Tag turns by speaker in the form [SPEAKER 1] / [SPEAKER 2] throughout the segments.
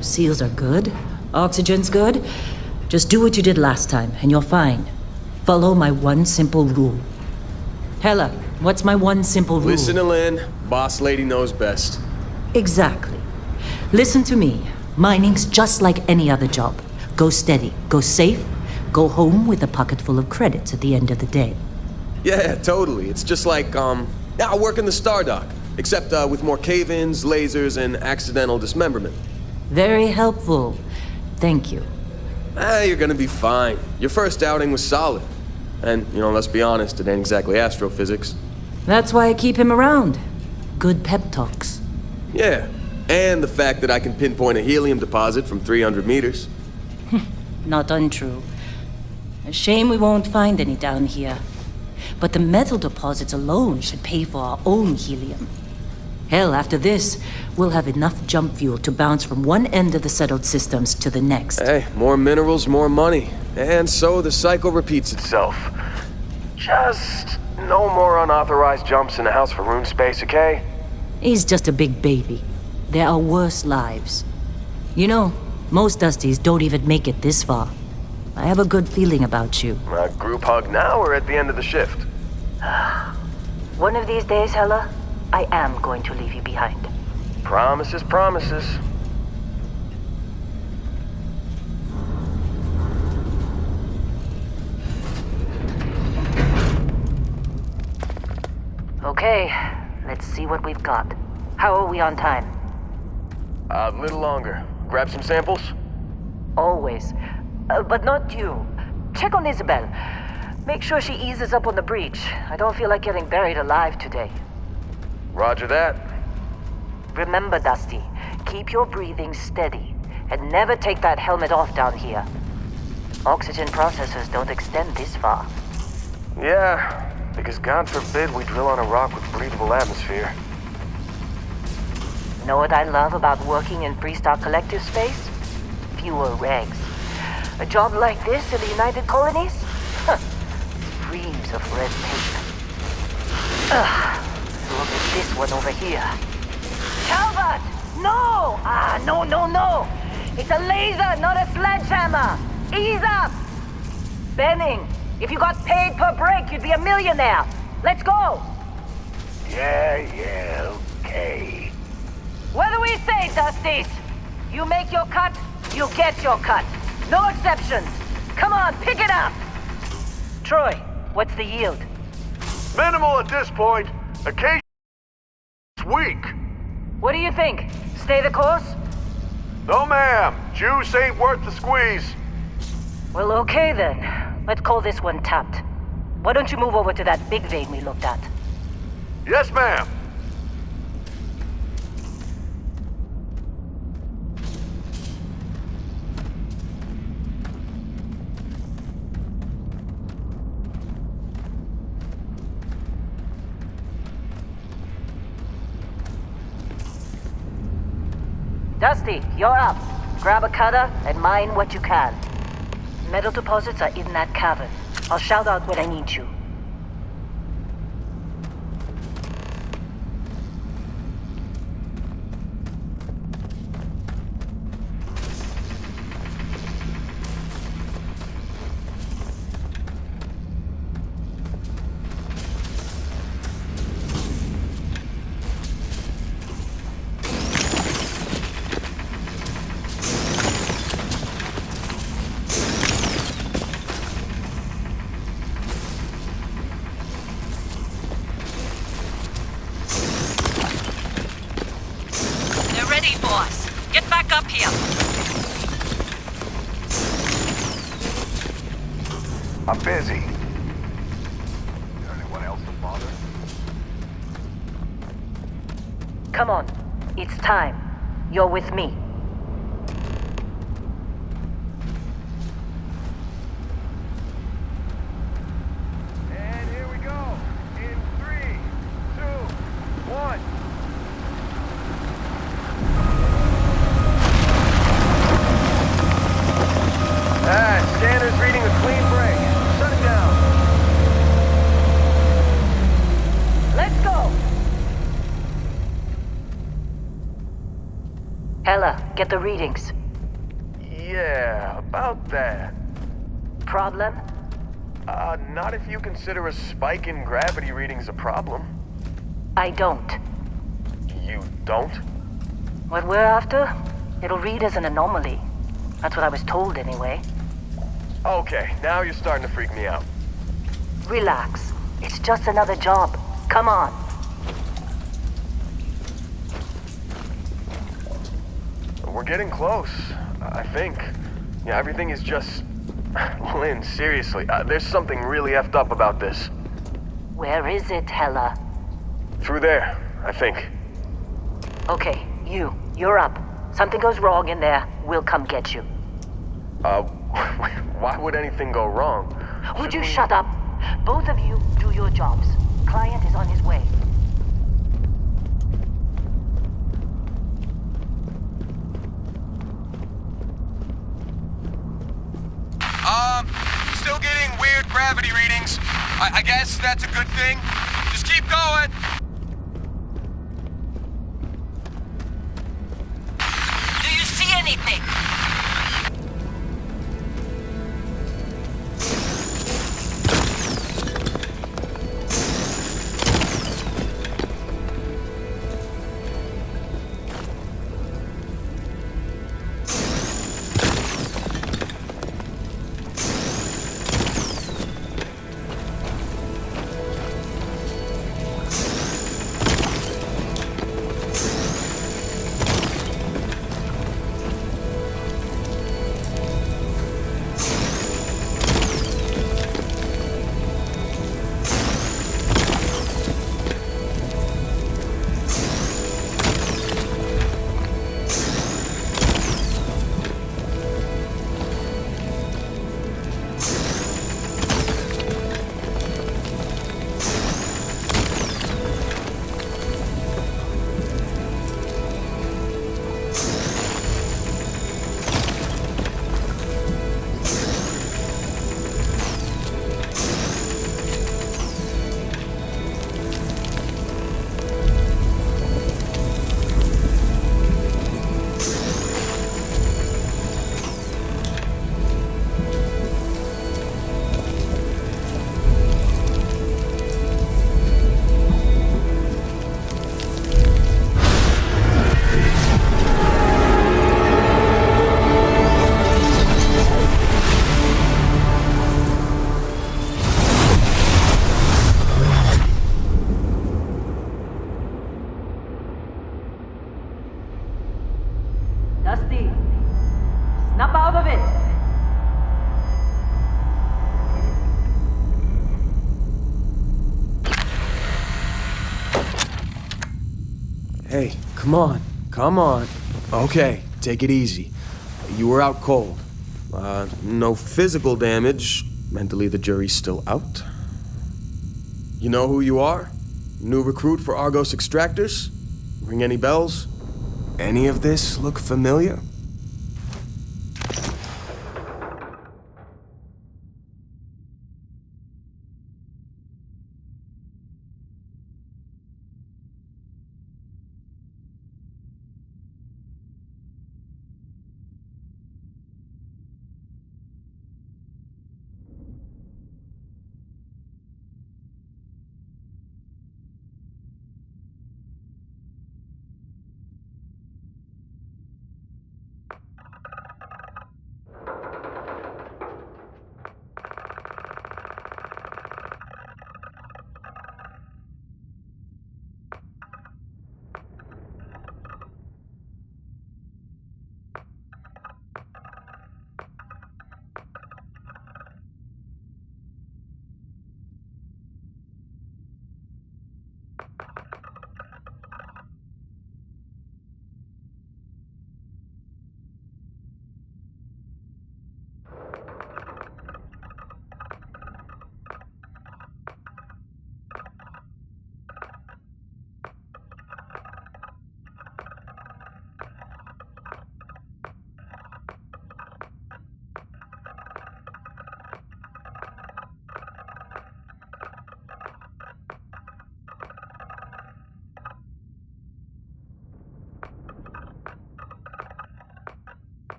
[SPEAKER 1] Seals are good. Oxygen's good. Just do what you did last time, and you're fine. Follow my one simple rule. Hella, what's my one simple rule?
[SPEAKER 2] Listen to Lynn. Boss lady knows best.
[SPEAKER 1] Exactly. Listen to me. Mining's just like any other job. Go steady, go safe, go home with a pocket full of credits at the end of the day.
[SPEAKER 2] Yeah, totally. It's just like, I work in the Star Dock. Except with more cave-ins, lasers, and accidental dismemberment.
[SPEAKER 1] Very helpful. Thank you.
[SPEAKER 2] You're gonna be fine. Your first outing was solid. And, let's be honest, it ain't exactly astrophysics.
[SPEAKER 1] That's why I keep him around. Good pep talks.
[SPEAKER 2] Yeah, and the fact that I can pinpoint a helium deposit from 300 meters.
[SPEAKER 1] Not untrue. A shame we won't find any down here. But the metal deposits alone should pay for our own helium. Hell, after this, we'll have enough jump fuel to bounce from one end of the settled systems to the next.
[SPEAKER 2] Hey, more minerals, more money. And so the cycle repeats itself. Just no more unauthorized jumps in the house for rune space, okay?
[SPEAKER 1] He's just a big baby. There are worse lives. Most Dusties don't even make it this far. I have a good feeling about you.
[SPEAKER 2] Group hug now or at the end of the shift?
[SPEAKER 1] One of these days, Hella, I am going to leave you behind.
[SPEAKER 2] Promises, promises.
[SPEAKER 1] Okay, let's see what we've got. How are we on time?
[SPEAKER 2] A little longer. Grab some samples?
[SPEAKER 1] Always. But not you. Check on Isabel. Make sure she eases up on the breach. I don't feel like getting buried alive today.
[SPEAKER 2] Roger that.
[SPEAKER 1] Remember, Dusty, keep your breathing steady. And never take that helmet off down here. Oxygen processors don't extend this far.
[SPEAKER 2] Yeah, because God forbid we drill on a rock with breathable atmosphere.
[SPEAKER 1] Know what I love about working in Freestar Collective space? Fewer regs. A job like this in the United Colonies? Reams of red tape. Look at this one over here. Calvert! No! No. It's a laser, not a sledgehammer. Ease up! Benning, if you got paid per break, you'd be a millionaire. Let's go!
[SPEAKER 3] Yeah, okay.
[SPEAKER 1] What do we say, Dusties? You make your cut, you get your cut. No exceptions. Come on, pick it up! Troy, what's the yield?
[SPEAKER 3] Minimal at this point. Occasionally it's weak.
[SPEAKER 1] What do you think? Stay the course?
[SPEAKER 3] No, ma'am. Juice ain't worth the squeeze.
[SPEAKER 1] Well, okay then. Let's call this one tapped. Why don't you move over to that big vein we looked at?
[SPEAKER 3] Yes, ma'am.
[SPEAKER 1] Dusty, you're up. Grab a cutter and mine what you can. Metal deposits are in that cavern. I'll shout out when I need you.
[SPEAKER 4] Up here.
[SPEAKER 3] I'm busy. Is there anyone else to bother?
[SPEAKER 1] Come on. It's time. You're with me.
[SPEAKER 3] And here we go. In 3, 2, 1. Scanner's reading a clean break. Shut it down.
[SPEAKER 1] Let's go! Hella, get the readings.
[SPEAKER 2] Yeah, about that.
[SPEAKER 1] Problem?
[SPEAKER 2] Not if you consider a spike in gravity readings a problem.
[SPEAKER 1] I don't.
[SPEAKER 2] You don't?
[SPEAKER 1] What we're after? It'll read as an anomaly. That's what I was told anyway.
[SPEAKER 2] Okay, now you're starting to freak me out.
[SPEAKER 1] Relax. It's just another job. Come on.
[SPEAKER 2] We're getting close, I think. Yeah, everything is just... Lynn, seriously, there's something really effed up about this.
[SPEAKER 1] Where is it, Hella?
[SPEAKER 2] Through there, I think.
[SPEAKER 1] Okay, you're up. Something goes wrong in there, we'll come get you.
[SPEAKER 2] Why would anything go wrong?
[SPEAKER 1] Would you shut up? Both of you do your jobs. Client is on his way.
[SPEAKER 2] Still getting weird gravity readings. I guess that's a good thing. Just keep going.
[SPEAKER 1] Do you see anything? Dusty, snap out of it!
[SPEAKER 2] Hey, come on. Come on. Okay, take it easy. You were out cold. No physical damage. Mentally, the jury's still out. You know who you are? New recruit for Argos Extractors? Ring any bells? Any of this look familiar?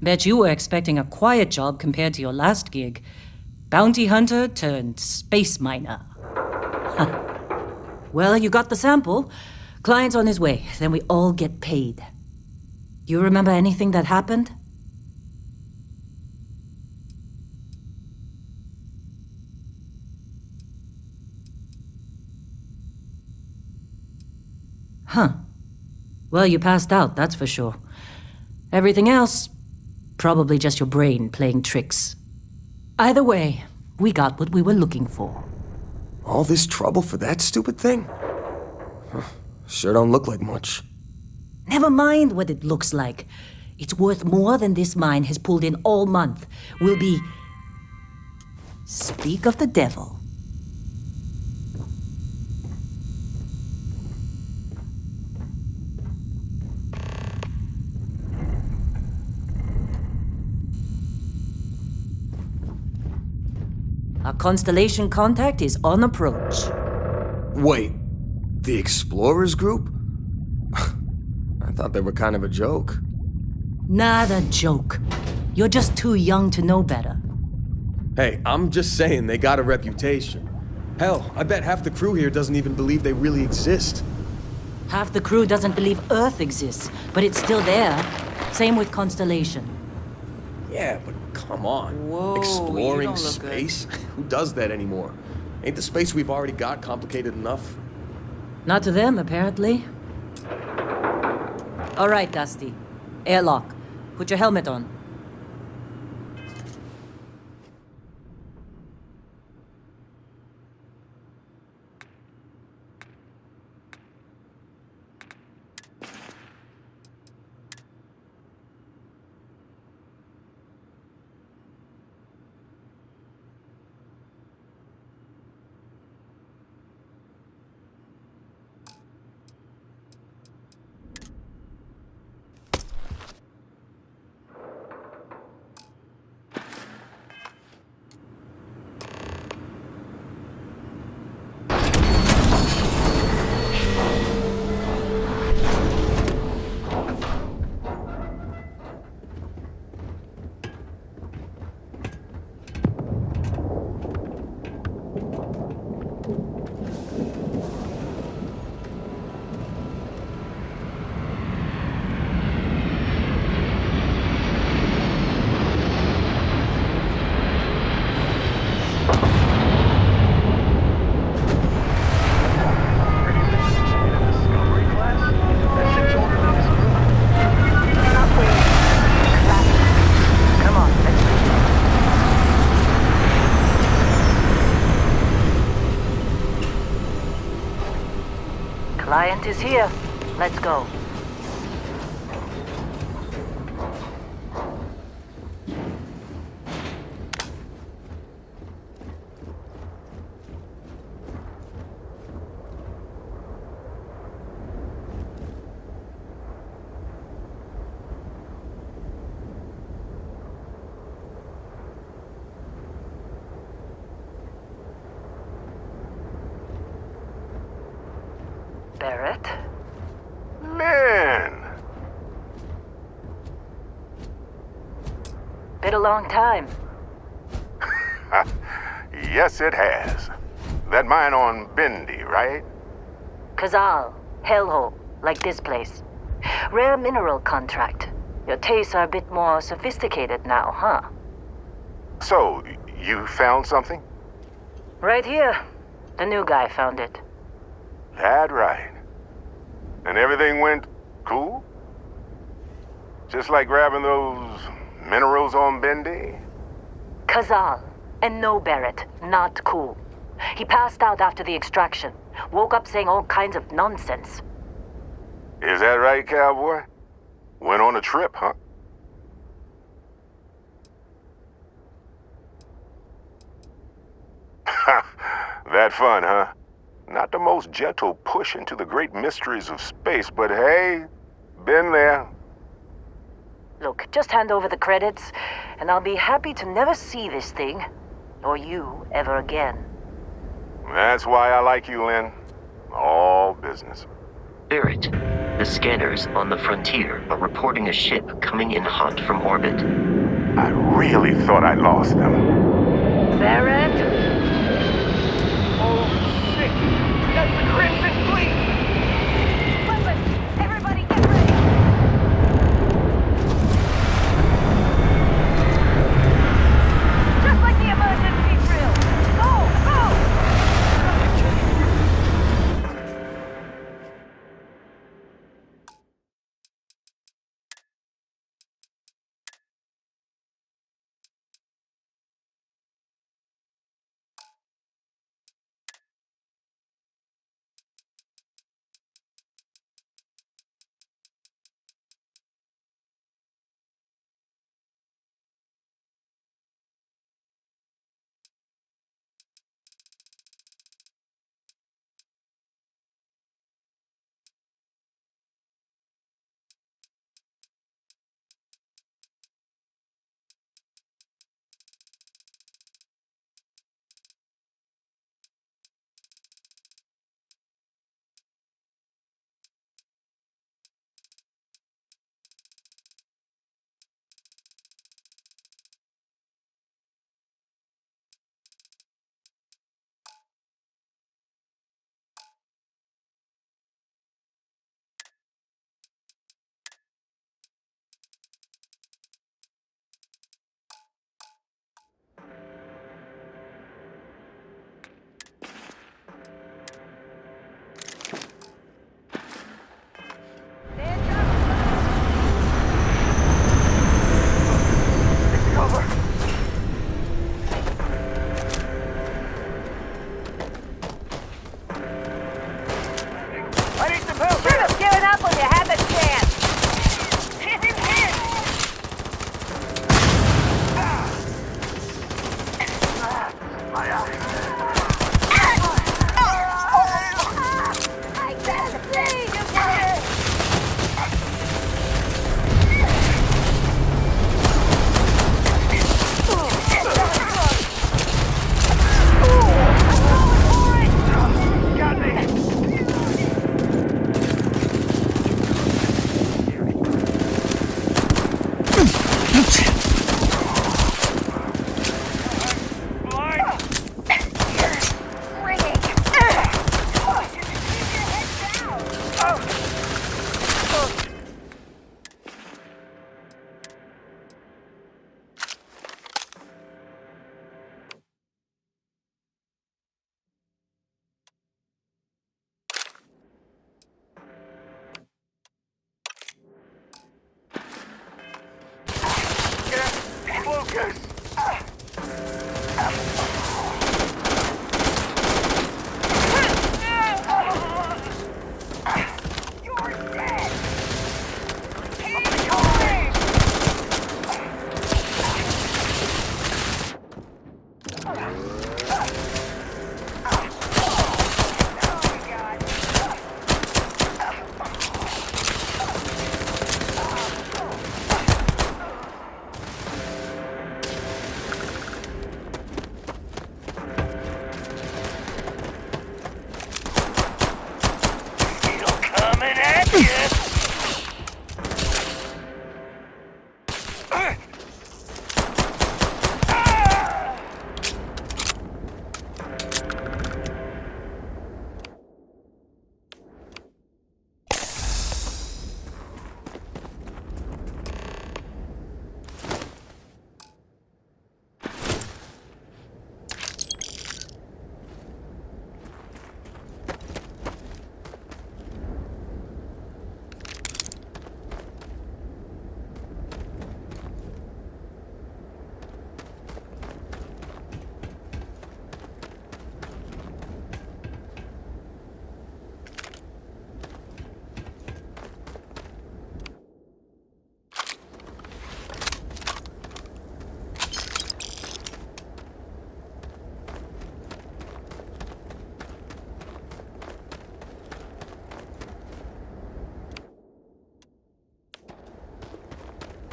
[SPEAKER 1] Bet you were expecting a quiet job compared to your last gig. Bounty hunter turned space miner. Well, you got the sample. Client's on his way, then we all get paid. You remember anything that happened? Huh. Well, you passed out, that's for sure. Everything else, probably just your brain playing tricks. Either way, we got what we were looking for.
[SPEAKER 2] All this trouble for that stupid thing? Huh. Sure don't look like much.
[SPEAKER 1] Never mind what it looks like. It's worth more than this mine has pulled in all month. We'll be... Speak of the devil. Our constellation contact is on approach.
[SPEAKER 2] Wait, the Explorers group? I thought they were kind of a joke.
[SPEAKER 1] Not a joke. You're just too young to know better.
[SPEAKER 2] Hey, I'm just saying they got a reputation. Hell, I bet half the crew here doesn't even believe they really exist.
[SPEAKER 1] Half the crew doesn't believe Earth exists, but it's still there. Same with Constellation.
[SPEAKER 2] Yeah, but come on.
[SPEAKER 1] Whoa, you
[SPEAKER 2] Exploring
[SPEAKER 1] don't look good.
[SPEAKER 2] space? Who does that anymore? Ain't the space we've already got complicated enough?
[SPEAKER 1] Not to them, apparently. All right, Dusty. Airlock. Put your helmet on. Client is here. Let's go. Barrett?
[SPEAKER 3] Lynn!
[SPEAKER 1] Been a long time.
[SPEAKER 3] Yes, it has. That mine on Bendy, right?
[SPEAKER 1] Kazal. Hellhole. Like this place. Rare mineral contract. Your tastes are a bit more sophisticated now, huh?
[SPEAKER 3] So, you found something?
[SPEAKER 1] Right here. The new guy found it.
[SPEAKER 3] That right. And everything went cool? Just like grabbing those minerals on Bendy?
[SPEAKER 1] Kazal. And no Barrett. Not cool. He passed out after the extraction. Woke up saying all kinds of nonsense.
[SPEAKER 3] Is that right, cowboy? Went on a trip, huh? That fun, huh? Not the most gentle push into the great mysteries of space, but hey, been there.
[SPEAKER 1] Look, just hand over the credits, and I'll be happy to never see this thing, or you, ever again.
[SPEAKER 3] That's why I like you, Lynn. All business.
[SPEAKER 4] Barrett, The scanners on the frontier are reporting a ship coming in hot from orbit.
[SPEAKER 3] I really thought I lost them.
[SPEAKER 5] Barrett? Oh, shit! That's the Crimson Fleet! Weapons! Everybody get ready! Just like the emergency drill! Go! Go!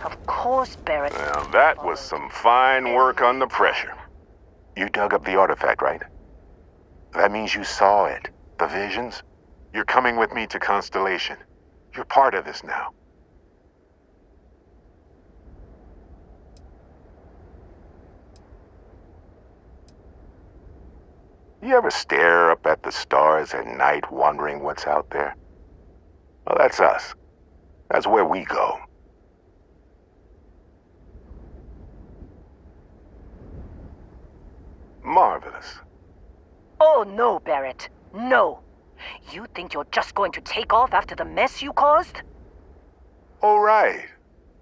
[SPEAKER 1] Of course, Barrett.
[SPEAKER 3] Now, that was some fine work under pressure. You dug up the artifact, right? That means you saw it. The visions? You're coming with me to Constellation. You're part of this now. You ever stare up at the stars at night wondering what's out there? Well, that's us. That's where we go. Marvelous.
[SPEAKER 1] Oh, no, Barrett. No. You think you're just going to take off after the mess you caused?
[SPEAKER 3] All right.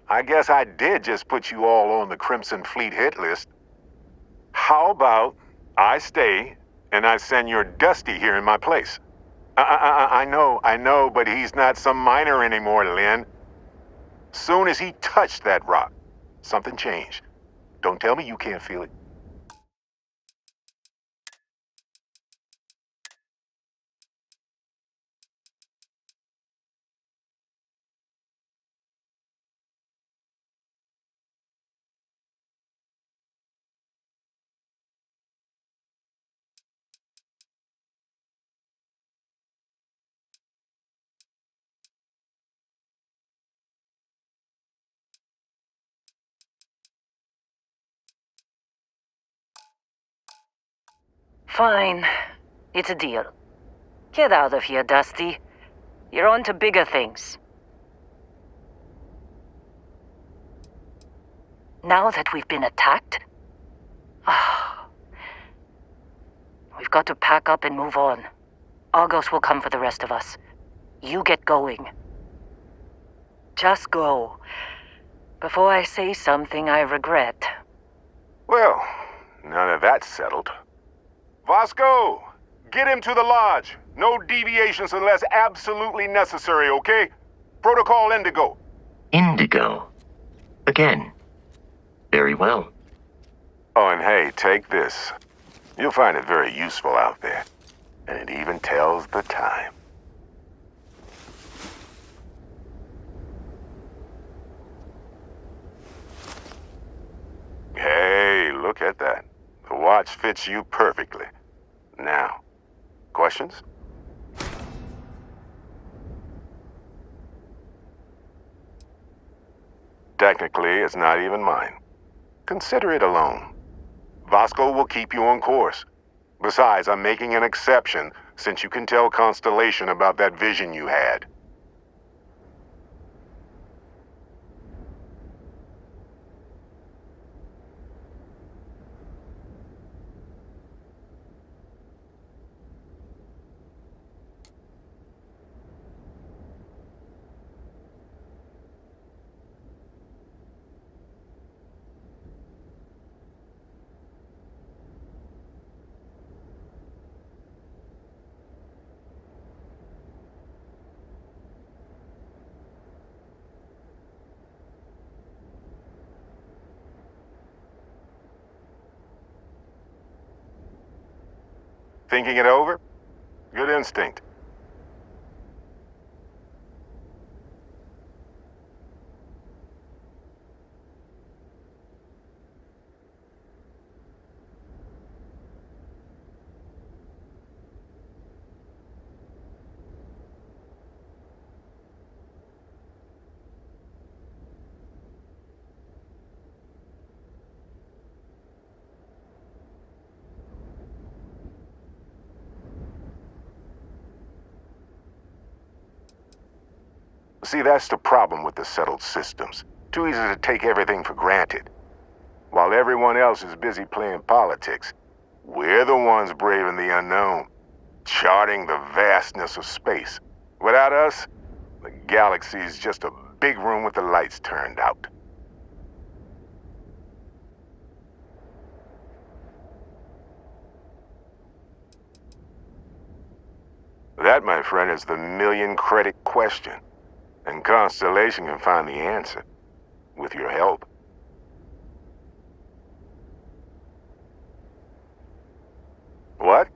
[SPEAKER 3] I guess I did just put you all on the Crimson Fleet hit list. How about I stay and I send your Dusty here in my place? I know, but he's not some miner anymore, Lynn. Soon as he touched that rock, something changed. Don't tell me you can't feel it.
[SPEAKER 1] Fine. It's a deal. Get out of here, Dusty. You're on to bigger things. Now that we've been attacked, we've got to pack up and move on. Argos will come for the rest of us. You get going. Just go. Before I say something I regret.
[SPEAKER 3] Well, now that that's settled. Vasco, get him to the lodge. No deviations unless absolutely necessary, okay? Protocol Indigo.
[SPEAKER 4] Indigo. Again. Very well.
[SPEAKER 3] Oh, and hey, take this. You'll find it very useful out there. And it even tells the time. Hey, look at that. The watch fits you perfectly. Now, questions? Technically, it's not even mine. Consider it a loan. Vasco will keep you on course. Besides, I'm making an exception since you can tell Constellation about that vision you had. Thinking it over? Good instinct. See, that's the problem with the settled systems. Too easy to take everything for granted. While everyone else is busy playing politics, we're the ones braving the unknown, charting the vastness of space. Without us, the galaxy's just a big room with the lights turned out. That, my friend, is the million-credit question. And Constellation can find the answer, with your help. What?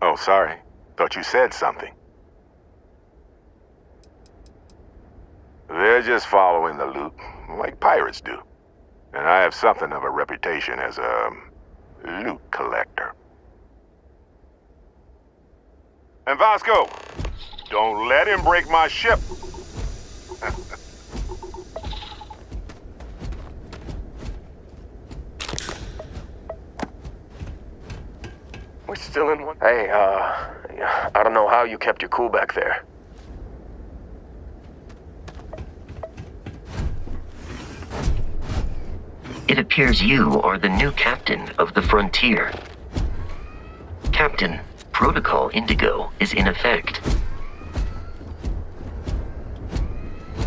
[SPEAKER 3] Oh, sorry. Thought you said something. They're just following the loot, like pirates do. And I have something of a reputation as a loot collector. And Vasco, don't let him break my ship.
[SPEAKER 2] We're still in one. Hey, I don't know how you kept your cool back there.
[SPEAKER 4] It appears you are the new captain of the Frontier. Captain, Protocol Indigo is in effect.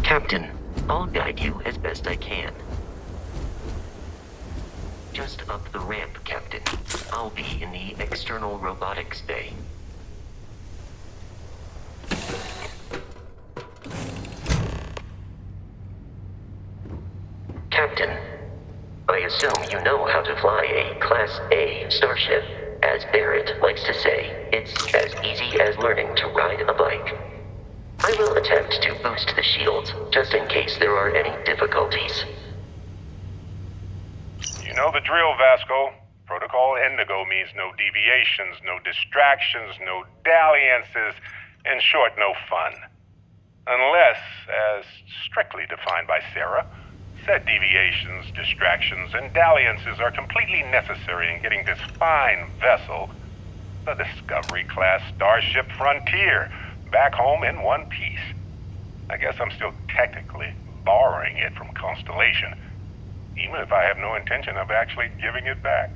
[SPEAKER 4] Captain, I'll guide you as best I can. Just up the ramp, Captain. I'll be in the external robotics bay. Captain, I assume you know how to fly a Class A starship. As Barrett likes to say, it's as easy as learning to ride a bike. I will attempt to boost the shields, just in case there are any difficulties.
[SPEAKER 3] You know the drill, Vasco. Protocol Indigo means no deviations, no distractions, no dalliances, in short, no fun. Unless, as strictly defined by Sarah, said deviations, distractions, and dalliances are completely necessary in getting this fine vessel, the Discovery-class Starship Frontier, back home in one piece. I guess I'm still technically borrowing it from Constellation, even if I have no intention of actually giving it back.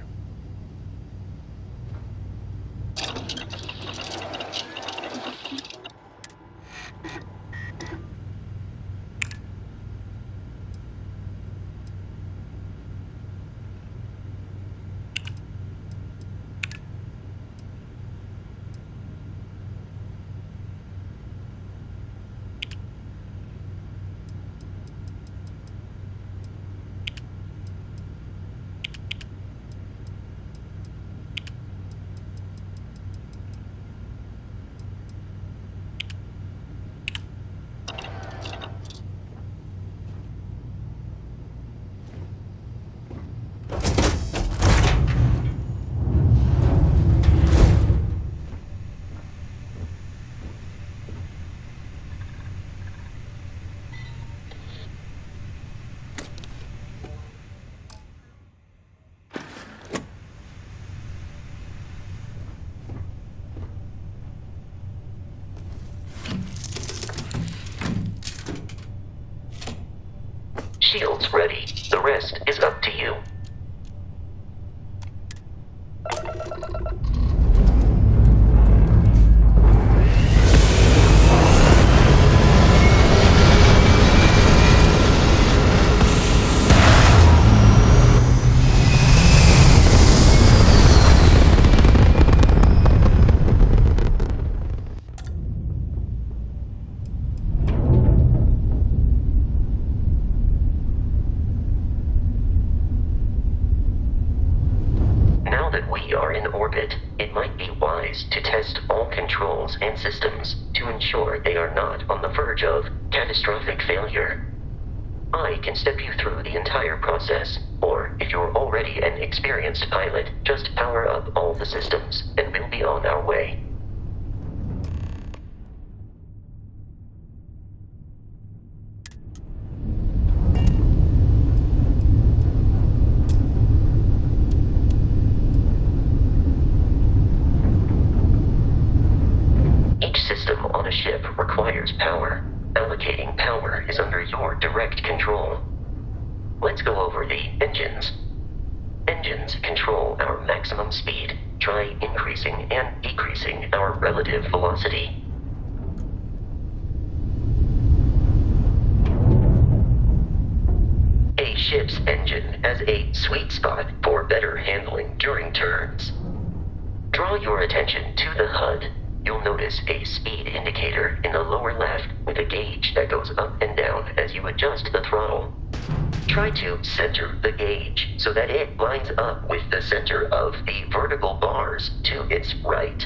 [SPEAKER 4] Shields ready. The rest is up to you. It might be wise to test all controls and systems to ensure they are not on the verge of catastrophic failure. I can step you through the entire process, or if you're already an experienced pilot, just power up all the systems and we'll be on our way. On a ship requires power. Allocating power is under your direct control. Let's go over the engines. Engines control our maximum speed. Try increasing and decreasing our relative velocity. A ship's engine has a sweet spot for better handling during turns. Draw your attention to the HUD. You'll notice a speed indicator in the lower left with a gauge that goes up and down as you adjust the throttle. Try to center the gauge so that it lines up with the center of the vertical bars to its right.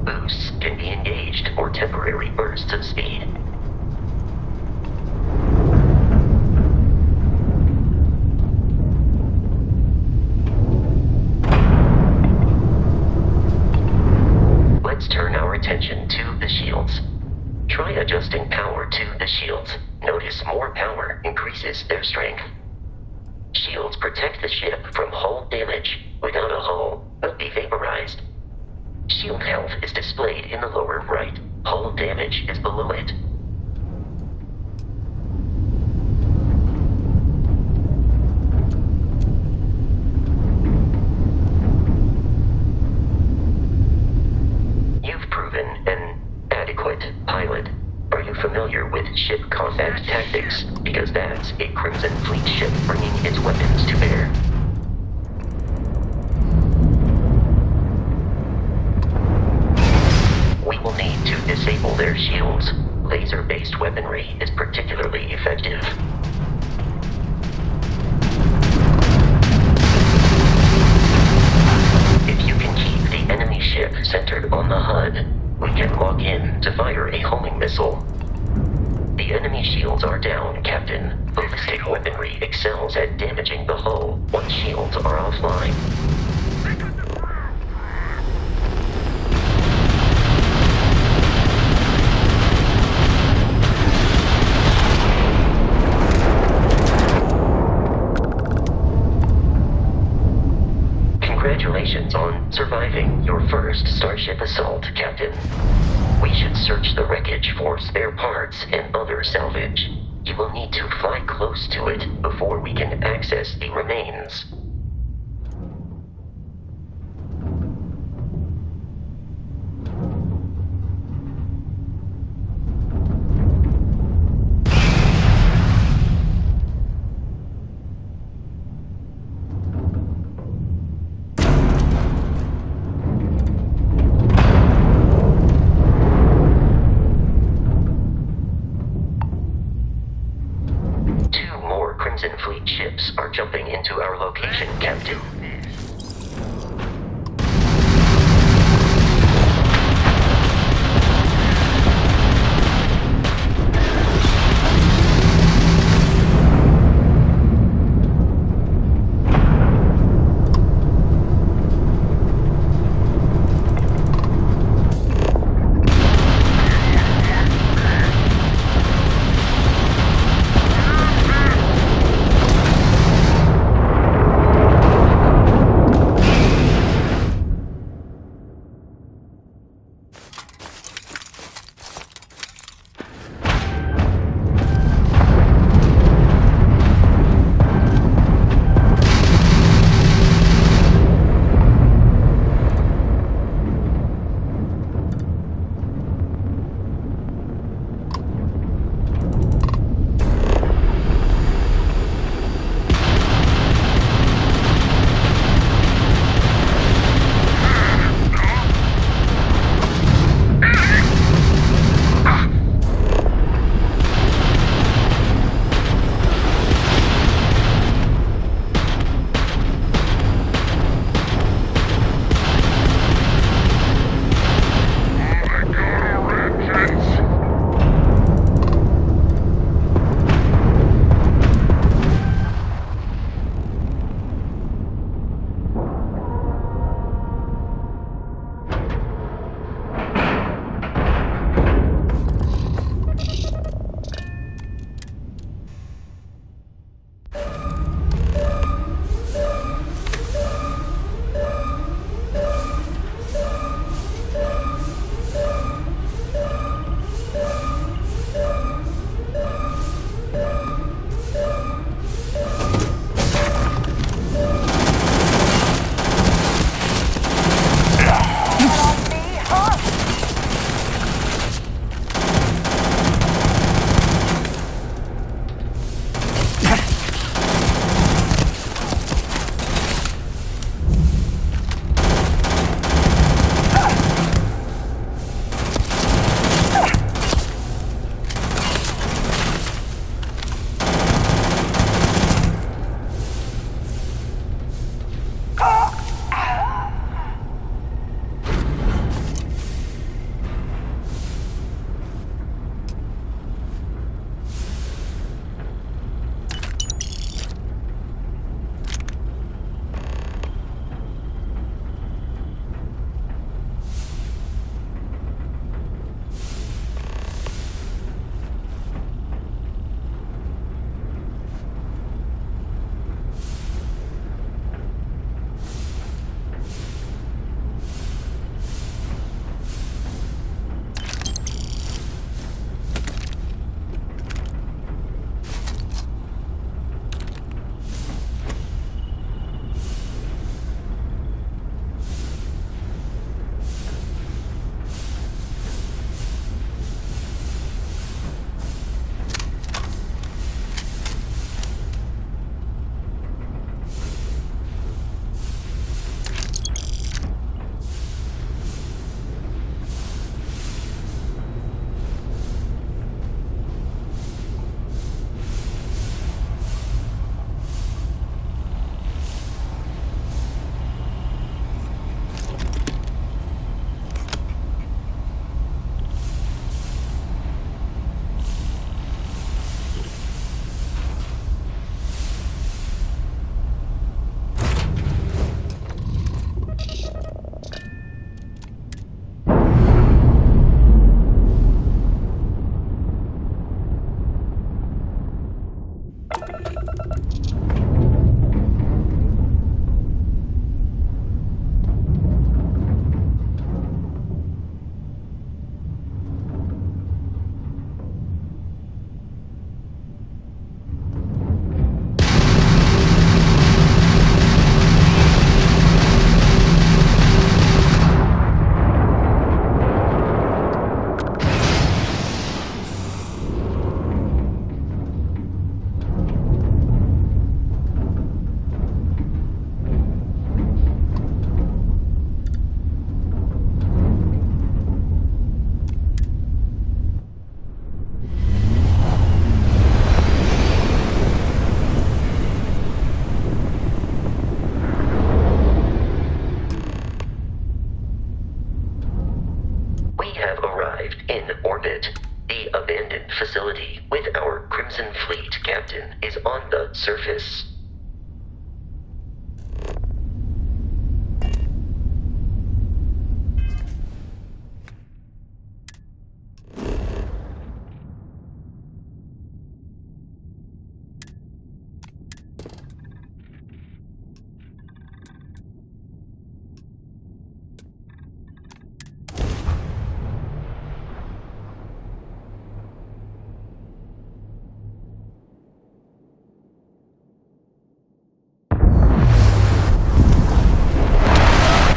[SPEAKER 4] Boosts can be engaged for temporary bursts of speed. shields. Notice more power increases their strength. Shields protect the ship from hull damage. Without a hull, will be vaporized. Shield health is displayed in the lower right. Hull damage is below it. You've proven an adequate pilot. Are you familiar with ship combat tactics? Because that's a Crimson Fleet ship bringing its weapons to bear. We will need to disable their shields. Laser-based weaponry is particularly effective. If you can keep the enemy ship centered on the HUD, we can lock in to fire a homing missile. The enemy shields are down, Captain. Ballistic weaponry excels at damaging the hull once shields are offline. Congratulations on surviving your first Starship assault, Captain. We should search the wreckage for spare parts and other salvage. You will need to fly close to it before we can access the remains. Crimson Fleet ships are jumping into our location, Captain. with our Crimson Fleet, Captain, is on the surface.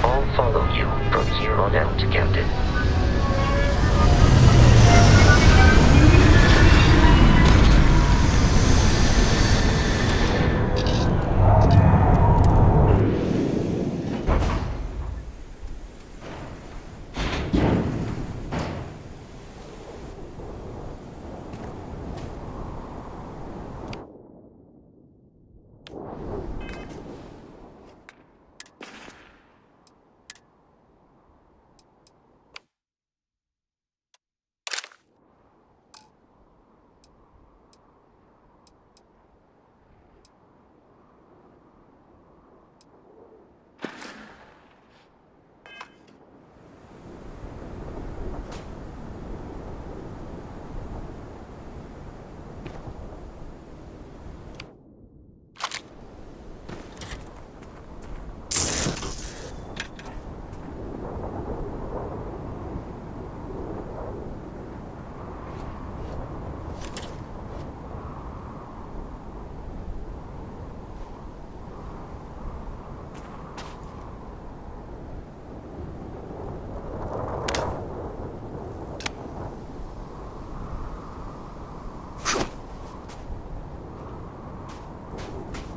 [SPEAKER 4] I'll follow you from here on out, Captain.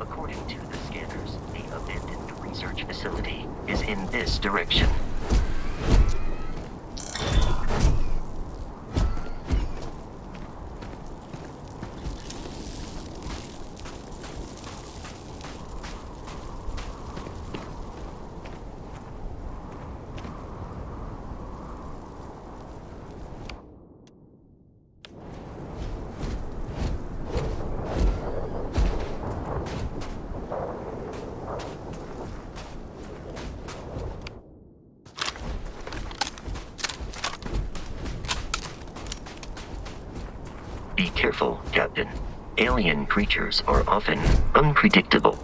[SPEAKER 4] According to the scanners, the abandoned research facility is in this direction. Be careful, Captain. Alien creatures are often unpredictable.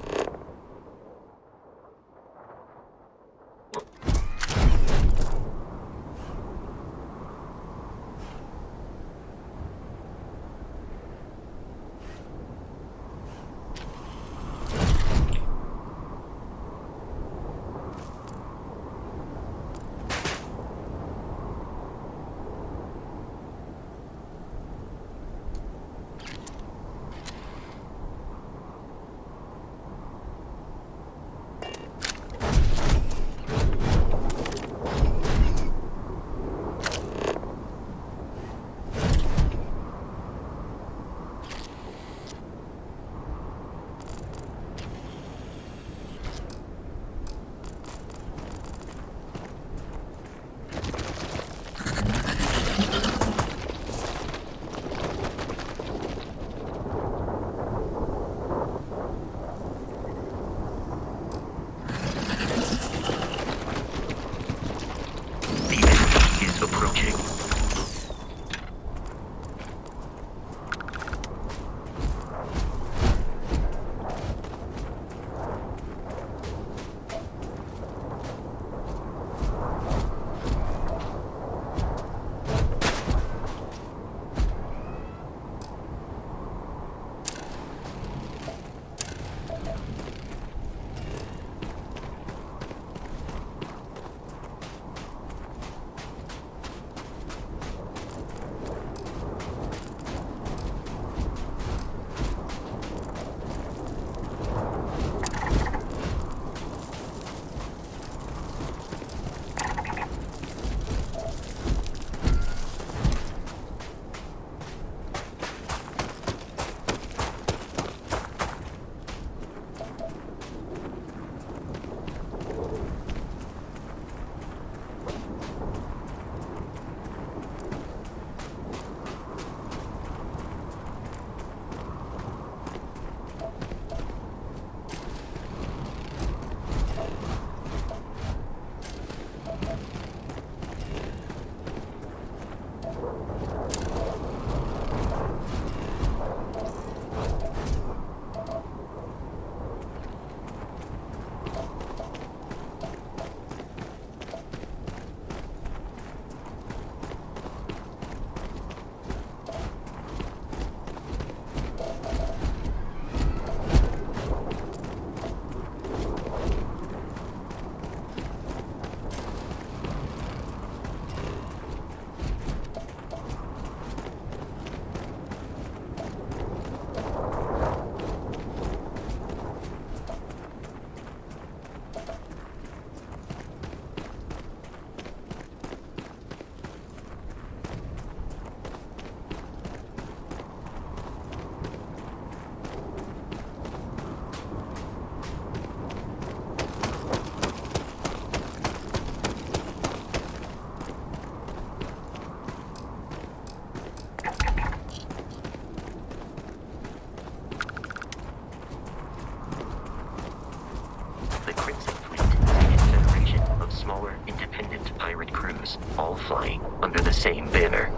[SPEAKER 4] same banner.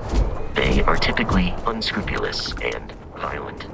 [SPEAKER 4] They are typically unscrupulous and violent.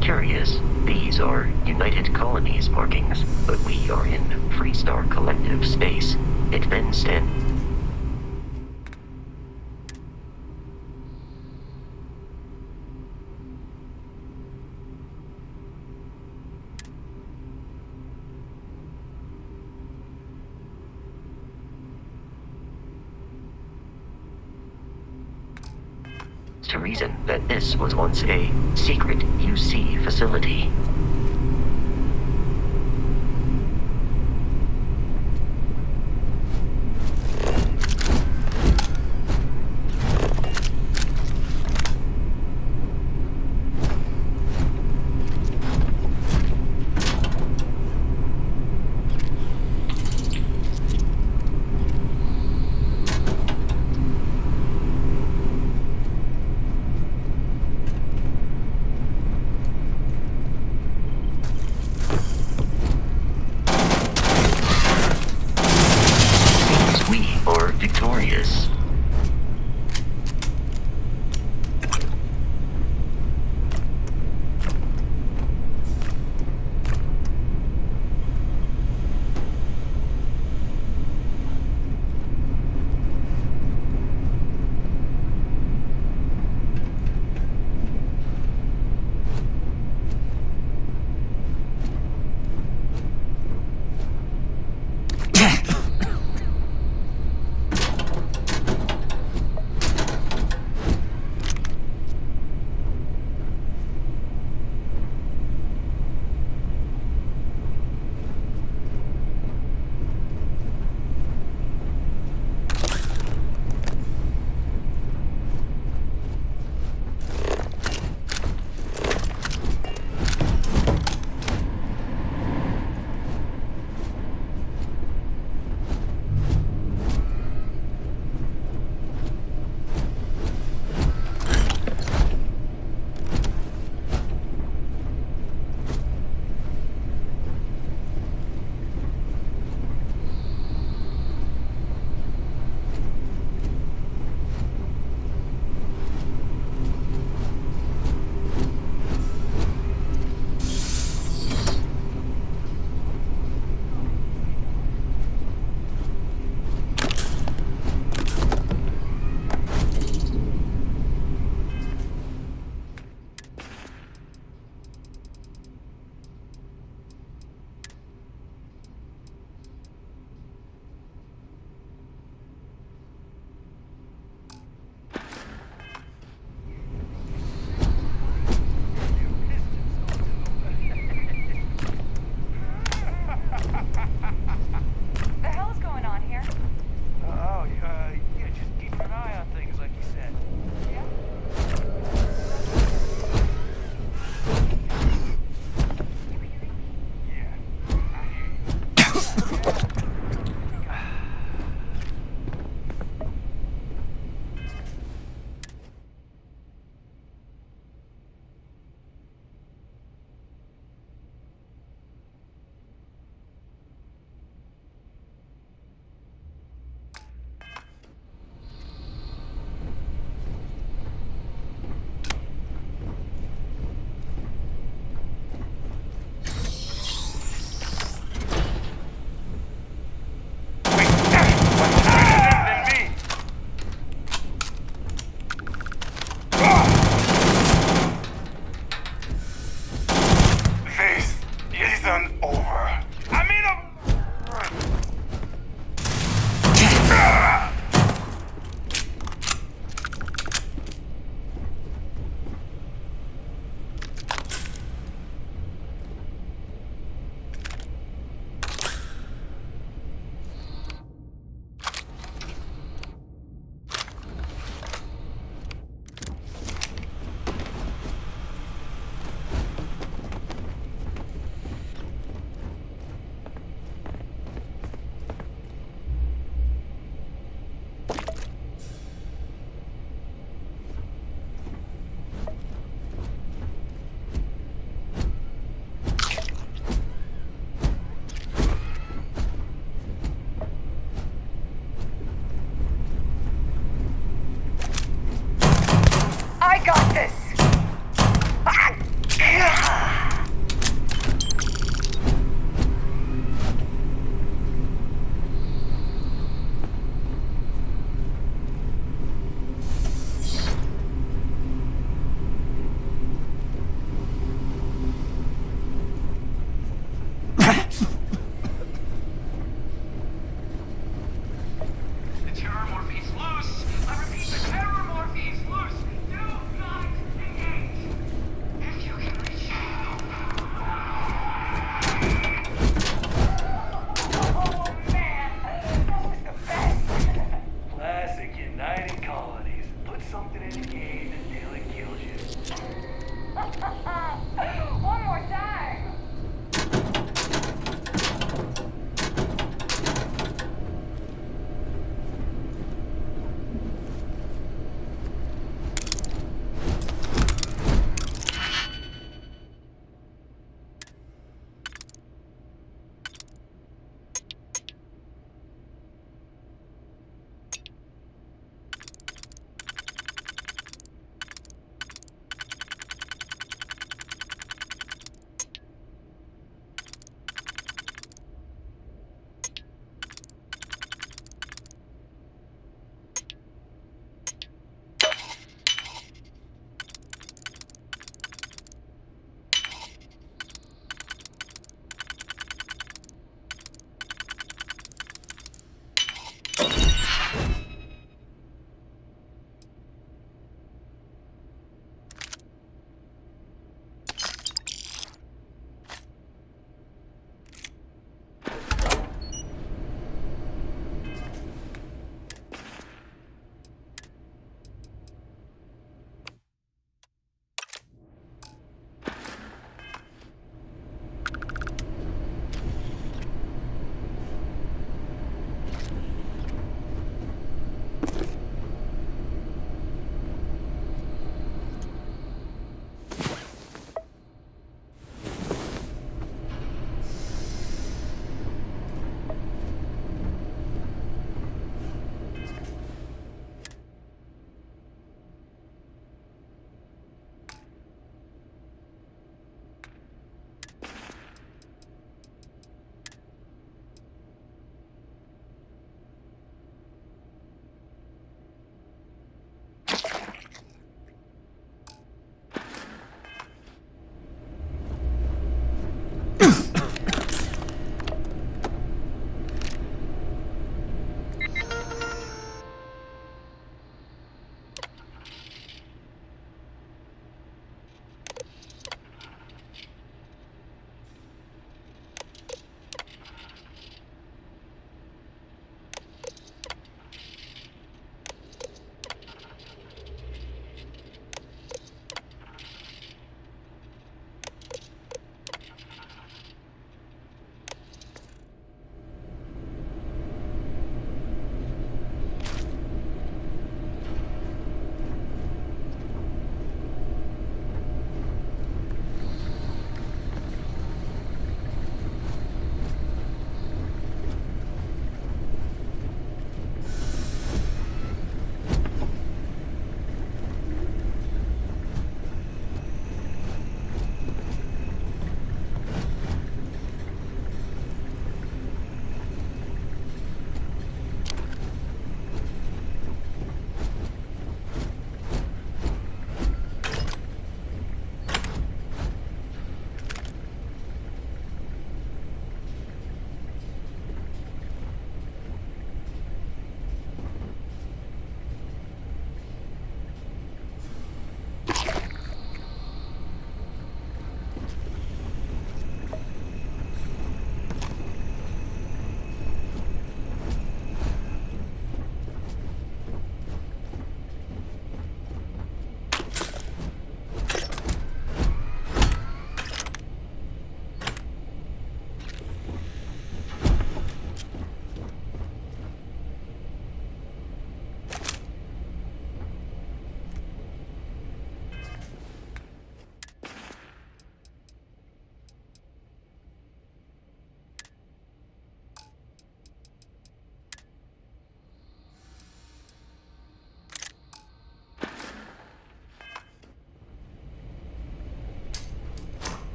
[SPEAKER 4] Curious, these are United Colonies markings, but we are in Freestar Collective space. It then stands. To reason that this was once a secret UC facility.
[SPEAKER 5] this.
[SPEAKER 6] The terror morphe's loose! I repeat, the terror morphe's loose! Do not engage! If you can reach
[SPEAKER 5] Oh man, that was the best.
[SPEAKER 6] Classic United Colonies. Put something in the game until it kills you.
[SPEAKER 5] One more time.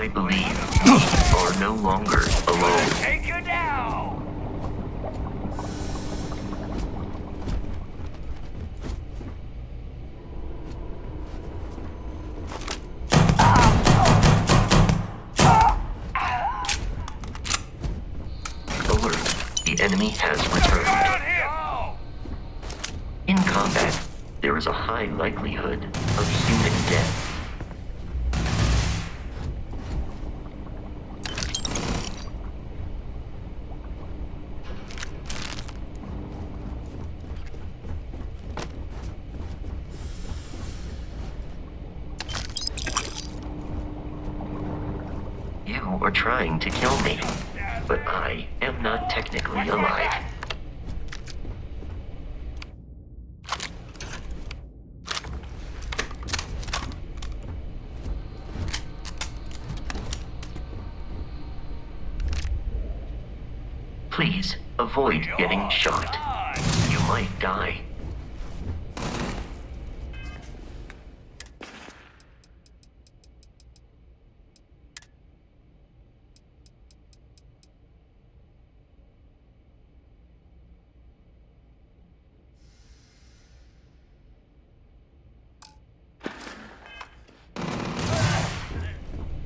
[SPEAKER 4] I believe we are no longer alone.
[SPEAKER 5] Take you down!
[SPEAKER 4] Alert. The enemy has returned.
[SPEAKER 5] Down here!
[SPEAKER 4] In combat, there is a high likelihood of human death. You are trying to kill me, but I am not technically alive. Please avoid getting shot. You might die.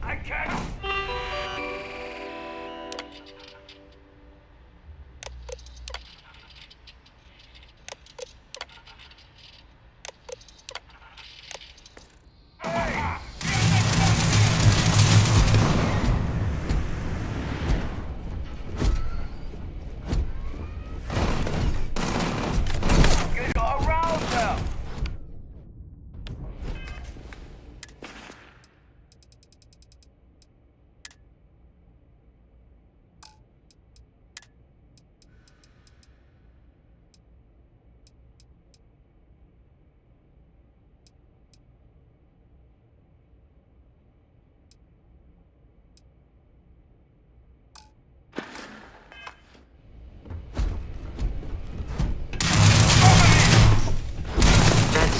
[SPEAKER 5] I can't. Get around them.
[SPEAKER 4] That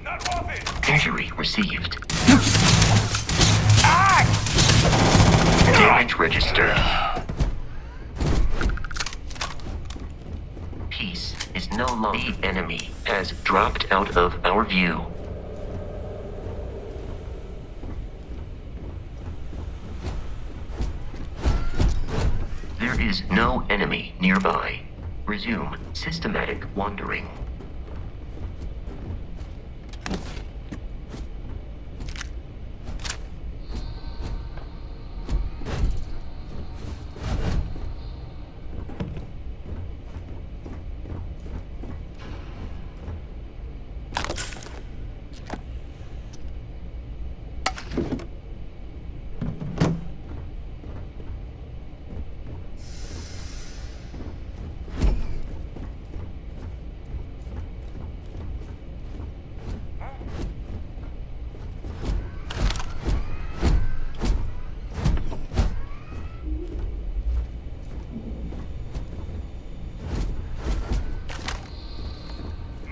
[SPEAKER 5] Not worth it.
[SPEAKER 4] sucks. Injury received.
[SPEAKER 5] Ah!
[SPEAKER 4] Damage registered. Peace is no longer. The enemy has dropped out of our view. There is no enemy nearby. Resume systematic wandering.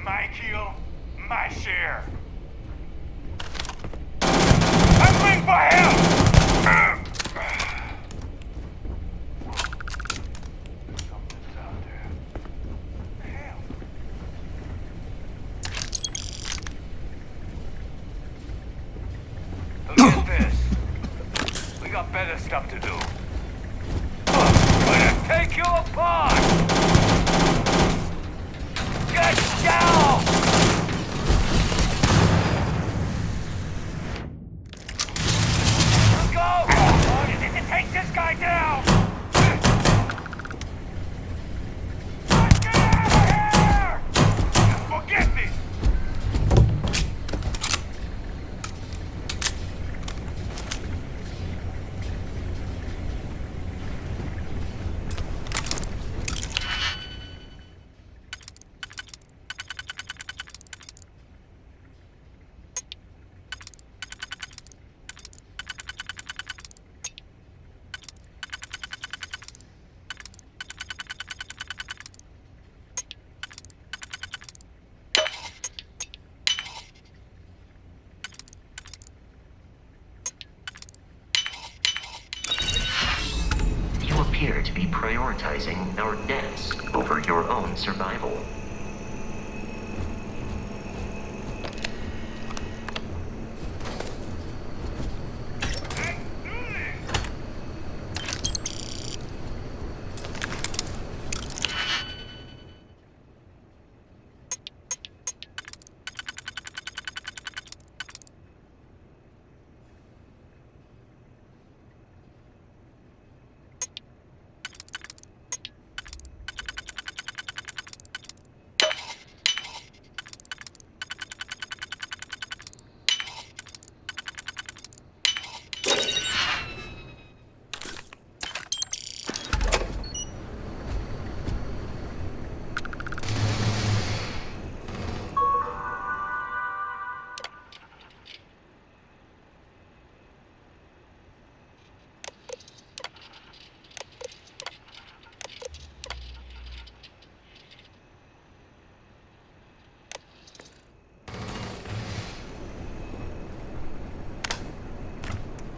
[SPEAKER 5] My kill, my share. I'm going for him! Something's out there. Hell. Look at this. We got better stuff to do. Gonna take you apart! Get down! Let's go! Take this guy down! Get out of here! Forget this!
[SPEAKER 4] our debts over your own survival.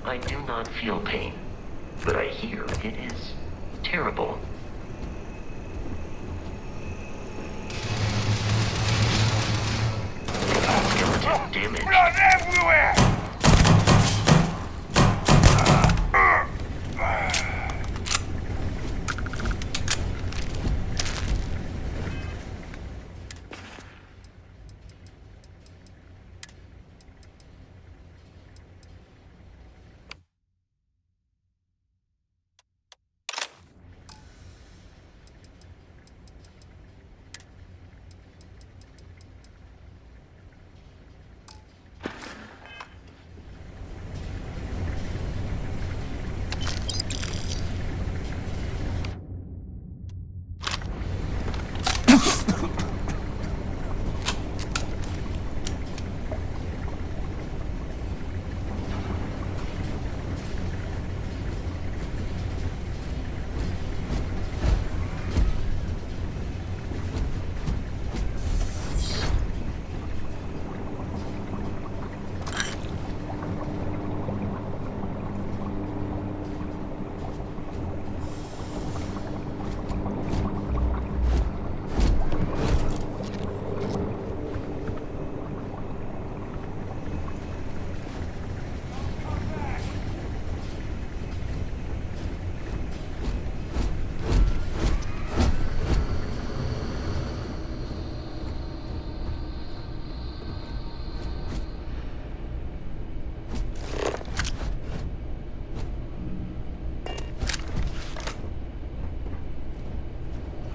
[SPEAKER 4] I do not feel pain, but I hear it is terrible. Skeleton damage.
[SPEAKER 6] Blood everywhere!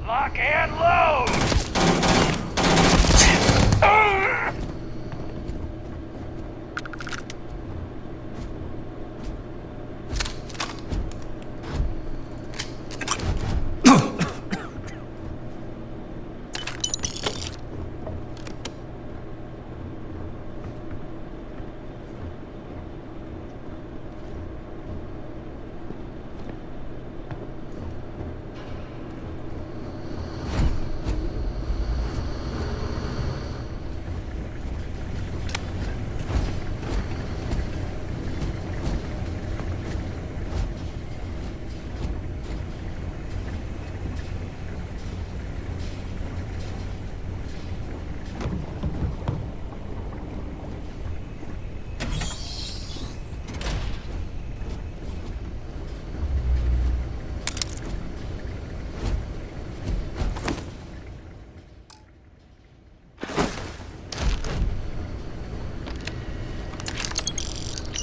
[SPEAKER 6] Lock and load!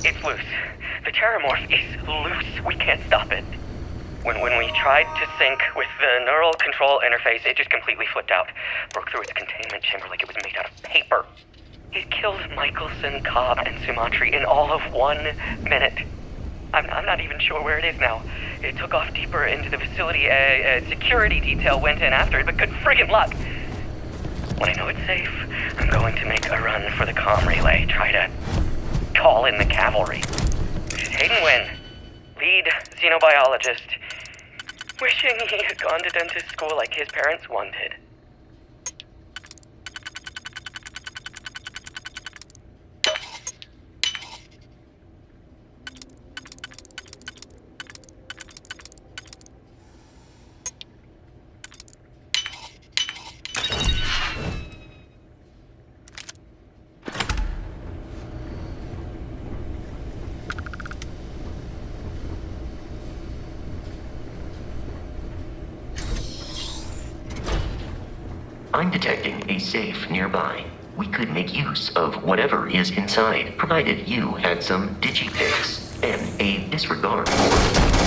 [SPEAKER 7] It's loose. The terramorph is loose. We can't stop it. When we tried to sync with the neural control interface, it just completely flipped out. Broke through its containment chamber like it was made out of paper. It killed Michelson, Cobb, and Sumatri in all of 1 minute. I'm not even sure where it is now. It took off deeper into the facility. A security detail went in after it, but good friggin' luck. When I know it's safe, I'm going to make a run for the comm relay. Try to call in the cavalry. This is Hayden Wynn, lead xenobiologist. Wishing he had gone to dentist school like his parents wanted.
[SPEAKER 4] I'm detecting a safe nearby. We could make use of whatever is inside, provided you had some digipicks and a disregard for...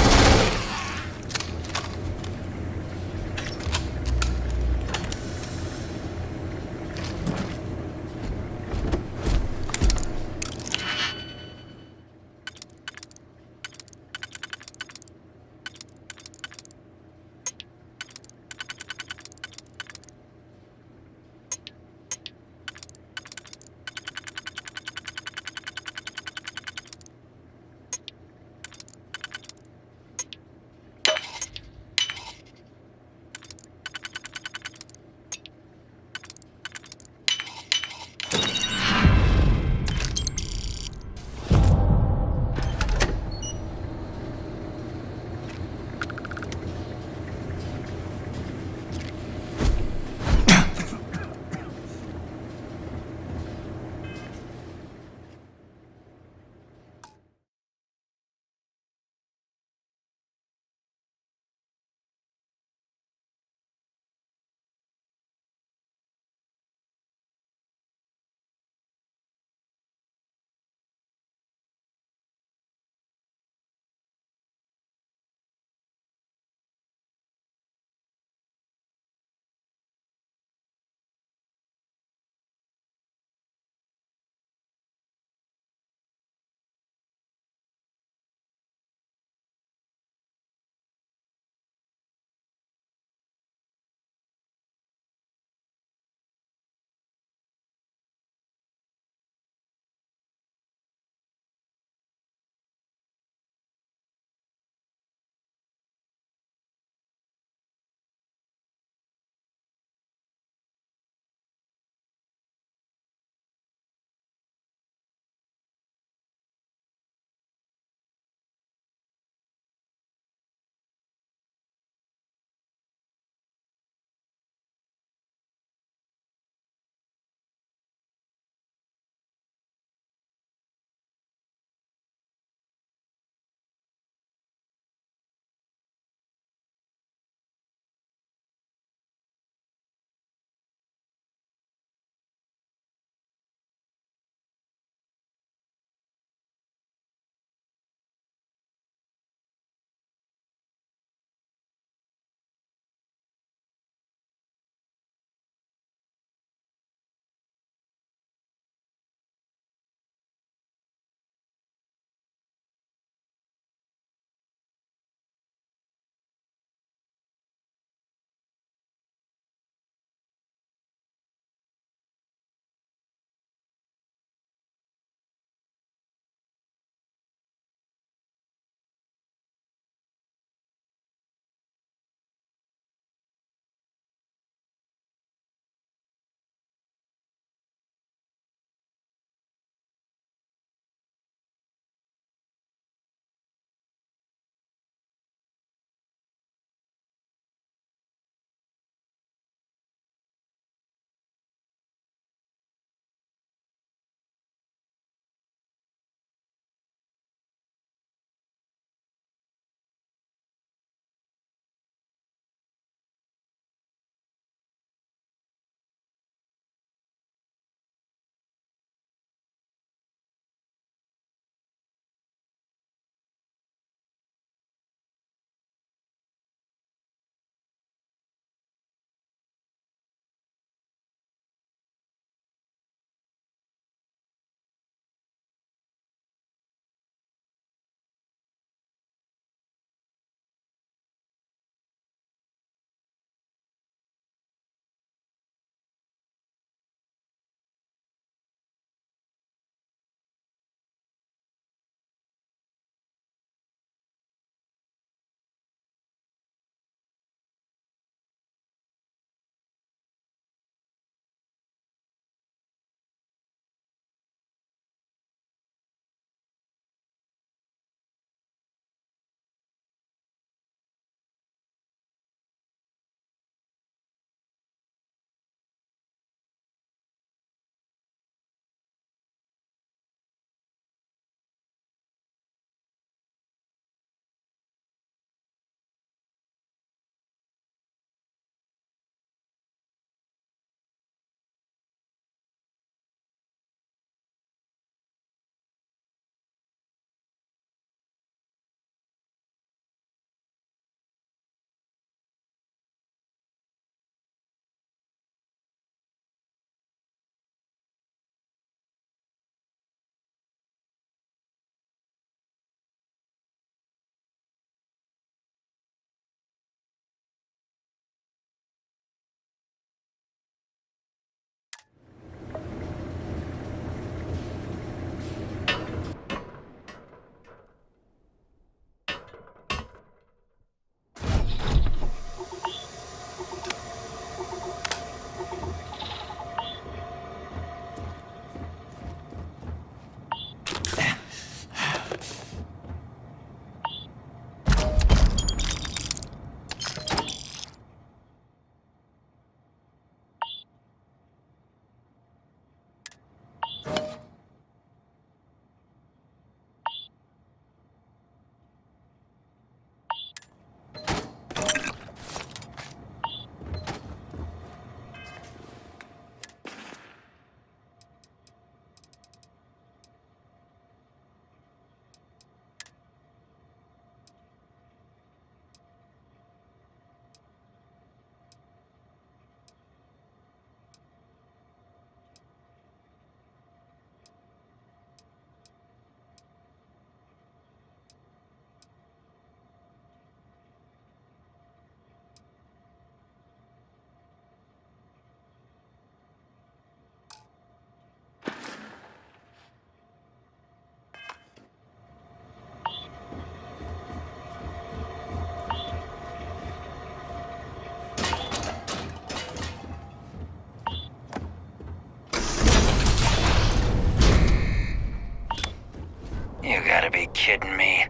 [SPEAKER 8] kidding me?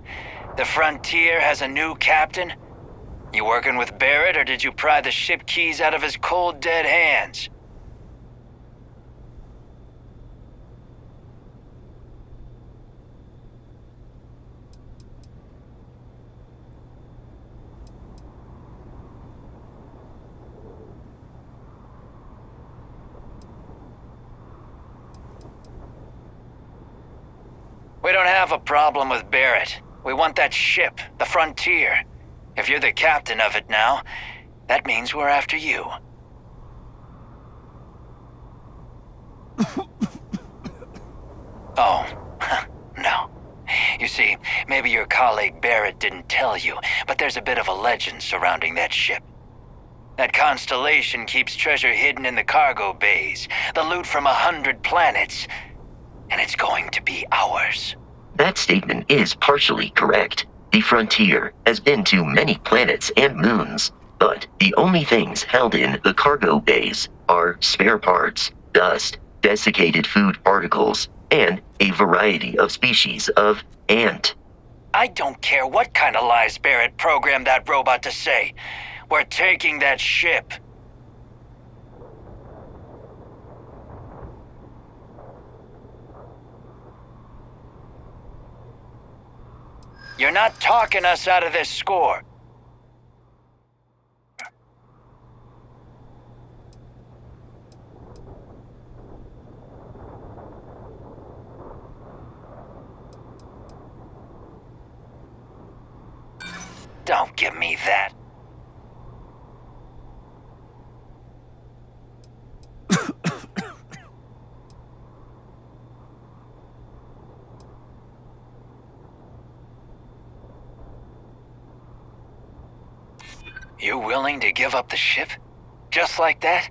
[SPEAKER 8] The Frontier has a new captain? You working with Barrett, or did you pry the ship keys out of his cold, dead hands? We don't have a problem with Barrett. We want that ship, the Frontier. If you're the captain of it now, that means we're after you. Oh, no. You see, maybe your colleague Barrett didn't tell you, but there's a bit of a legend surrounding that ship. That constellation keeps treasure hidden in the cargo bays, the loot from 100 planets, and it's going to be ours.
[SPEAKER 4] That statement is partially correct. The Frontier has been to many planets and moons, but the only things held in the cargo bays are spare parts, dust, desiccated food particles, and a variety of species of ant.
[SPEAKER 8] I don't care what kind of lies Barrett programmed that robot to say. We're taking that ship. You're not talking us out of this score. Don't give me that. You willing to give up the ship? Just like that?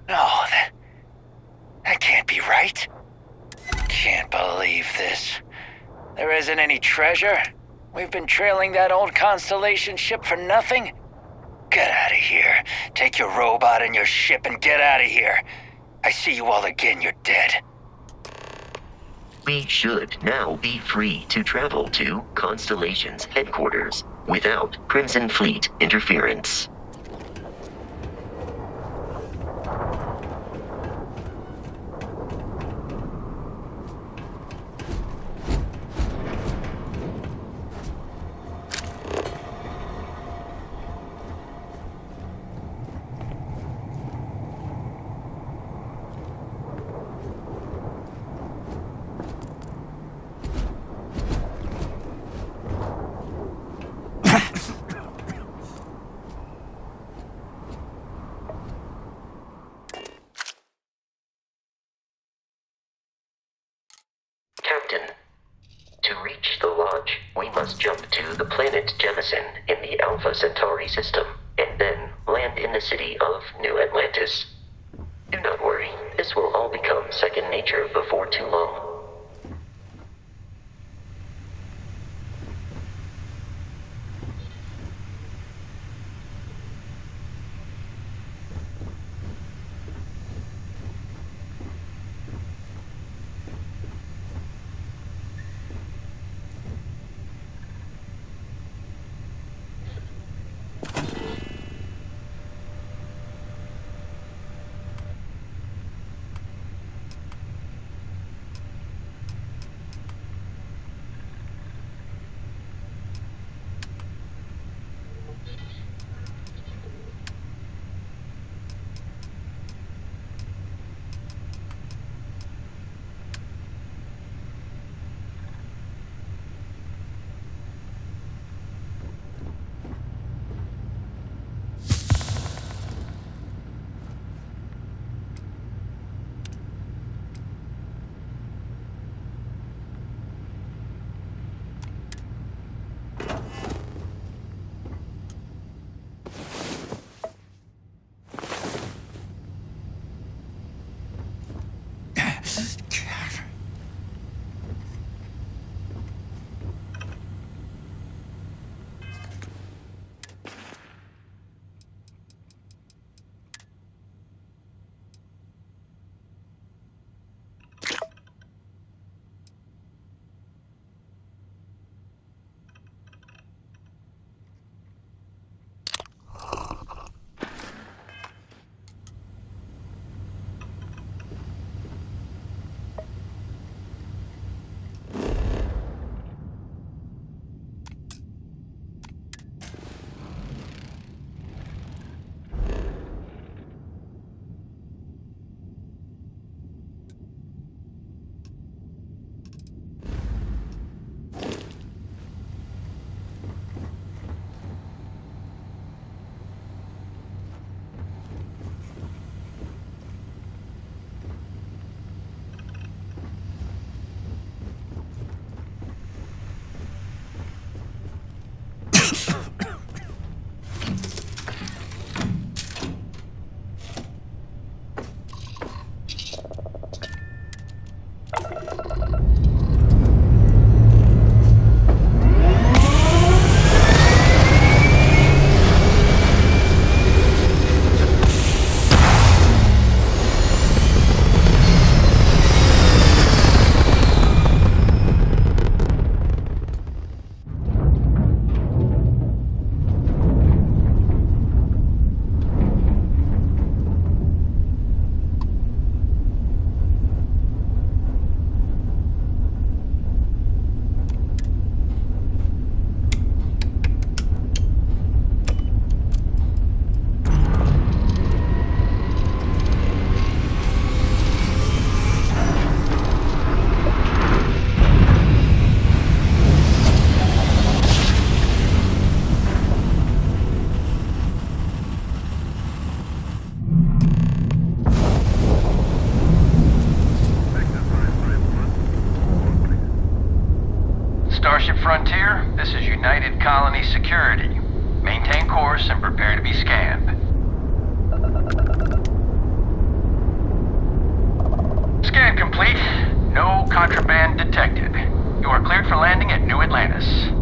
[SPEAKER 8] No, that can't be right. Can't believe this. There isn't any treasure. We've been trailing that old Constellation ship for nothing. Get out of here. Take your robot and your ship and get out of here. I see you all again, you're dead.
[SPEAKER 4] We should now be free to travel to Constellation's headquarters without Crimson Fleet interference. Captain, to reach the Lodge, we must jump to the planet Jemison in the Alpha Centauri system, and then land in the city of New Atlantis. Do not worry, this will all become second nature before too long.
[SPEAKER 9] Starship Frontier, this is United Colony Security. Maintain course and prepare to be scanned. Scan complete. No contraband detected. You are cleared for landing at New Atlantis.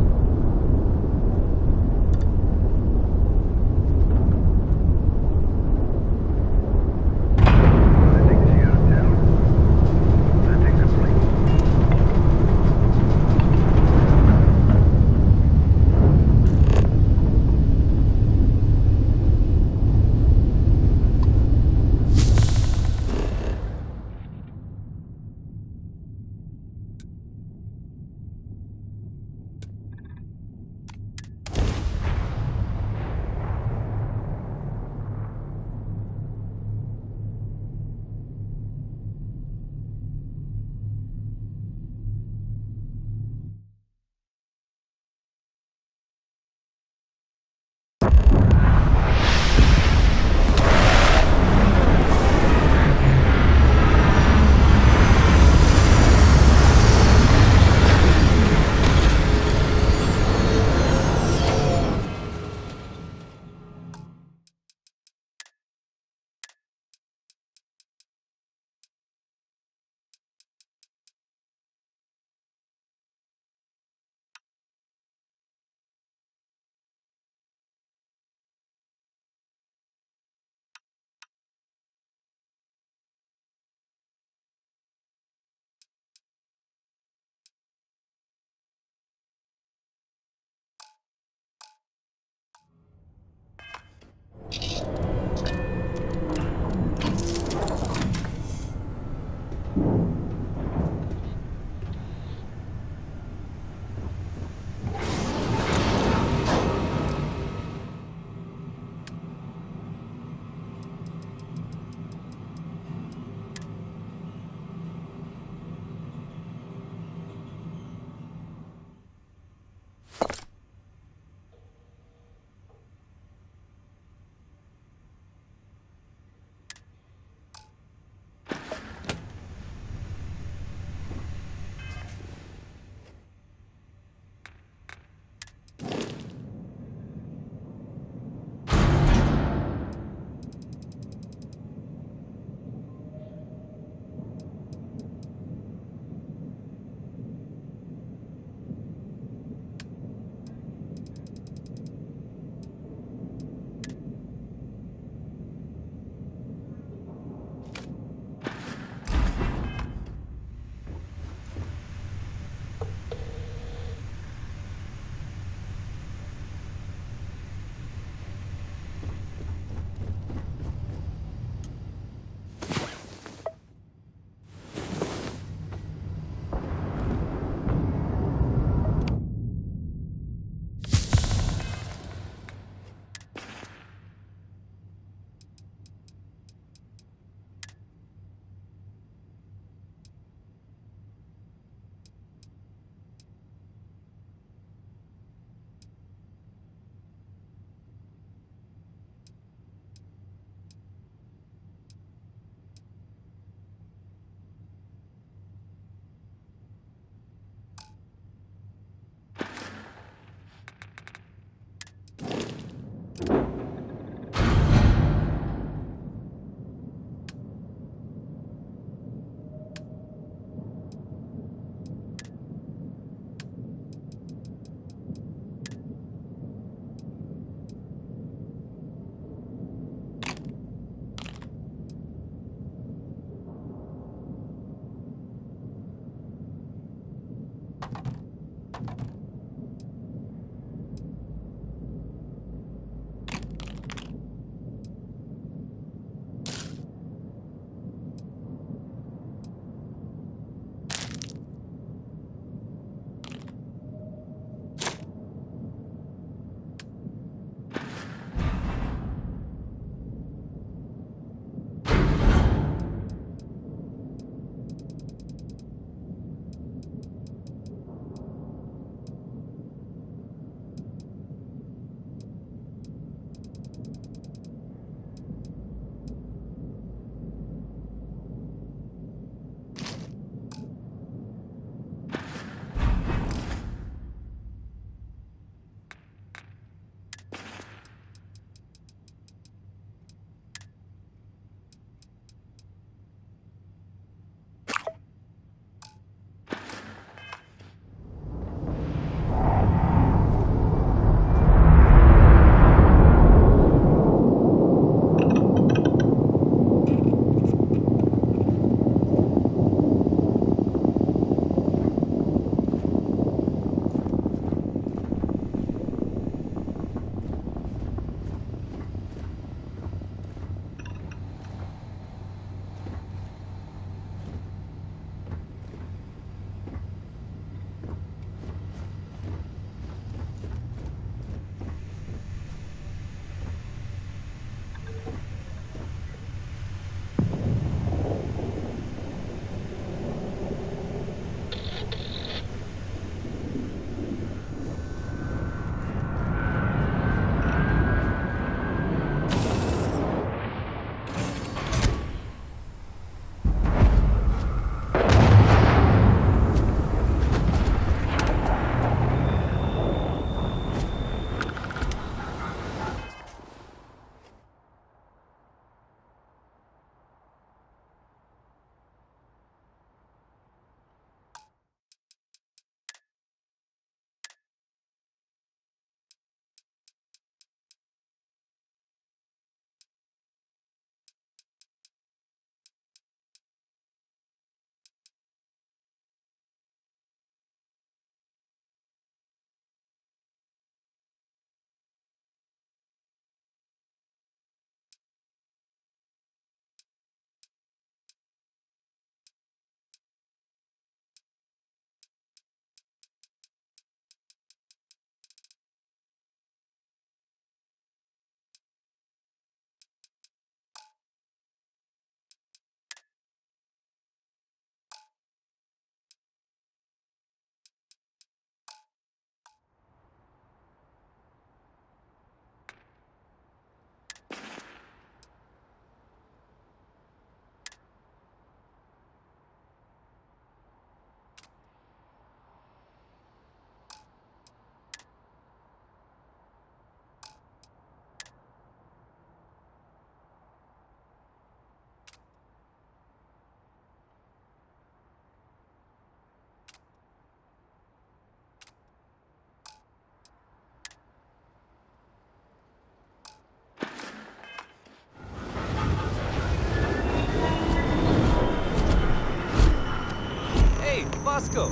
[SPEAKER 10] Echo.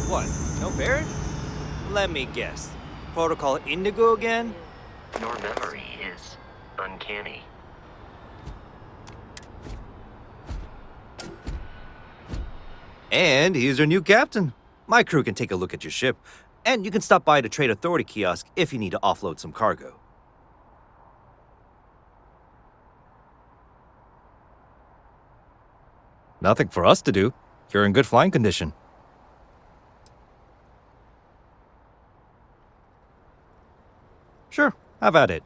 [SPEAKER 10] What? No Barrett? Let me guess. Protocol Indigo again?
[SPEAKER 4] Your memory is uncanny.
[SPEAKER 10] And he's your new captain. My crew can take a look at your ship, and you can stop by the Trade Authority kiosk if you need to offload some cargo. Nothing for us to do. You're in good flying condition. Sure, have at it.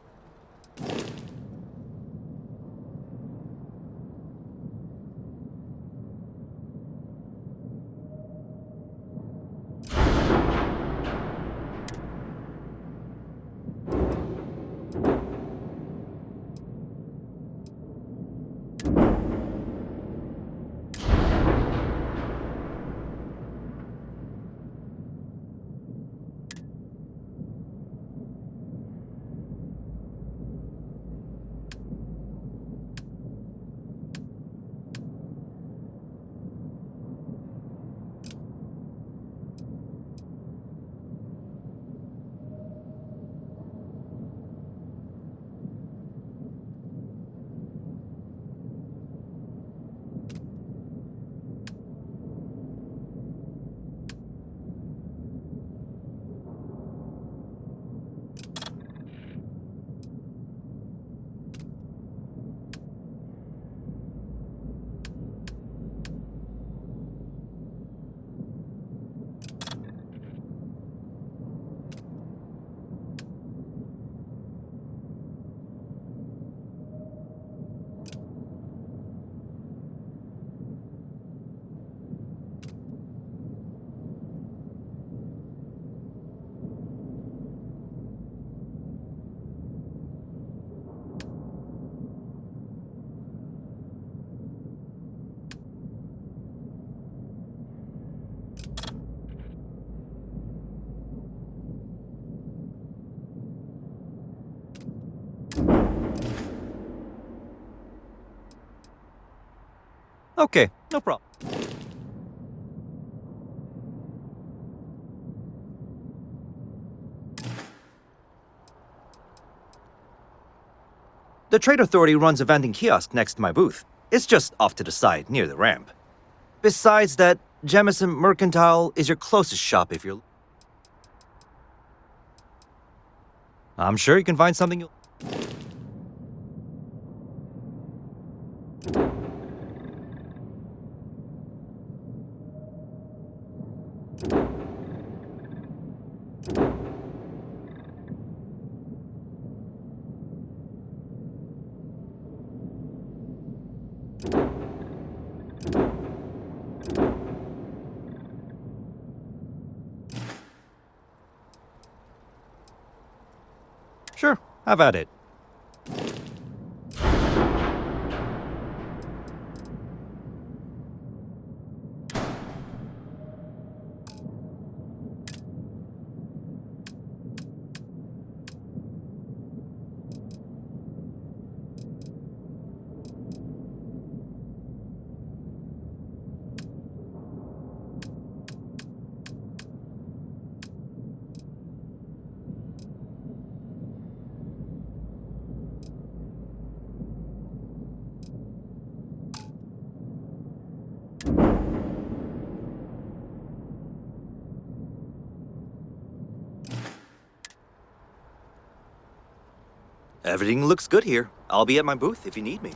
[SPEAKER 10] Okay, no problem. The Trade Authority runs a vending kiosk next to my booth. It's just off to the side, near the ramp. Besides that, Jemison Mercantile is your closest shop if you're... I'm sure you can find something you'll... Sure, have at it. Everything looks good here. I'll be at my booth if you need me.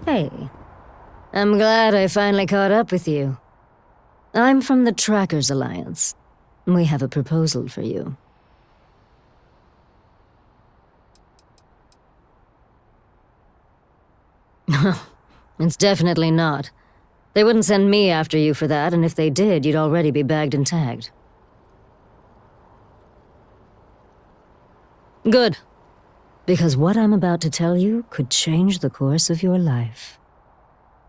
[SPEAKER 11] Hey, I'm glad I finally caught up with you. I'm from the Trackers Alliance. We have a proposal for you. It's definitely not. They wouldn't send me after you for that, and if they did, you'd already be bagged and tagged. Good. Because what I'm about to tell you could change the course of your life.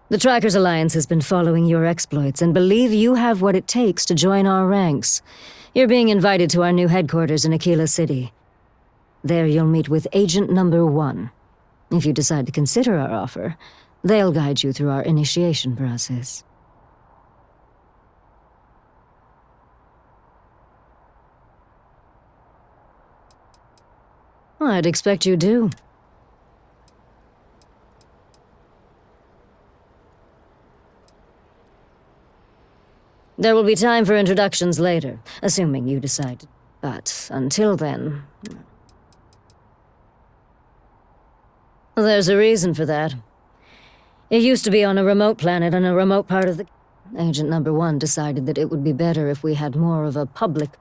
[SPEAKER 11] The Trackers Alliance has been following your exploits and believe you have what it takes to join our ranks. You're being invited to our new headquarters in Aquila City. There you'll meet with Agent Number 1. If you decide to consider our offer, they'll guide you through our initiation process. I'd expect you do. There will be time for introductions later, assuming you decide. But until then... There's a reason for that. It used to be on a remote planet in a remote part of the... Agent Number 1 decided that it would be better if we had more of a public...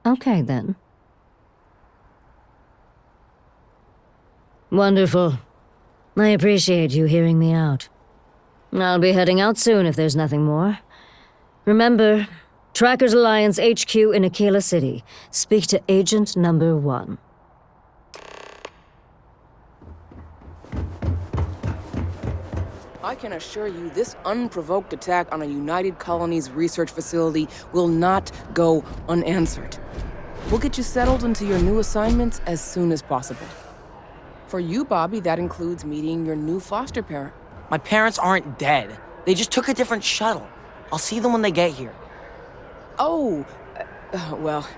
[SPEAKER 11] Okay, then. Wonderful. I appreciate you hearing me out. I'll be heading out soon if there's nothing more. Remember, Trackers Alliance HQ in Aquila City. Speak to Agent Number 1.
[SPEAKER 12] I can assure you this unprovoked attack on a United Colonies research facility will not go unanswered. We'll get you settled into your new assignments as soon as possible. For you, Bobby, that includes meeting your new foster parent.
[SPEAKER 13] My parents aren't dead. They just took a different shuttle. I'll see them when they get here.
[SPEAKER 12] Oh, well,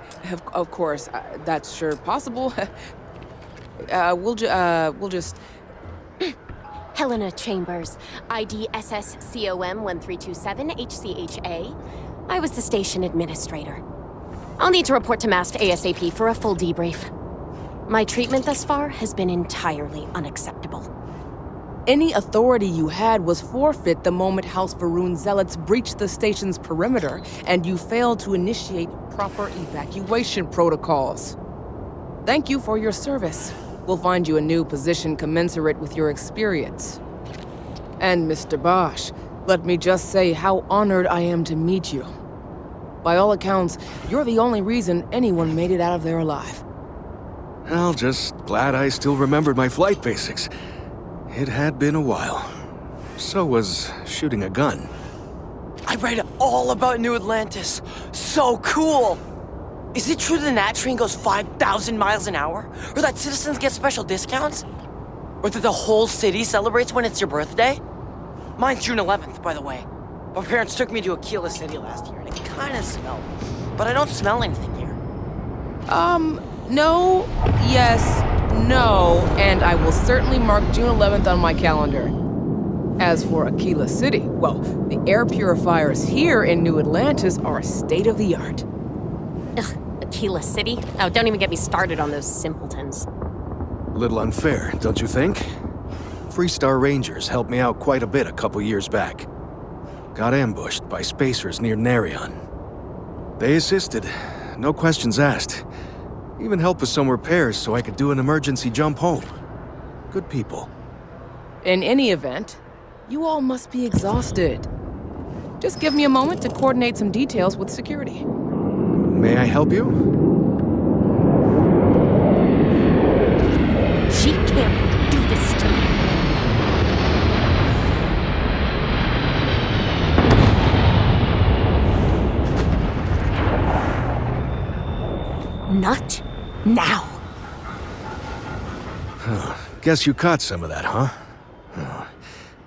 [SPEAKER 12] of course, that's sure possible. We'll just...
[SPEAKER 14] Helena Chambers, ID SSCOM 1327 HCHA. I was the station administrator. I'll need to report to MAST ASAP for a full debrief. My treatment thus far has been entirely unacceptable.
[SPEAKER 12] Any authority you had was forfeit the moment House Varun zealots breached the station's perimeter, and you failed to initiate proper evacuation protocols. Thank you for your service. We'll find you a new position commensurate with your experience. And Mr. Bosch, let me just say how honored I am to meet you. By all accounts, you're the only reason anyone made it out of there alive.
[SPEAKER 15] Well, just glad I still remembered my flight basics. It had been a while. So was shooting a gun.
[SPEAKER 13] I read all about New Atlantis. So cool! Is it true the Nat train goes 5,000 miles an hour? Or that citizens get special discounts? Or that the whole city celebrates when it's your birthday? Mine's June 11th, by the way. My parents took me to Aquila City last year, and it kinda smelled. But I don't smell anything here.
[SPEAKER 12] No, yes, no, and I will certainly mark June 11th on my calendar. As for Aquila City, well, the air purifiers here in New Atlantis are state-of-the-art.
[SPEAKER 14] Ugh, Aquila City? Oh, don't even get me started on those simpletons.
[SPEAKER 15] Little unfair, don't you think? Freestar Rangers helped me out quite a bit a couple years back. Got ambushed by spacers near Narion. They assisted, no questions asked. Even helped with some repairs so I could do an emergency jump home. Good people.
[SPEAKER 12] In any event, you all must be exhausted. Just give me a moment to coordinate some details with security.
[SPEAKER 15] May I help you?
[SPEAKER 14] She can't do this to me. Not now.
[SPEAKER 15] Guess you caught some of that, huh?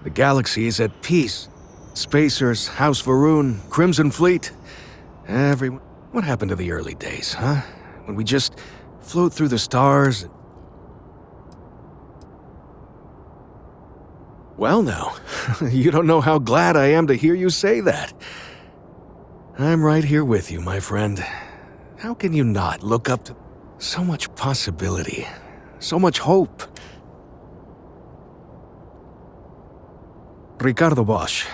[SPEAKER 15] The galaxy is at peace. Spacers, House Varun, Crimson Fleet, everyone. What happened to the early days, huh? When we just float through the stars and... Well now, you don't know how glad I am to hear you say that. I'm right here with you, my friend. How can you not look up to so much possibility, so much hope? Ricardo Bosch.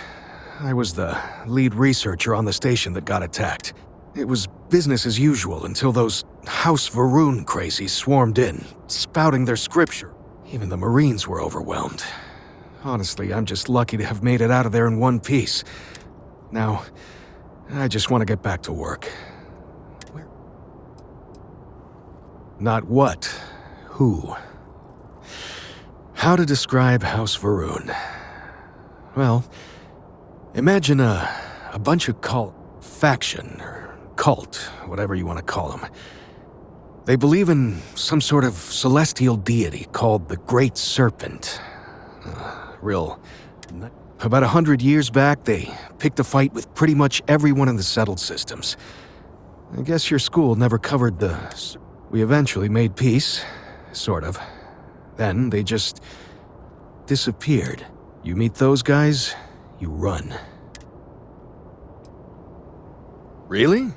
[SPEAKER 15] I was the lead researcher on the station that got attacked. It was business as usual until those House Varun crazies swarmed in, spouting their scripture. Even the Marines were overwhelmed. Honestly, I'm just lucky to have made it out of there in one piece. Now, I just want to get back to work. Where? Not what, who. How to describe House Varun? Well, imagine a bunch of faction, or cult, whatever you want to call them. They believe in some sort of celestial deity called the Great Serpent. About 100 years back, they picked a fight with pretty much everyone in the settled systems. I guess your school never covered the... We eventually made peace, sort of. Then they just disappeared. You meet those guys, you run. Really?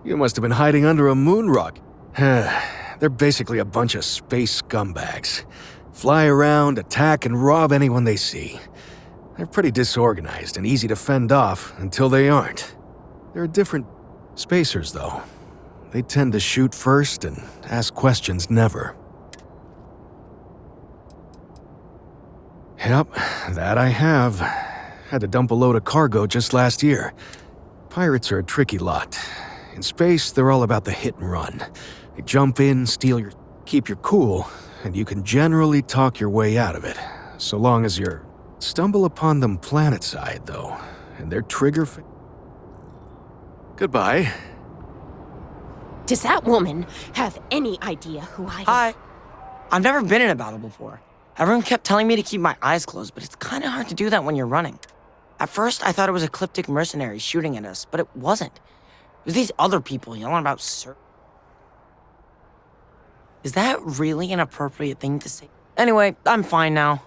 [SPEAKER 15] You must have been hiding under a moon rock. They're basically a bunch of space scumbags. Fly around, attack, and rob anyone they see. They're pretty disorganized and easy to fend off until they aren't. They're different spacers, though. They tend to shoot first and ask questions never. Yep, that I have. Had to dump a load of cargo just last year. Pirates are a tricky lot. In space, they're all about the hit and run. They jump in, keep your cool, and you can generally talk your way out of it, so long as you're... Stumble upon them planetside, though, and their trigger... Goodbye.
[SPEAKER 14] Does that woman have any idea who I am?
[SPEAKER 13] Hi. I've never been in a battle before. Everyone kept telling me to keep my eyes closed, but it's kind of hard to do that when you're running. At first, I thought it was ecliptic mercenaries shooting at us, but it wasn't. It was these other people yelling about Is that really an appropriate thing to say? Anyway, I'm fine now.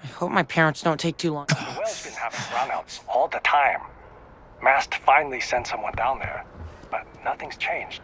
[SPEAKER 13] I hope my parents don't take too long.
[SPEAKER 16] The well's been having runouts all the time. Mast finally sent someone down there, but nothing's changed.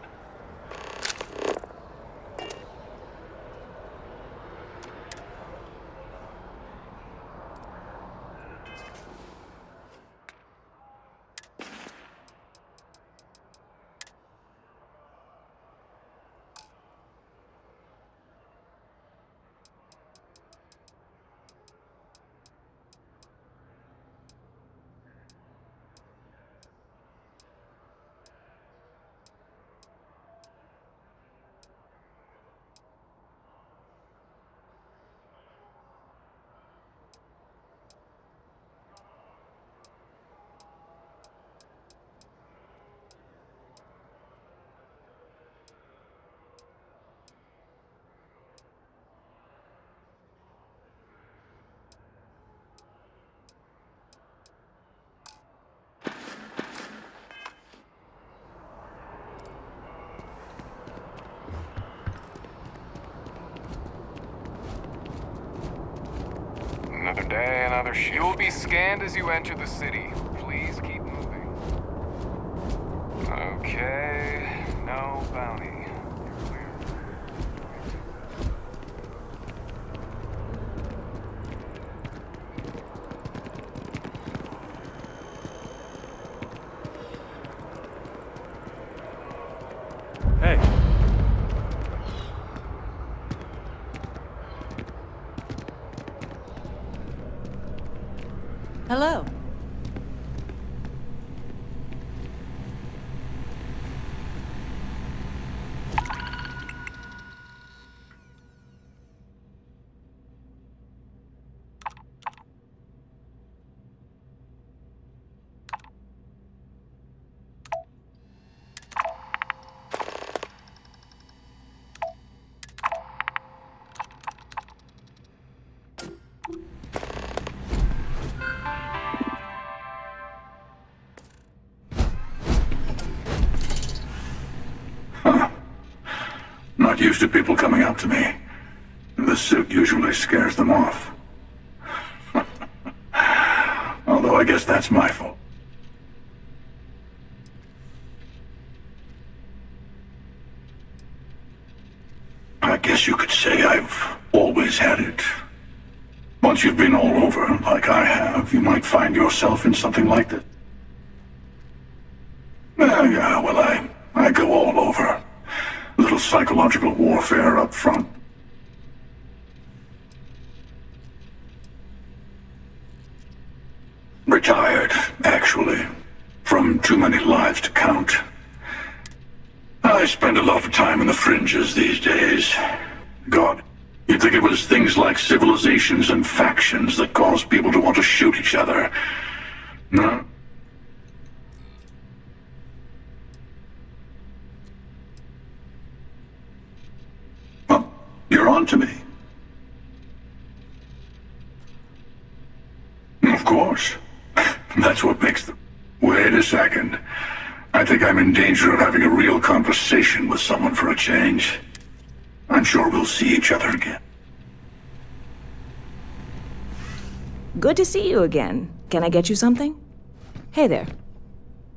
[SPEAKER 17] Another day, another shift. You will be scanned as you enter the city. Please keep moving. Okay, no bounty. You're clear.
[SPEAKER 2] Hey.
[SPEAKER 1] Hello.
[SPEAKER 18] Not used to people coming up to me. The suit usually scares them off. Although I guess that's my fault. guess you could say I've always had it. Once you've been all over, like I have, you might find yourself in something like this. Yeah, well, I go all over. A little psychological warfare up front. Retired, actually. From too many lives to count. I spend a lot of time in the fringes these days. God, you'd think it was things like civilizations and factions that cause people to want to shoot each other. No? Well, you're on to me. Of course. That's what makes them... Wait a second. I think I'm in danger of having a real conversation with someone for a change. I'm sure we'll see each other again.
[SPEAKER 19] Good to see you again. Can I get you something? Hey there.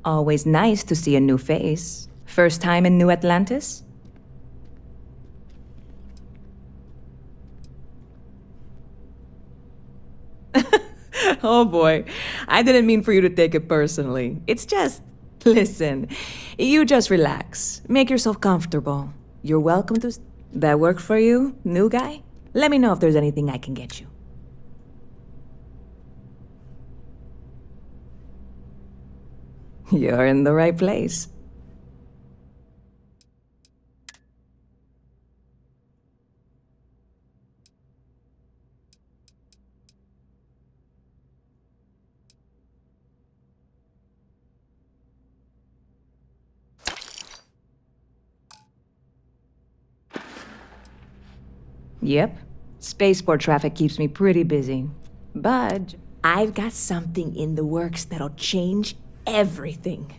[SPEAKER 19] Always nice to see a new face. First time in New Atlantis? Oh boy, I didn't mean for you to take it personally. It's just, listen, you just relax. Make yourself comfortable. You're welcome to... That work for you, new guy? Let me know if there's anything I can get you. You're in the right place. Yep. Spaceport traffic keeps me pretty busy. But I've got something in the works that'll change everything.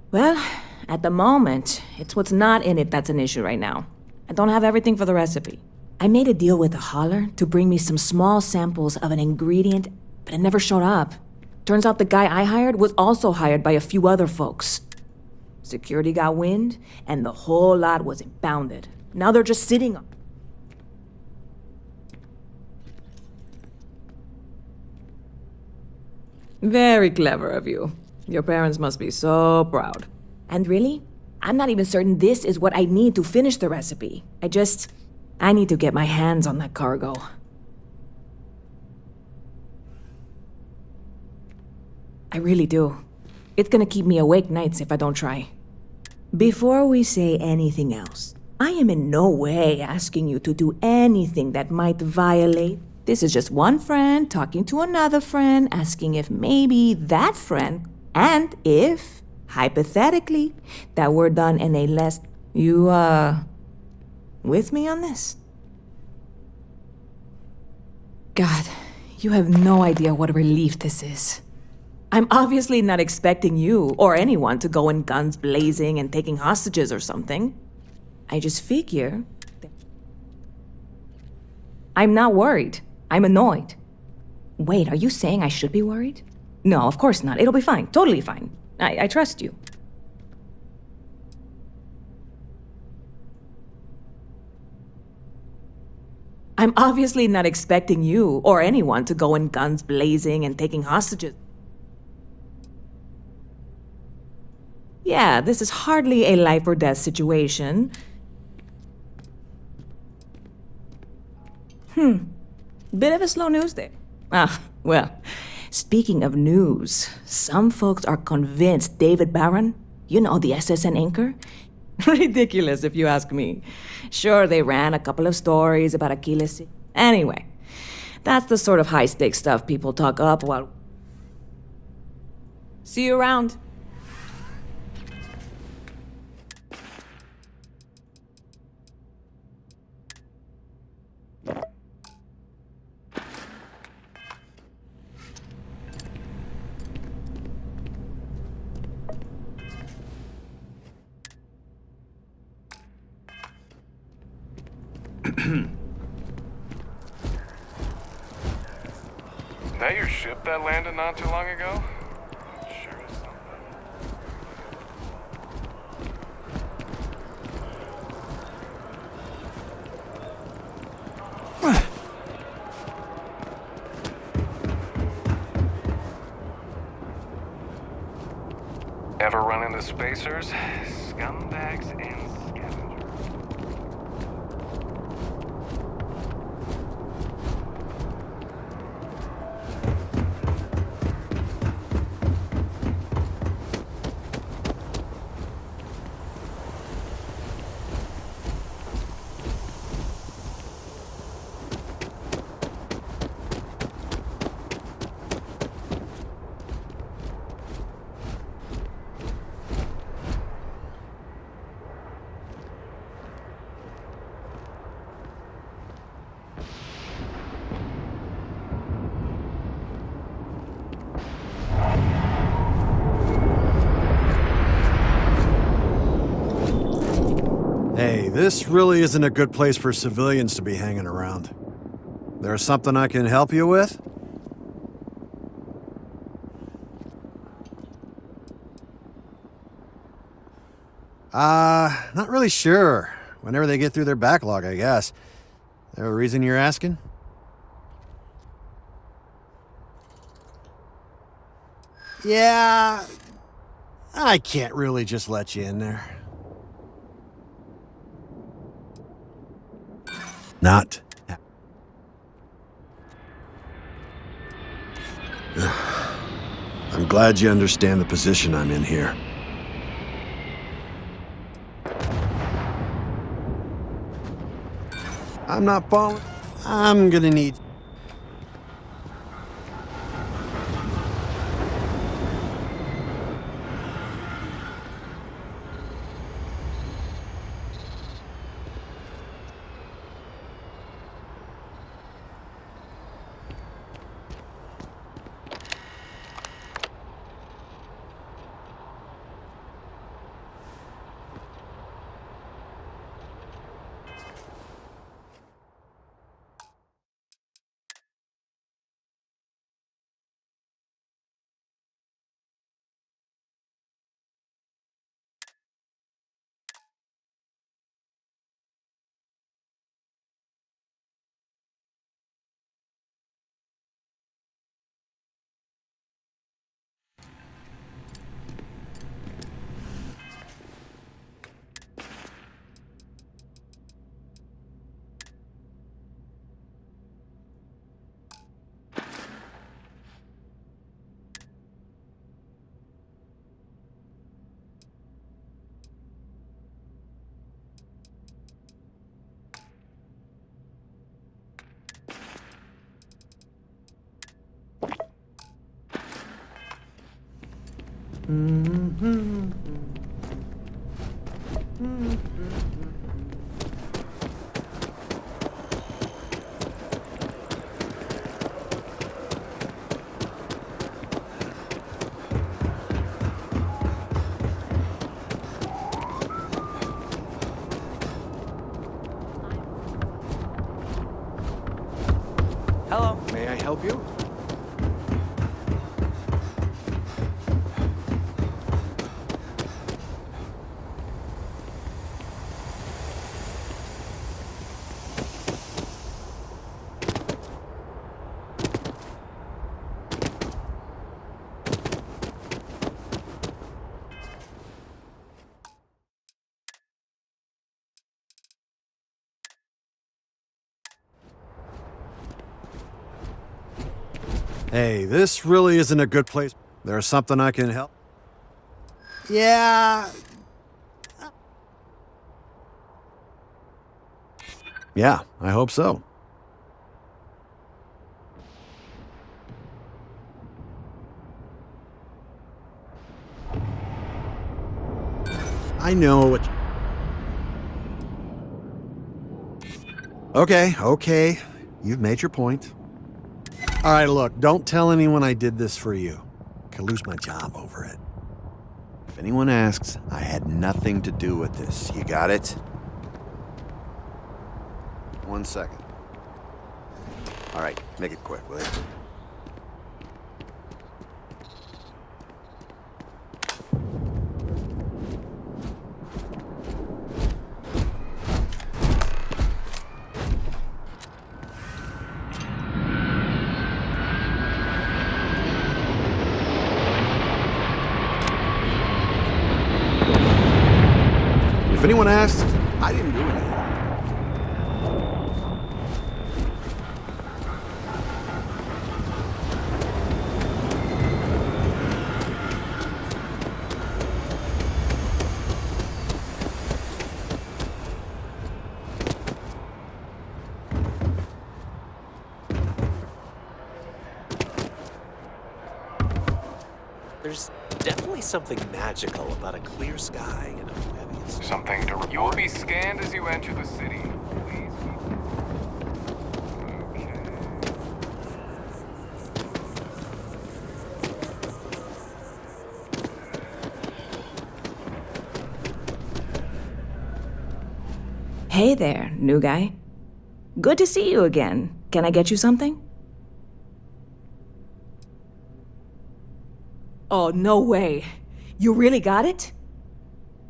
[SPEAKER 19] Well, at the moment, it's what's not in it that's an issue right now. I don't have everything for the recipe. I made a deal with a hauler to bring me some small samples of an ingredient, but it never showed up. Turns out the guy I hired was also hired by a few other folks. Security got wind, and the whole lot was impounded. Now they're just sitting on... Very clever of you. Your parents must be so proud. And really, I'm not even certain this is what I need to finish the recipe. I need to get my hands on that cargo. I really do. It's gonna keep me awake nights if I don't try. Before we say anything else, I am in no way asking you to do anything that might violate. This is just one friend talking to another friend, asking if maybe that friend, and if, hypothetically, that we're done in a less... You, with me on this? God, you have no idea what a relief this is. I'm obviously not expecting you or anyone to go in guns blazing and taking hostages or something. I just figure... I'm not worried. I'm annoyed. Wait, are you saying I should be worried? No, of course not. It'll be fine. Totally fine. I trust you. I'm obviously not expecting you or anyone to go in guns blazing and taking hostages. Yeah, this is hardly a life or death situation. Bit of a slow news day. Well, speaking of news, some folks are convinced David Barron, you know, the SSN anchor? Ridiculous if you ask me. Sure, they ran a couple of stories about Achilles. Anyway, that's the sort of high-stakes stuff people talk up while... See you around.
[SPEAKER 17] That your ship that landed not too long ago? Sure is Ever run into spacers? Scumbags and scavengers.
[SPEAKER 15] Hey, this really isn't a good place for civilians to be hanging around. There's something I can help you with? Not really sure. Whenever they get through their backlog, I guess. There a reason you're asking? Yeah, I can't really just let you in there. Not. I'm glad you understand the position I'm in here. I'm not falling. I'm gonna need...
[SPEAKER 10] Hello.
[SPEAKER 15] May I help you? Hey, this really isn't a good place. There's something I can help. Yeah. Yeah, I hope so. I know what... Okay. You've made your point. All right, look, don't tell anyone I did this for you. I could lose my job over it. If anyone asks, I had nothing to do with this. You got it? 1 second. All right, make it quick, will you? If anyone asks, I didn't do anything.
[SPEAKER 20] There's definitely something magical about a clear sky and a heavy...
[SPEAKER 17] Something to report? You'll be scanned as you enter the city. Please
[SPEAKER 19] Hey there, new guy. Good to see you again. Can I get you something? Oh, no way. You really got it?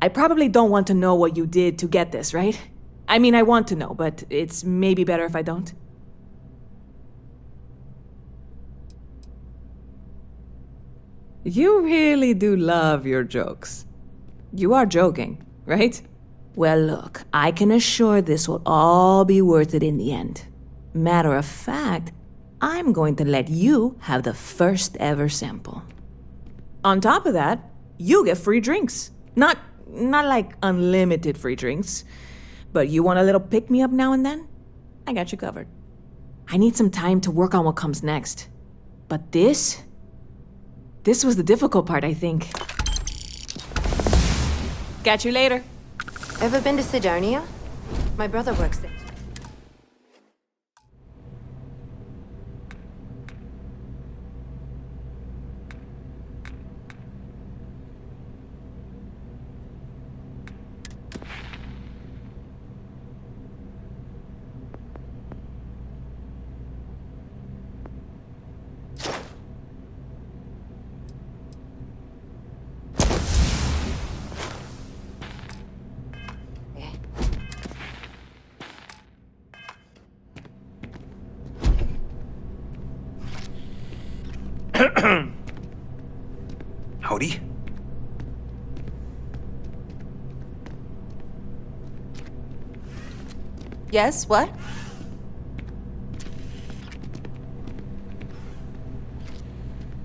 [SPEAKER 19] I probably don't want to know what you did to get this, right? I mean, I want to know, but it's maybe better if I don't. You really do love your jokes. You are joking, right? Well, look, I can assure this will all be worth it in the end. Matter of fact, I'm going to let you have the first ever sample. On top of that, you get free drinks. Not like unlimited free drinks, but you want a little pick-me-up now and then? I got you covered. I need some time to work on what comes next. But this was the difficult part, I think. Catch you later.
[SPEAKER 14] Ever been to Sidonia? My brother works there.
[SPEAKER 20] Howdy.
[SPEAKER 21] Yes, what?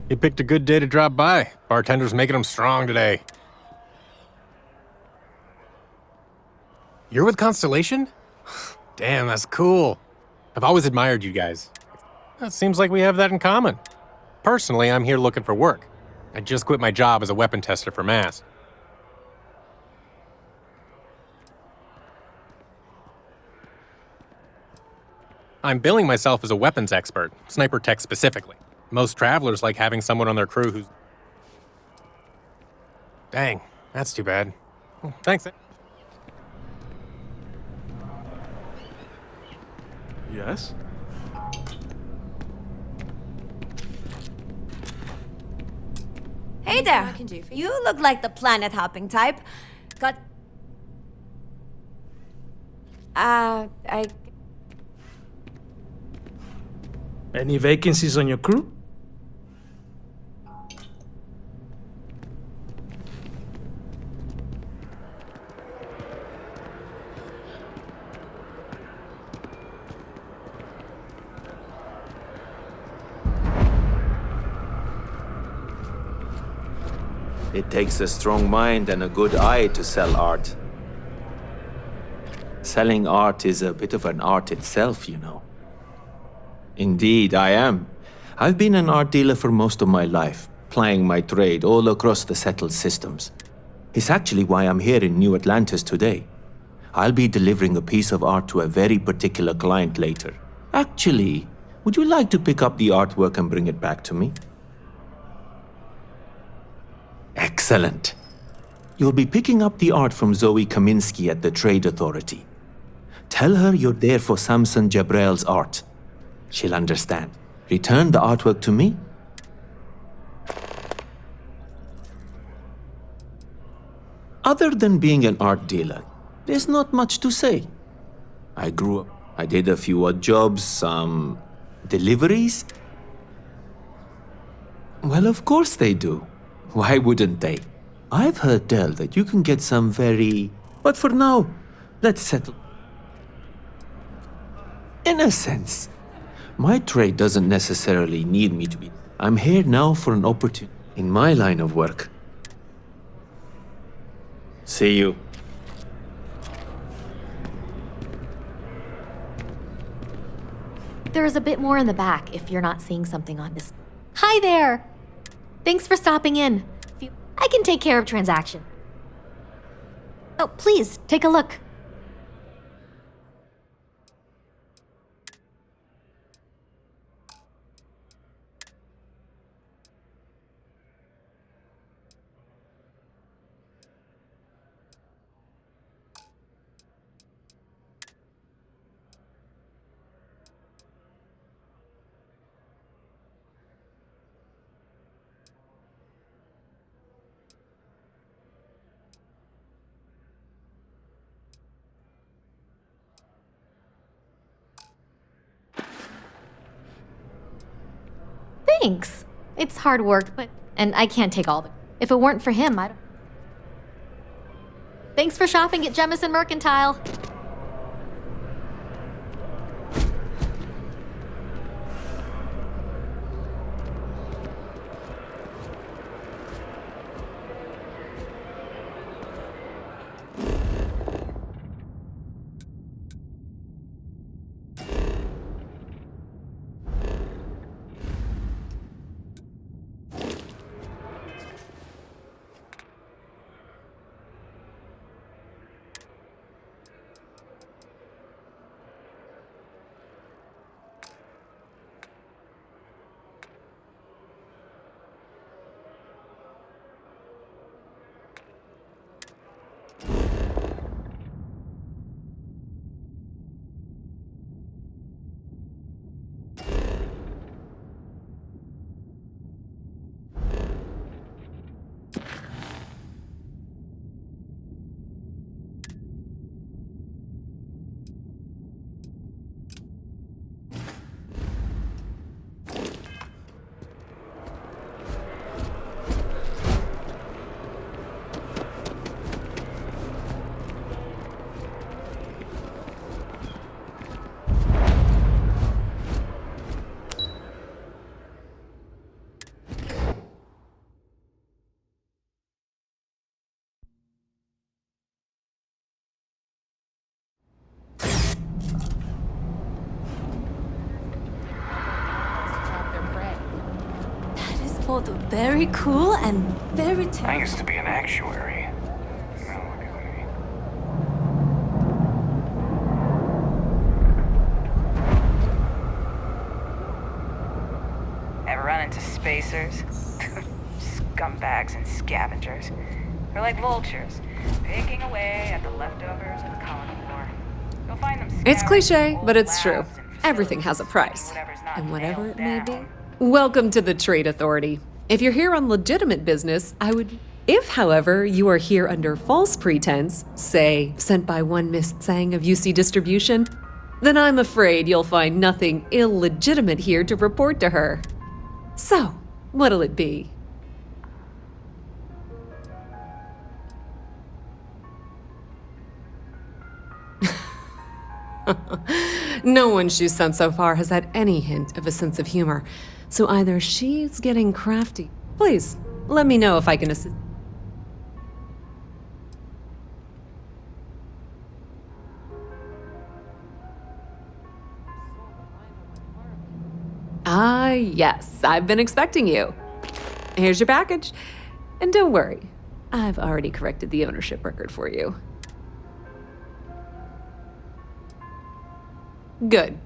[SPEAKER 17] You picked a good day to drop by. Bartender's making them strong today. You're with Constellation? Damn, that's cool. I've always admired you guys. It seems like we have that in common. Personally, I'm here looking for work. I just quit my job as a weapon tester for MAST. I'm billing myself as a weapons expert, sniper tech specifically. Most travelers like having someone on their crew who's... Dang, that's too bad. Well, thanks.
[SPEAKER 15] Yes?
[SPEAKER 21] Hey there! You look like the planet hopping type. Got. I.
[SPEAKER 22] Any vacancies on your crew?
[SPEAKER 23] It takes a strong mind and a good eye to sell art. Selling art is a bit of an art itself, you know. Indeed, I am. I've been an art dealer for most of my life, plying my trade all across the settled systems. It's actually why I'm here in New Atlantis today. I'll be delivering a piece of art to a very particular client later. Actually, would you like to pick up the artwork and bring it back to me? Excellent. You'll be picking up the art from Zoe Kaminsky at the Trade Authority. Tell her you're there for Samson Jabrel's art. She'll understand. Return the artwork to me. Other than being an art dealer, there's not much to say. I grew up. I did a few odd jobs, some deliveries. Well, of course they do. Why wouldn't they? I've heard tell that you can get some very But for now, let's settle. In a sense, my trade doesn't necessarily need me to be. I'm here now for an opportunity in my line of work. See you.
[SPEAKER 3] There is a bit more in the back if you're not seeing something on this. Hi there! Thanks for stopping in. I can take care of transaction. Oh, please, take a look. Thanks. It's hard work, and I can't take all the... If it weren't for him, I don't... Thanks for shopping at Jemison Mercantile.
[SPEAKER 21] Both very cool and very
[SPEAKER 16] I used to be an actuary.
[SPEAKER 5] Ever run into spacers? Scumbags and scavengers. They're like vultures, picking away at the leftovers of the colony war. You'll find them
[SPEAKER 6] It's
[SPEAKER 5] scouring
[SPEAKER 6] cliche,
[SPEAKER 5] old
[SPEAKER 6] but it's true.
[SPEAKER 5] labs and
[SPEAKER 6] Everything has a price. And whatever it may be.
[SPEAKER 5] down.
[SPEAKER 6] Welcome to the Trade Authority. If you're here on legitimate business, I would... If, however, you are here under false pretense, say, sent by one Miss Tsang of UC Distribution, then I'm afraid you'll find nothing illegitimate here to report to her. So, what'll it be? No one she's sent so far has had any hint of a sense of humor, so either she's getting crafty. Please, let me know if I can assist. Ah, yes, I've been expecting you. Here's your package. And don't worry, I've already corrected the ownership record for you. Good.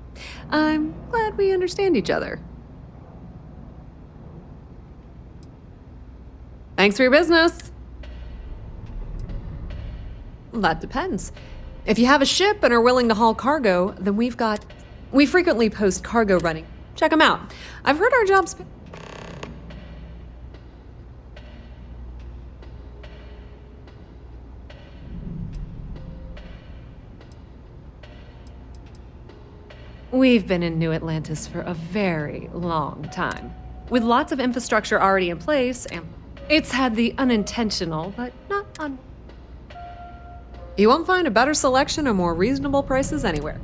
[SPEAKER 6] I'm glad we understand each other. Thanks for your business. That depends. If you have a ship and are willing to haul cargo, then we frequently post cargo running. Check them out. I've heard our jobs... We've been in New Atlantis for a very long time, with lots of infrastructure already in place, and it's had the unintentional, but not You won't find a better selection or more reasonable prices anywhere.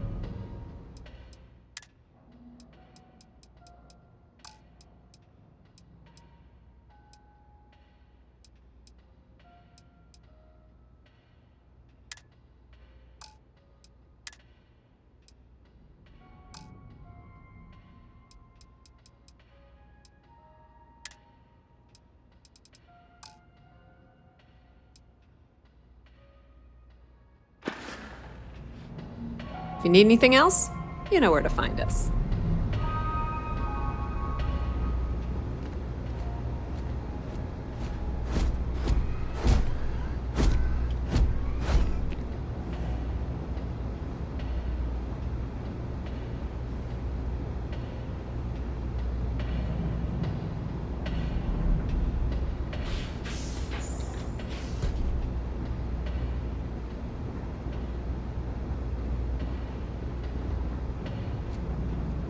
[SPEAKER 6] If you need anything else, you know where to find us.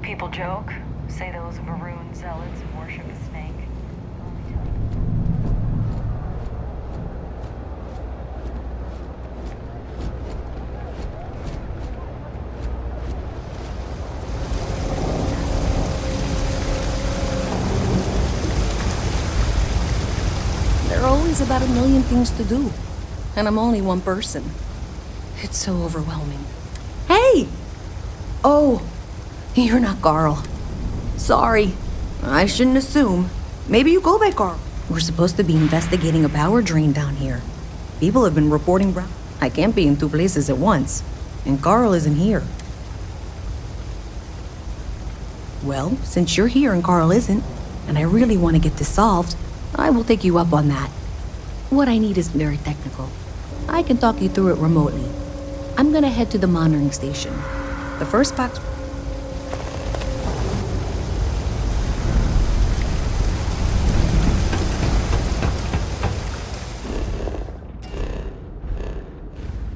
[SPEAKER 5] People joke, say those Varun zealots worship a snake.
[SPEAKER 1] There are always about a million things to do, and I'm only one person. It's so overwhelming. Hey! Oh, you're not Carl. Sorry. I shouldn't assume. Maybe you go by Carl. We're supposed to be investigating a power drain down here. People have been reporting brown. I can't be in two places at once, and Carl isn't here. Well, since you're here and Carl isn't, and I really want to get this solved, I will take you up on that. What I need is very technical. I can talk you through it remotely. I'm gonna head to the monitoring station. The first box...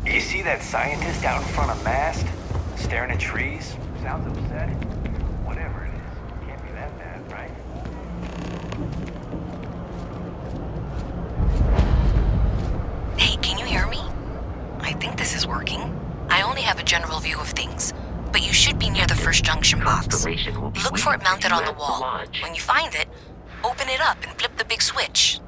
[SPEAKER 16] You see that scientist out in front of mast? Staring at trees? Sounds upset. Whatever it is, can't be that bad, right?
[SPEAKER 1] Hey, can you hear me? I think this is working. I only have a general view of things, but you should be near the first junction box. Look for it mounted on the wall. When you find it, open it up and flip the big switch.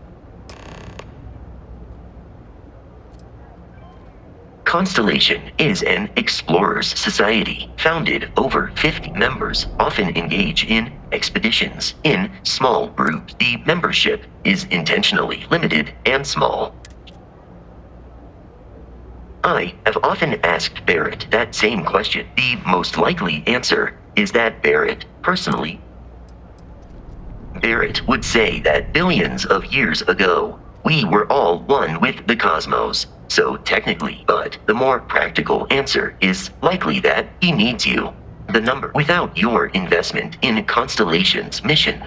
[SPEAKER 4] Constellation is an explorers society. Founded, over 50 members often engage in expeditions in small groups. The membership is intentionally limited and small. I have often asked Barrett that same question. The most likely answer is that Barrett would say that billions of years ago, we were all one with the cosmos. So technically, but the more practical answer is likely that he needs you. The number without your investment in Constellation's mission.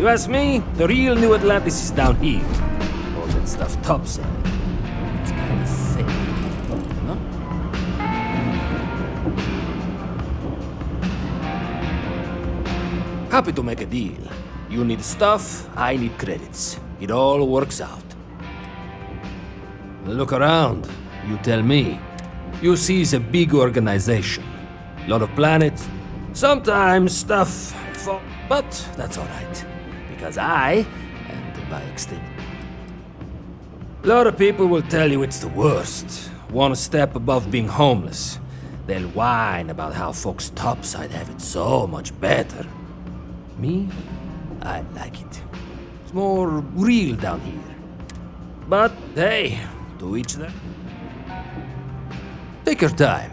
[SPEAKER 19] You ask me, the real New Atlantis is down here. All that stuff topside. It's kind of fake, no? Happy to make a deal. You need stuff, I need credits. It all works out. Look around. You tell me. You see it's a big organization. Lot of planets. Sometimes stuff fall, but that's alright. Because I, and by extension. A lot of people will tell you it's the worst. One step above being homeless. They'll whine about how folks topside have it so much better. Me, I like it. It's more real down here. But hey, to each their. Take your time.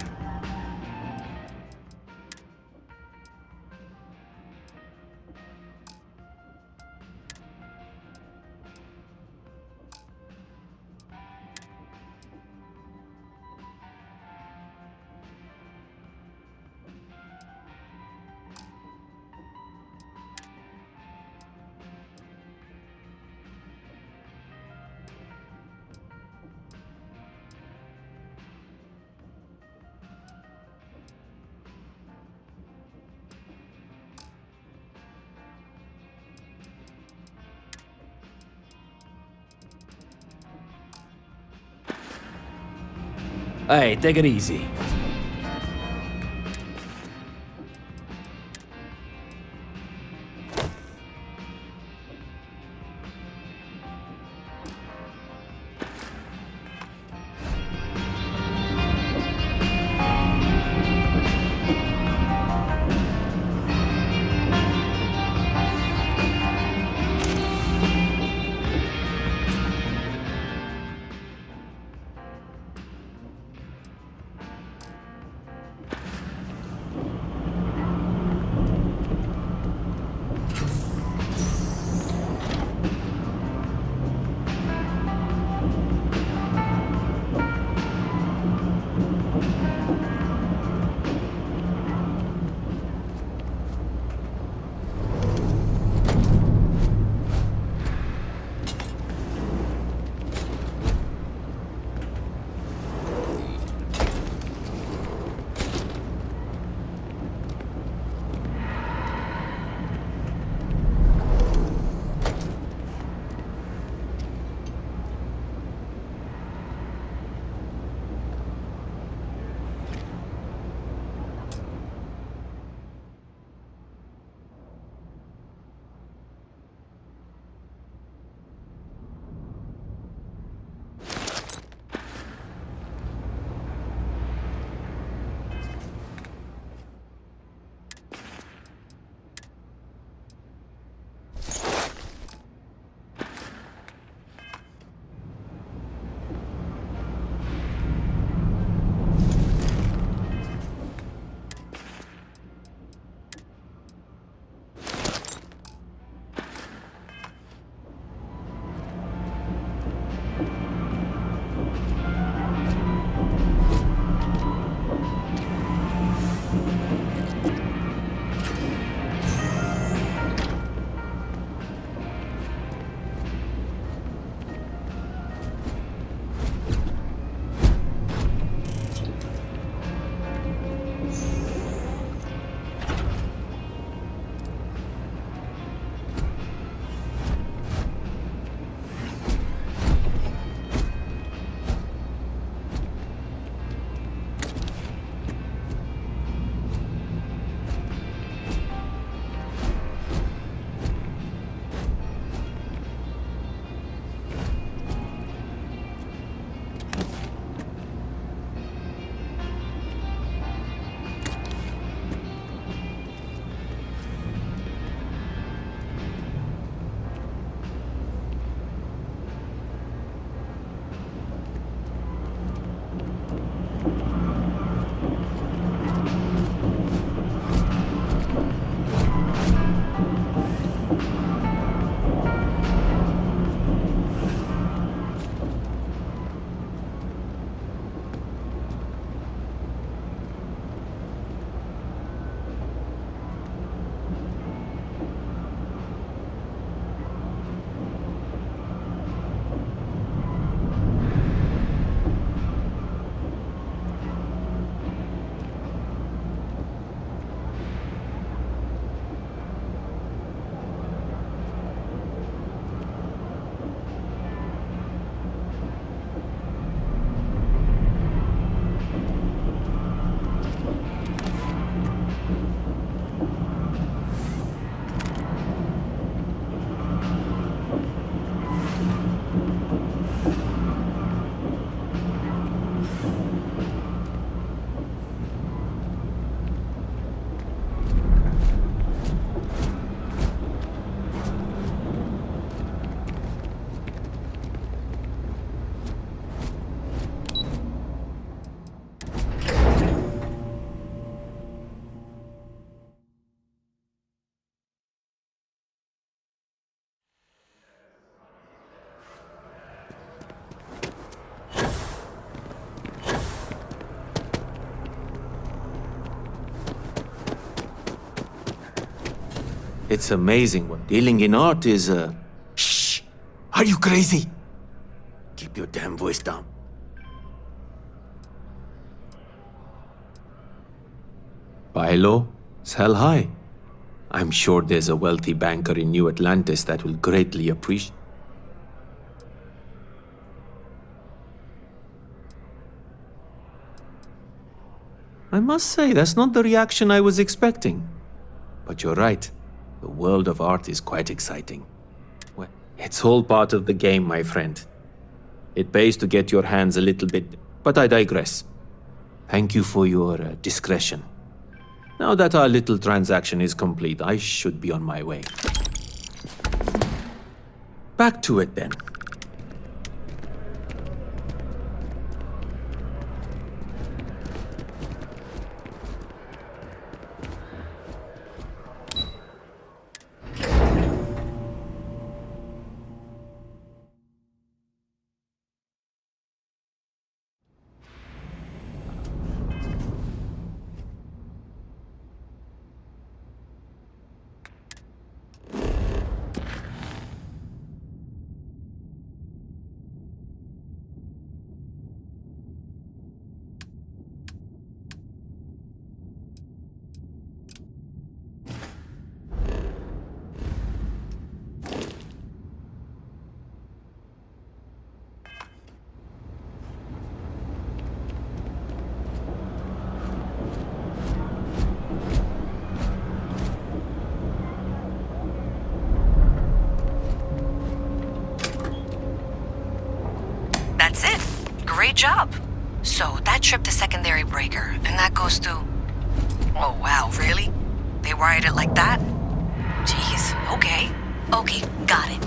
[SPEAKER 19] Hey, take it easy.
[SPEAKER 23] It's amazing what dealing in art is, Shh! Are you crazy? Keep your damn voice down. Buy low, sell high. I'm sure there's a wealthy banker in New Atlantis that will greatly appreciate. I must say, that's not the reaction I was expecting. But you're right. The world of art is quite exciting. Well, it's all part of the game, my friend. It pays to get your hands a little bit, but I digress. Thank you for your discretion. Now that our little transaction is complete, I should be on my way. Back to it then.
[SPEAKER 7] That's it. Great job. So that trip to Secondary Breaker, and that goes to... Oh wow, really? They wired it like that? Jeez, okay. Okay, got it.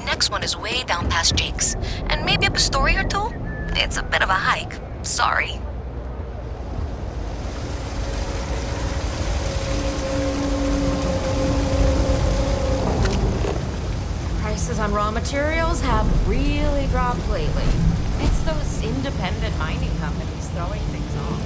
[SPEAKER 7] Next one is way down past Jake's, and maybe up a story or two? It's a bit of a hike. Sorry.
[SPEAKER 8] Prices on raw materials have really dropped lately. It's those independent mining companies throwing things off.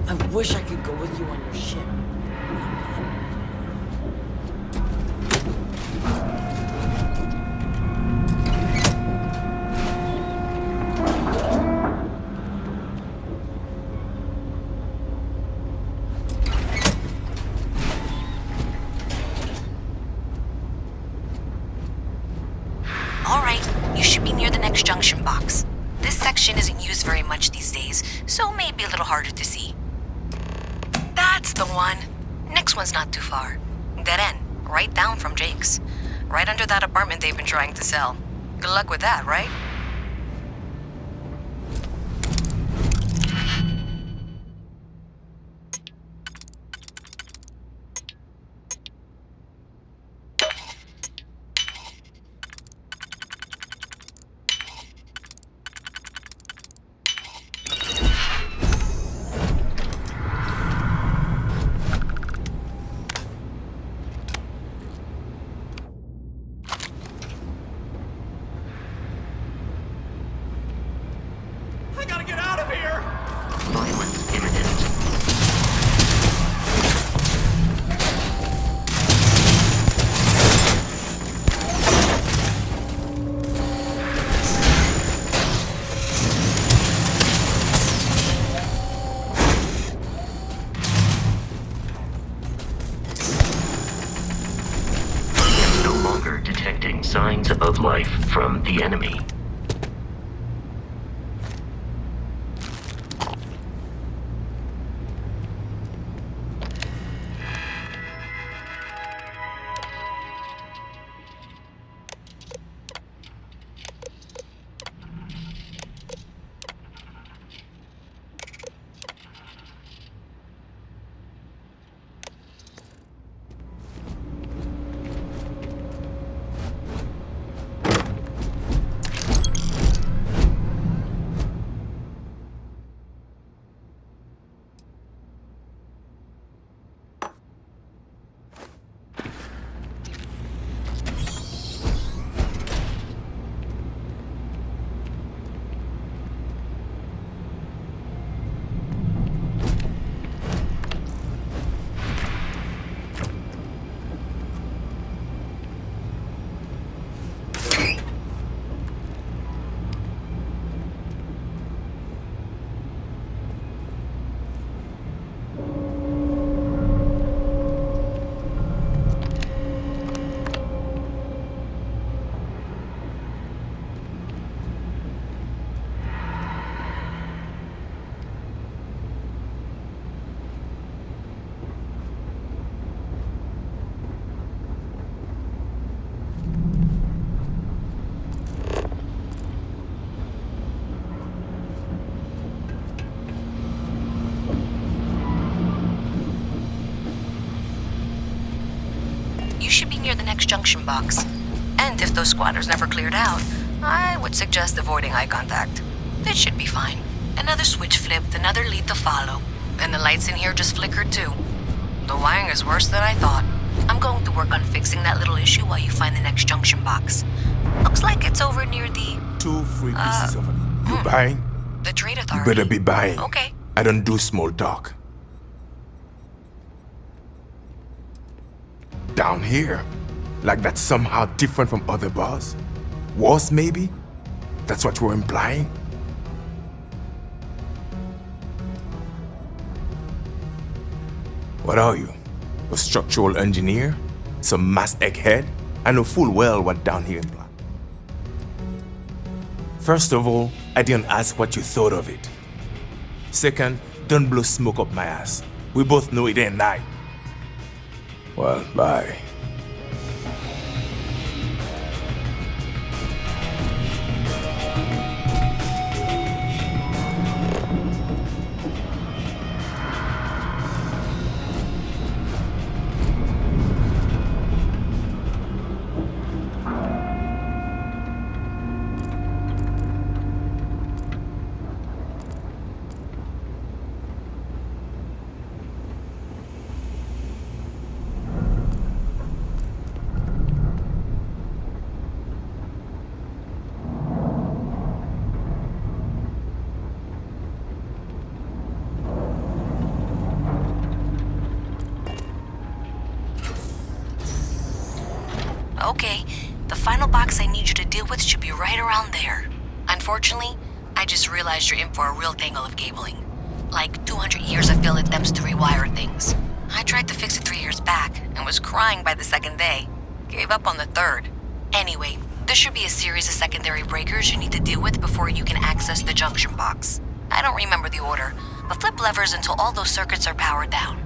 [SPEAKER 13] I wish I could go with you on your ship.
[SPEAKER 7] All right, you should be near the next junction box. This section isn't used very much these days, so maybe a little harder to see. That's the one. Next one's not too far. Dead end, right down from Jake's. Right under that apartment they've been trying to sell. Good luck with that, right?
[SPEAKER 4] Violence imminent. I am no longer detecting signs of life from the enemy.
[SPEAKER 7] You should be near the next junction box. And if those squatters never cleared out, I would suggest avoiding eye contact. It should be fine. Another switch flipped, another lead to follow. And the lights in here just flickered too. The wiring is worse than I thought. I'm going to work on fixing that little issue while you find the next junction box. Looks like it's over near the...
[SPEAKER 9] 2 free pieces of it. You buying?
[SPEAKER 7] The trade
[SPEAKER 9] You
[SPEAKER 7] authority.
[SPEAKER 9] better be buying.
[SPEAKER 7] Okay.
[SPEAKER 9] I don't do small talk. Down here? Like that's somehow different from other bars? Worse, maybe? That's what you're implying? What are you? A structural engineer? Some mass egghead? I know full well what down here implies. First of all, I didn't ask what you thought of it. Second, don't blow smoke up my ass. We both know it ain't night. Well, bye.
[SPEAKER 7] Okay, the final box I need you to deal with should be right around there. Unfortunately, I just realized you're in for a real tangle of cabling. Like 200 years of field attempts to rewire things. I tried to fix it 3 years back and was crying by the second day. Gave up on the third. Anyway, there should be a series of secondary breakers you need to deal with before you can access the junction box. I don't remember the order, but flip levers until all those circuits are powered down.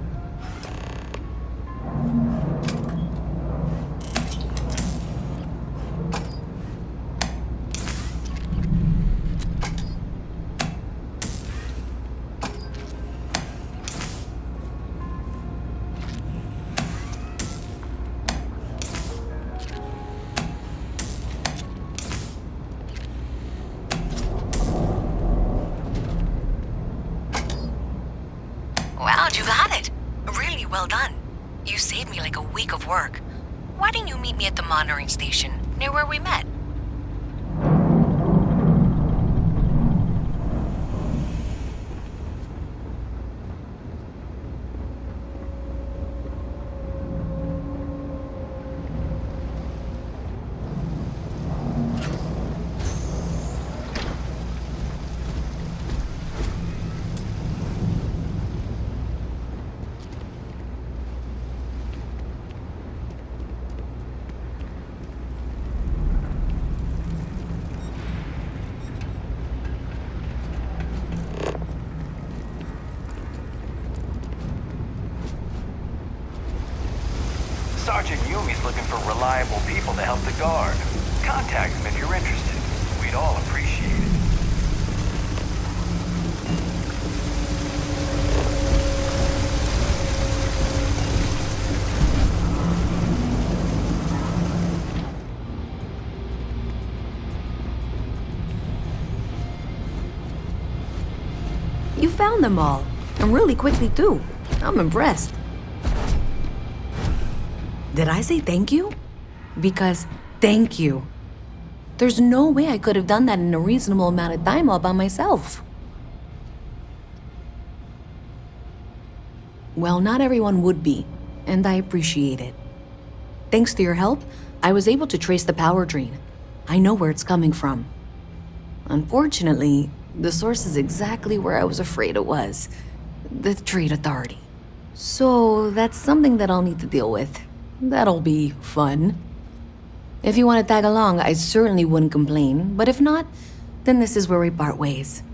[SPEAKER 7] Wow, you got it. Really well done. You saved me like a week of work. Why didn't you meet me at the monitoring station, near where we met?
[SPEAKER 16] Sergeant Yumi's looking for reliable people to help the guard. Contact him if you're interested. We'd all appreciate it.
[SPEAKER 21] You found them all, and really quickly too. I'm impressed. Did I say thank you? Because thank you. There's no way I could have done that in a reasonable amount of time all by myself. Well, not everyone would be, and I appreciate it. Thanks to your help, I was able to trace the power drain. I know where it's coming from. Unfortunately, the source is exactly where I was afraid it was. The Trade Authority. So that's something that I'll need to deal with. That'll be fun. If you want to tag along, I certainly wouldn't complain, but if not, then this is where we part ways.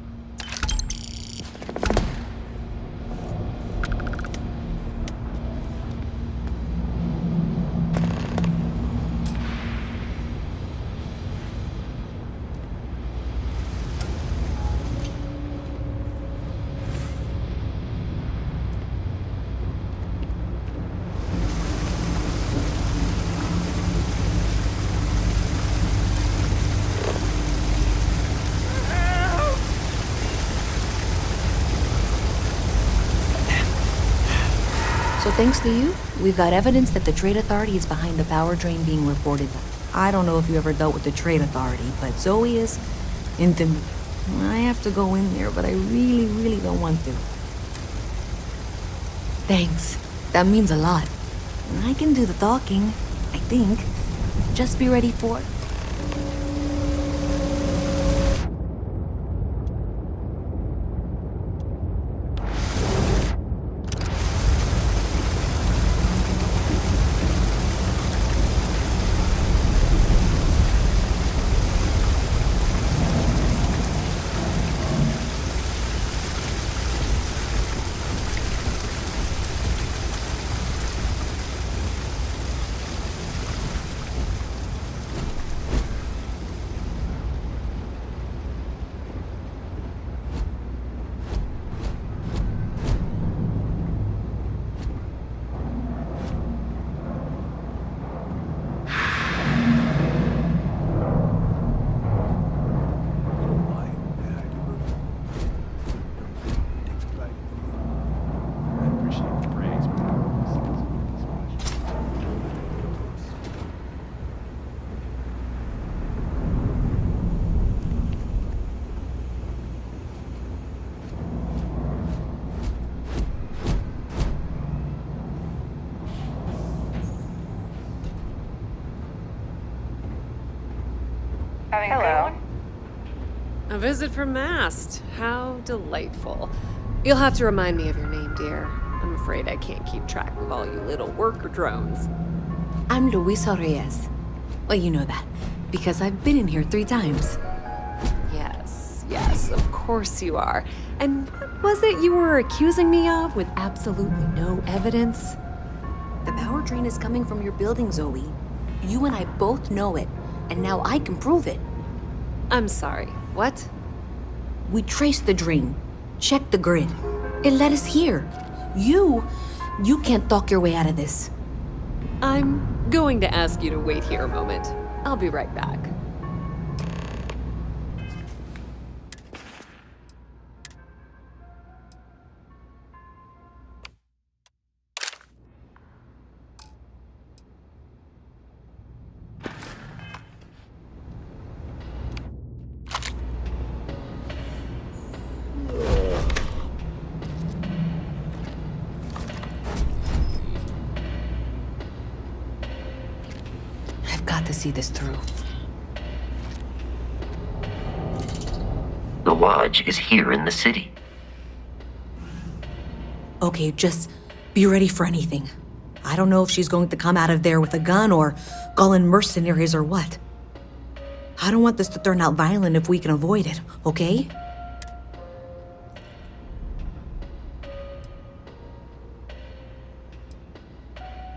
[SPEAKER 21] So thanks to you, we've got evidence that the Trade Authority is behind the power drain being reported. I don't know if you ever dealt with the Trade Authority, but Zoe is intimate. I have to go in there, but I really, really don't want to. Thanks. That means a lot. I can do the talking, I think. Just be ready for it.
[SPEAKER 5] Having
[SPEAKER 6] Hello.
[SPEAKER 5] a good one?
[SPEAKER 6] A visit from Mast. How delightful. You'll have to remind me of your name, dear. I'm afraid I can't keep track of all you little worker drones.
[SPEAKER 21] I'm Luisa Reyes. Well, you know that, because I've been in here 3 times.
[SPEAKER 6] Yes, of course you are. And what was it you were accusing me of with absolutely no evidence?
[SPEAKER 21] The power drain is coming from your building, Zoe. You and I both know it, and now I can prove it.
[SPEAKER 6] I'm sorry, what?
[SPEAKER 21] We traced the drain, checked the grid. It led us here. You can't talk your way out of this.
[SPEAKER 6] I'm going to ask you to wait here a moment. I'll be right back.
[SPEAKER 21] I've got to see this through.
[SPEAKER 4] The lodge is here in the city.
[SPEAKER 21] Okay, just be ready for anything. I don't know if she's going to come out of there with a gun or call in mercenaries or what. I don't want this to turn out violent if we can avoid it, okay?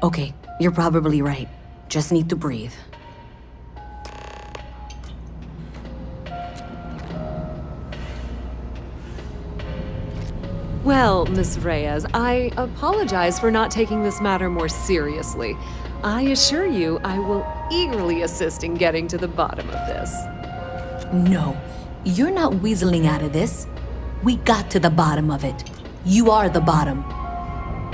[SPEAKER 21] Okay, you're probably right. Just need to breathe.
[SPEAKER 6] Well, Miss Reyes, I apologize for not taking this matter more seriously. I assure you I will eagerly assist in getting to the bottom of this.
[SPEAKER 21] No, you're not weaseling out of this. We got to the bottom of it. You are the bottom.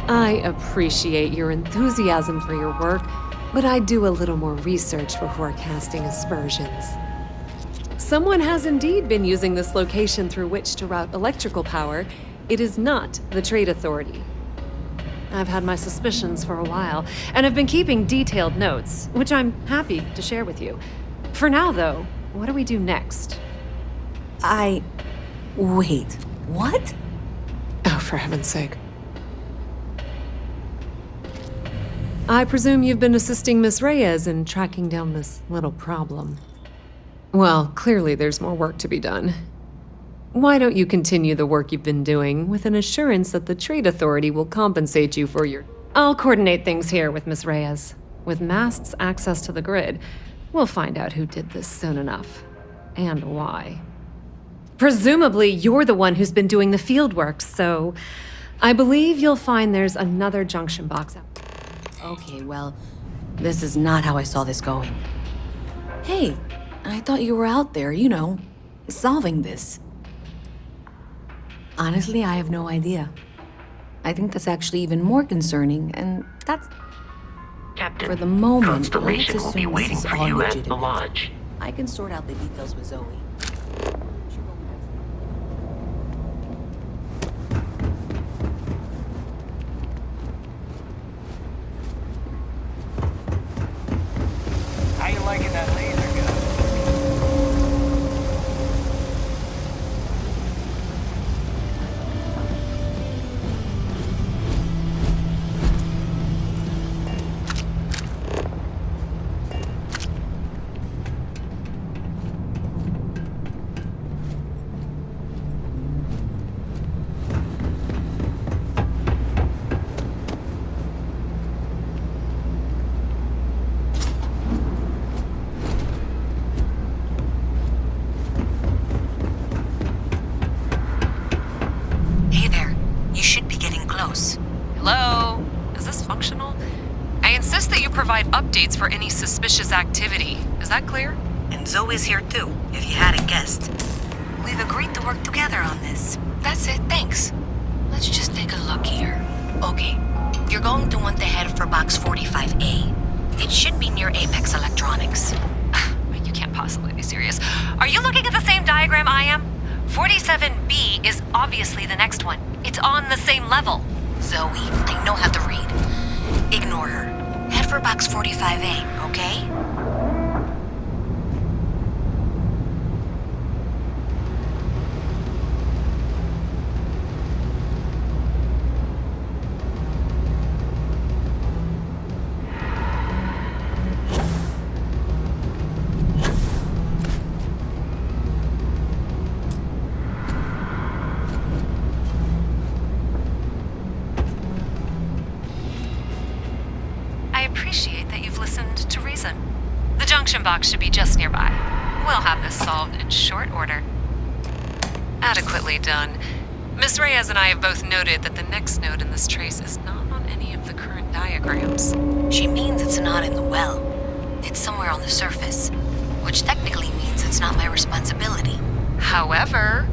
[SPEAKER 6] I appreciate your enthusiasm for your work, but I do a little more research before casting aspersions. Someone has indeed been using this location through which to route electrical power. It is not the Trade Authority. I've had my suspicions for a while, and have been keeping detailed notes, which I'm happy to share with you. For now, though, what do we do next?
[SPEAKER 21] Wait, what?
[SPEAKER 6] Oh, for heaven's sake. I presume you've been assisting Miss Reyes in tracking down this little problem. Well, clearly there's more work to be done. Why don't you continue the work you've been doing with an assurance that the Trade Authority will compensate you for your... I'll coordinate things here with Miss Reyes. With Mast's access to the grid, we'll find out who did this soon enough. And why. Presumably, you're the one who's been doing the field work, so... I believe you'll find there's another junction box out.
[SPEAKER 21] Okay, well, this is not how I saw this going. Hey, I thought you were out there, you know, solving this. Honestly, I have no idea. I think that's actually even more concerning, and that's...
[SPEAKER 4] Captain,
[SPEAKER 21] For the moment,
[SPEAKER 4] Constellation
[SPEAKER 21] let's
[SPEAKER 4] will be
[SPEAKER 21] assume
[SPEAKER 4] waiting
[SPEAKER 21] this is
[SPEAKER 4] for
[SPEAKER 21] all
[SPEAKER 4] you at the
[SPEAKER 21] legitimate.
[SPEAKER 4] lodge.
[SPEAKER 21] I can sort out the details with Zoe.
[SPEAKER 16] How you liking that laser gun?
[SPEAKER 7] Hey there. You should be getting close.
[SPEAKER 6] Hello? Is this functional? I insist that you provide updates for any suspicious activity. Is that clear?
[SPEAKER 7] And Zoe's here too, if you hadn't guessed. We've agreed to work together on this. That's it, thanks. Let's just take a look here. Okay, you're going to want to head for box 45A. It should be near Apex Electronics.
[SPEAKER 6] You can't possibly be serious. Are you looking at the same diagram I am? 47B is obviously the next one. It's on the same level.
[SPEAKER 7] Zoe, I know how to read. Ignore her. Head for box 45A, okay?
[SPEAKER 6] I appreciate that you've listened to reason. The junction box should be just nearby. We'll have this solved in short order. Adequately done. Miss Reyes and I have both noted that the next node in this trace is not on any of the current diagrams.
[SPEAKER 7] She means it's not in the well. It's somewhere on the surface. Which technically means it's not my responsibility.
[SPEAKER 6] However,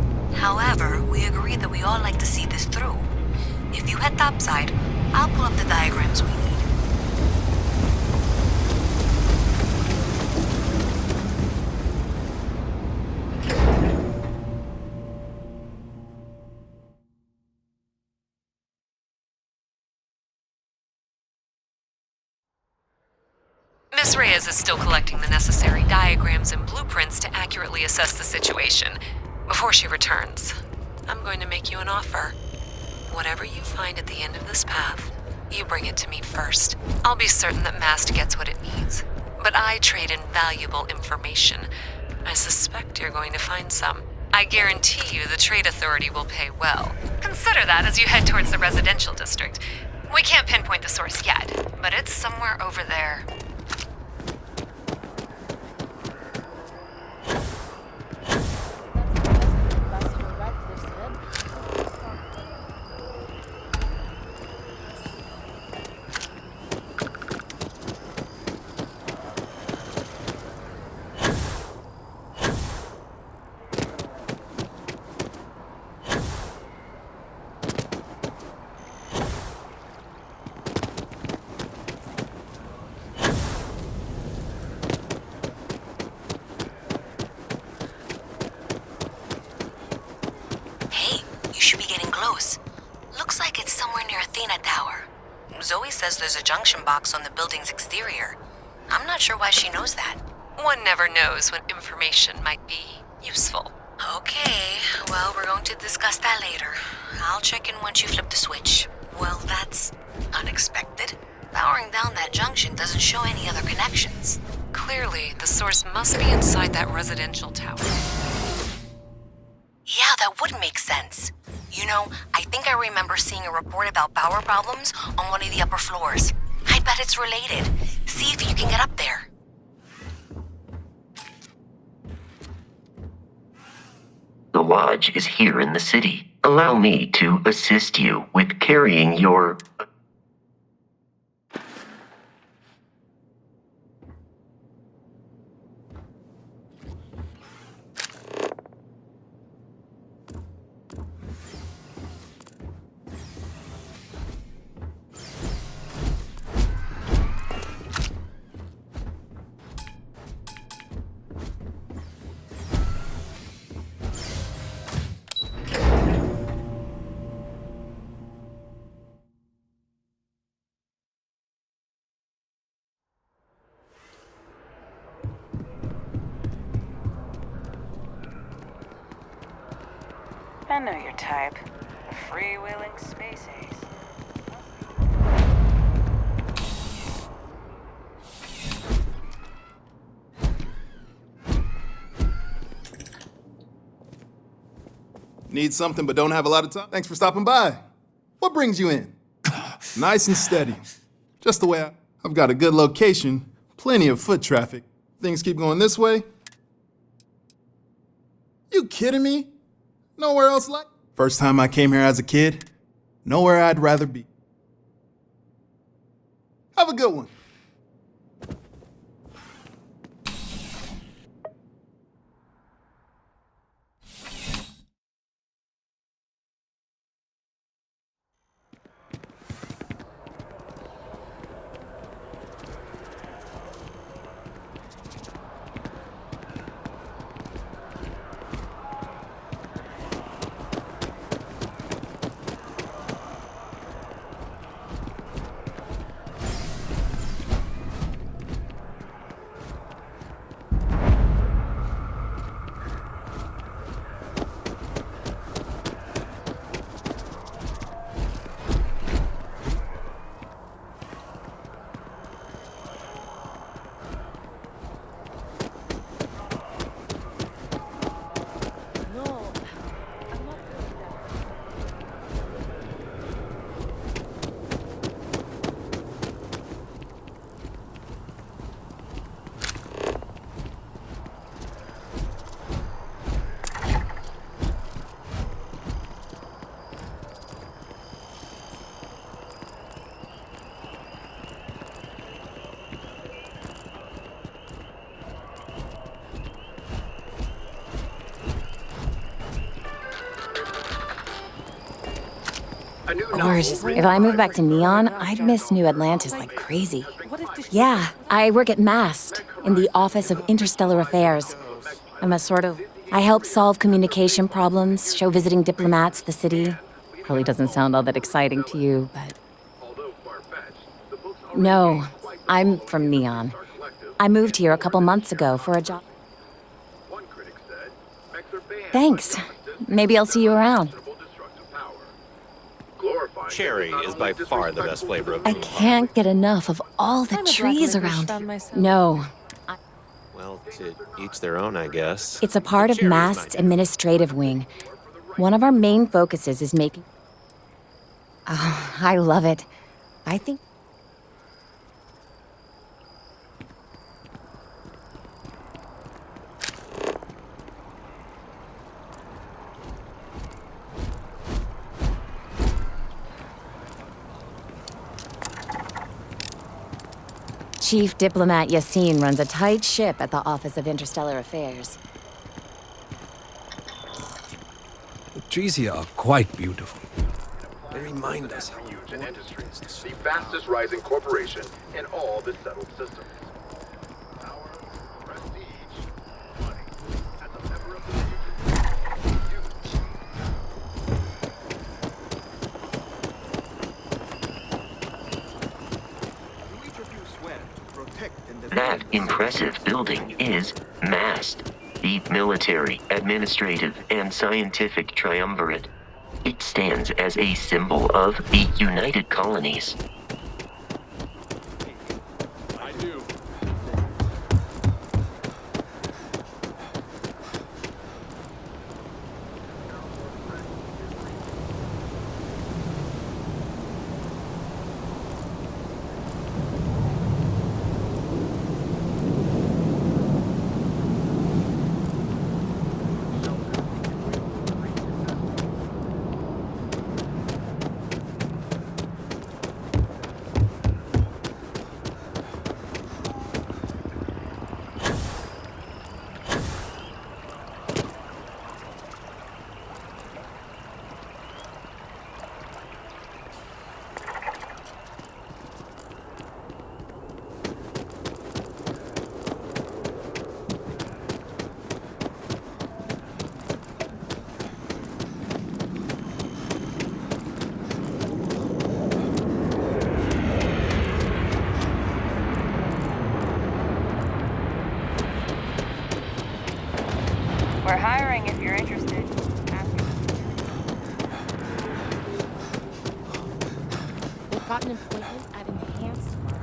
[SPEAKER 7] we agreed that we all like to see this through. If you head topside, I'll pull up the diagrams we need.
[SPEAKER 6] Miss Reyes is still collecting the necessary diagrams and blueprints to accurately assess the situation. Before she returns, I'm going to make you an offer. Whatever you find at the end of this path, you bring it to me first. I'll be certain that Mast gets what it needs. But I trade in valuable information. I suspect you're going to find some. I guarantee you the Trade Authority will pay well. Consider that as you head towards the residential district. We can't pinpoint the source yet, but it's somewhere over there.
[SPEAKER 7] Zoe says there's a junction box on the building's exterior. I'm not sure why she knows that.
[SPEAKER 6] One never knows when information might be useful.
[SPEAKER 7] Okay, well, we're going to discuss that later. I'll check in once you flip the switch. Well, that's unexpected. Powering down that junction doesn't show any other connections.
[SPEAKER 6] Clearly, the source must be inside that residential tower.
[SPEAKER 7] Yeah, that would make sense. You know, I think I remember seeing a report about power problems on one of the upper floors. I bet it's related. See if you can get up there.
[SPEAKER 4] The lodge is here in the city. Allow me to assist you with carrying your...
[SPEAKER 5] I know your type. A freewheeling space ace.
[SPEAKER 2] Need something but don't have a lot of time? Thanks for stopping by. What brings you in? Nice and steady. Just the way I've got a good location, plenty of foot traffic. Things keep going this way. You kidding me? Nowhere else like? First time I came here as a kid, nowhere I'd rather be. Have a good one.
[SPEAKER 1] Gorgeous. If I move back to Neon, I'd miss New Atlantis like crazy. Yeah, I work at MAST, in the Office of Interstellar Affairs. I help solve communication problems, show visiting diplomats the city. Probably doesn't sound all that exciting to you, but... No, I'm from Neon. I moved here a couple months ago for a job. Thanks. Maybe I'll see you around.
[SPEAKER 20] Cherry is by far the best flavor of
[SPEAKER 1] I can't get enough of all the trees around. No.
[SPEAKER 20] Well, to each their own, I guess.
[SPEAKER 1] It's a part of MAST's administrative wing. One of our main focuses is making... Oh, I love it. I think... Chief Diplomat Yassine runs a tight ship at the Office of Interstellar Affairs.
[SPEAKER 15] The trees here are quite beautiful.
[SPEAKER 11] They remind us how huge an industry, the fastest rising corporation in all the settled systems. Power, prestige, money. As a member of
[SPEAKER 4] That impressive building is MAST, the military, administrative, and scientific triumvirate. It stands as a symbol of the United Colonies.
[SPEAKER 11] I do.
[SPEAKER 5] We're hiring if you're interested.
[SPEAKER 14] an appointment at Enhanced tomorrow.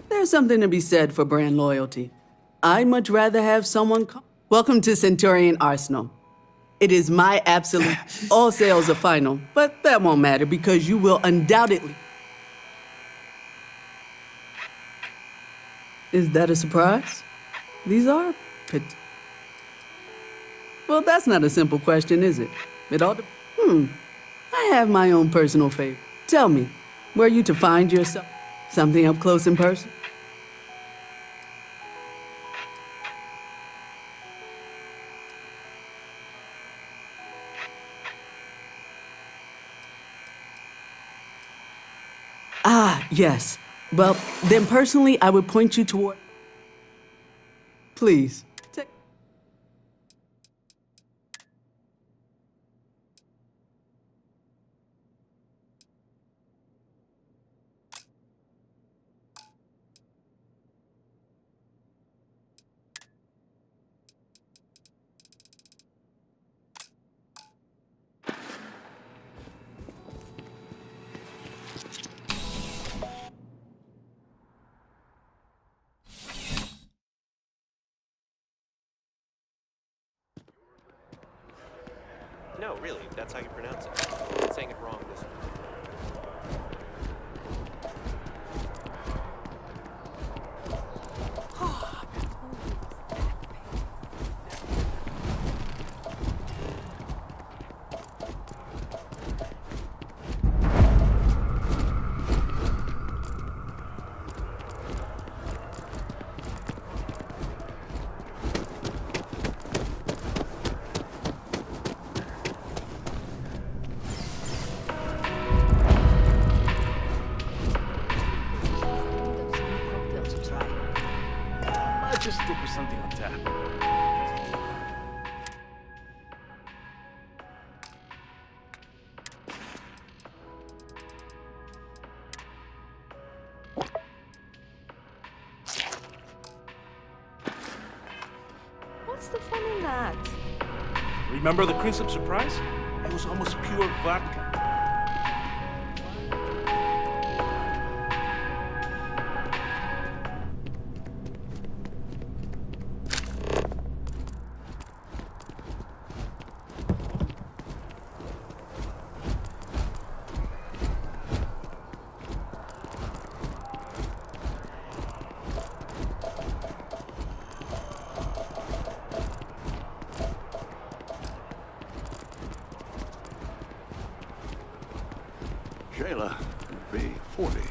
[SPEAKER 10] There's something to be said for brand loyalty. I'd much rather have someone come. Welcome to Centurion Arsenal. It is my absolute. All sales are final, but that won't matter because you will undoubtedly. Is that a surprise? These are. Well, that's not a simple question, is it? It all. I have my own personal favorite. Tell me, were you to find yourself something up close and personal? Ah, yes. Well, then personally, I would point you toward. Please.
[SPEAKER 20] No, really, that's how you pronounce it. I'm not saying it wrong this time.
[SPEAKER 11] Just stick with something on tap.
[SPEAKER 8] What's the fun in that?
[SPEAKER 11] Remember the Crimson Surprise? It was almost pure vodka.
[SPEAKER 15] Shayla, be 40 now.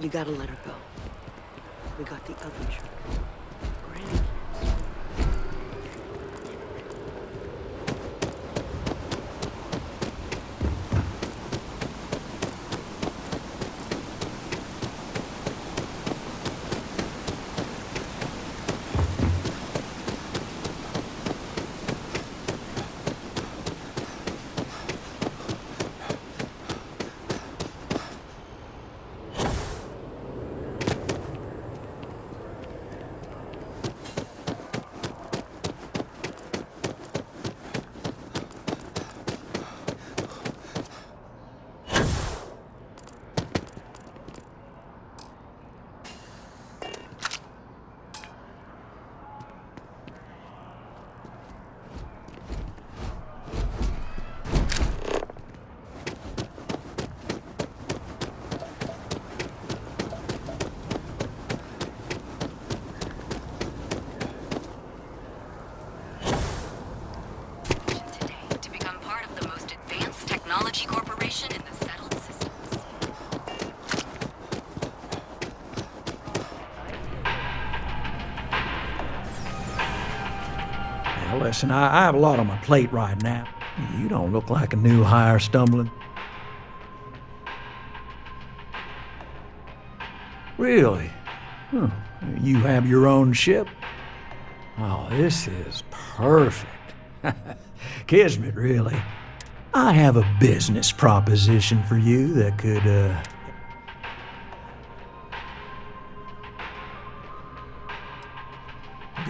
[SPEAKER 12] You gotta let her go. We got the oven trick.
[SPEAKER 18] Listen, I have a lot on my plate right now. You don't look like a new hire stumbling. Really? Huh. You have your own ship? Oh, this is perfect. Kismet, really. I have a business proposition for you that could,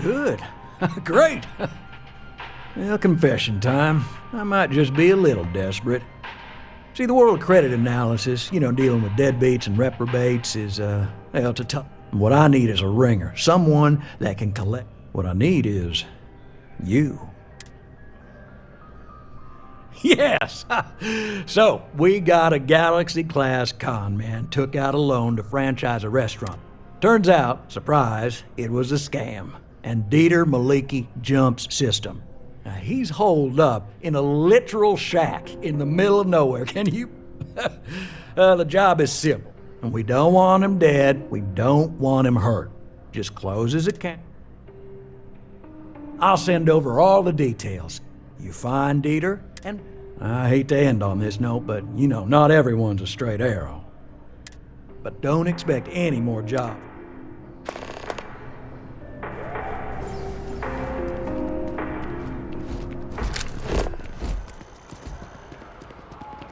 [SPEAKER 18] Good. Great. Well, confession time. I might just be a little desperate. See, the world of credit analysis, dealing with deadbeats and reprobates is, well, to tough. What I need is a ringer. Someone that can collect. What I need is you. Yes! So, we got a Galaxy-class con man took out a loan to franchise a restaurant. Turns out, surprise, it was a scam. And Dieter Maliki jumps system. Now, he's holed up in a literal shack in the middle of nowhere. Can you? The job is simple. And we don't want him dead. We don't want him hurt. Just close his account. I'll send over all the details. You find Dieter, and I hate to end on this note, but not everyone's a straight arrow. But don't expect any more jobs.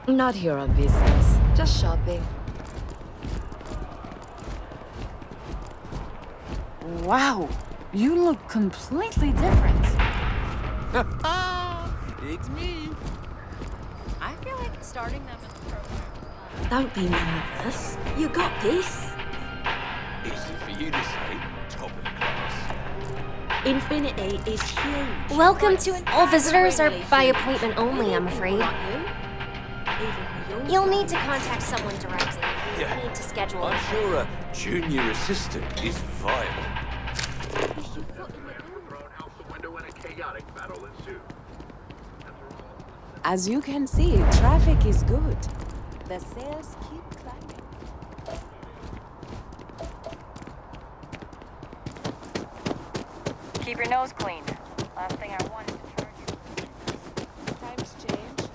[SPEAKER 8] Not here on business, just shopping.
[SPEAKER 5] Wow, you look completely different.
[SPEAKER 8] It's me. I feel like starting them in the program. Don't be nervous. You got this.
[SPEAKER 3] Easy for you to say, top of the class.
[SPEAKER 8] Infinity is huge.
[SPEAKER 14] Welcome to all visitors are by appointment only, I'm afraid. You'll need to contact someone directly. You need to schedule.
[SPEAKER 3] I'm sure a junior assistant is viable.
[SPEAKER 17] As you can see, traffic is good. The sales keep climbing.
[SPEAKER 5] Keep your nose clean. Last thing I wanted to charge you.
[SPEAKER 17] Times change.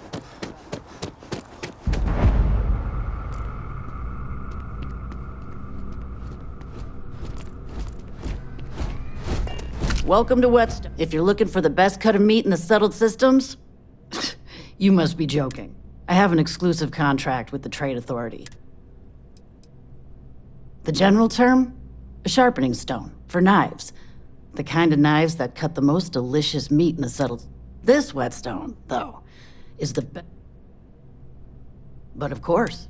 [SPEAKER 10] Welcome to Whetstone. If you're looking for the best cut of meat in the settled systems, you must be joking. I have an exclusive contract with the Trade Authority. The general term? A sharpening stone for knives. The kind of knives that cut the most delicious meat in the settled... This whetstone, though, is the best. But of course,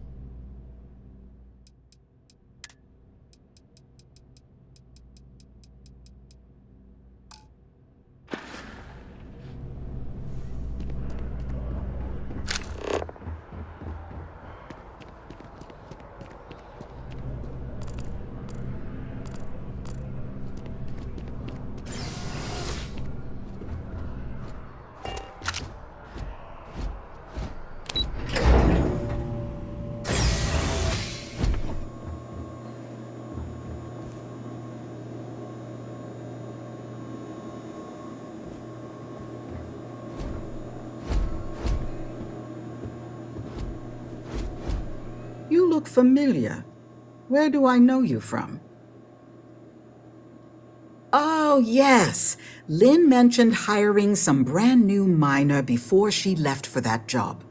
[SPEAKER 22] You look familiar. Where do I know you from? Oh, yes. Lynn mentioned hiring some brand new miner before she left for that job.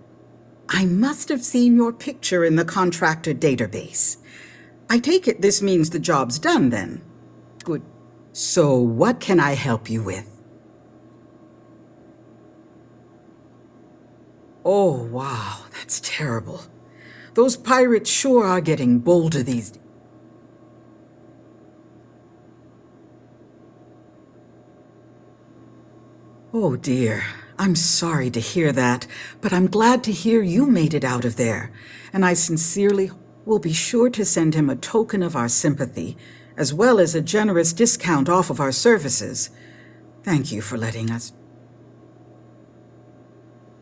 [SPEAKER 22] I must have seen your picture in the contractor database. I take it this means the job's done then. Good. So what can I help you with? Oh, wow, that's terrible. Those pirates sure are getting bolder these days. Oh dear, I'm sorry to hear that, but I'm glad to hear you made it out of there, and I sincerely will be sure to send him a token of our sympathy, as well as a generous discount off of our services. Thank you for letting us.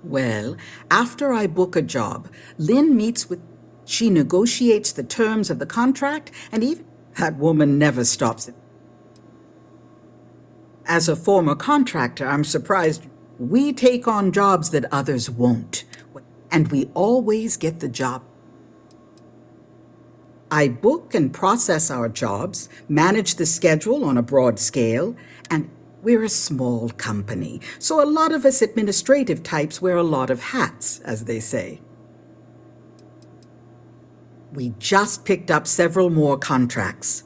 [SPEAKER 22] Well, after I book a job, Lynn meets with... She negotiates the terms of the contract, and even... That woman never stops it. As a former contractor, I'm surprised we take on jobs that others won't, and we always get the job. I book and process our jobs, manage the schedule on a broad scale, and We're a small company, so a lot of us administrative types wear a lot of hats, as they say. We just picked up several more contracts.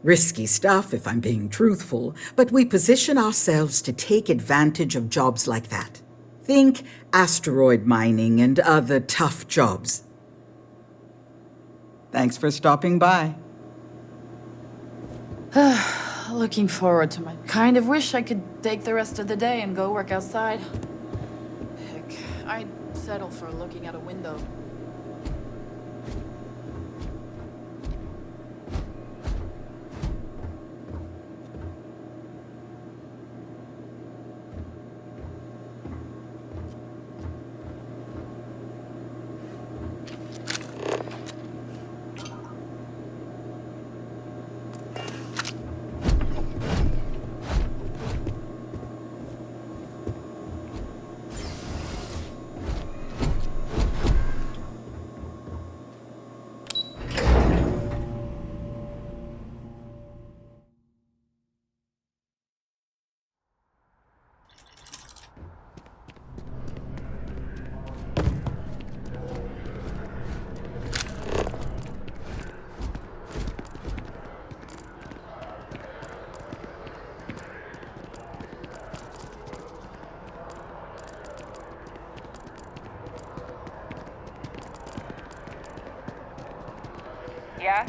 [SPEAKER 22] Risky stuff, if I'm being truthful, but we position ourselves to take advantage of jobs like that. Think asteroid mining and other tough jobs. Thanks for stopping by.
[SPEAKER 13] Looking forward to my... Kind of wish I could take the rest of the day and go work outside. Heck, I'd settle for looking out a window.
[SPEAKER 5] Yeah?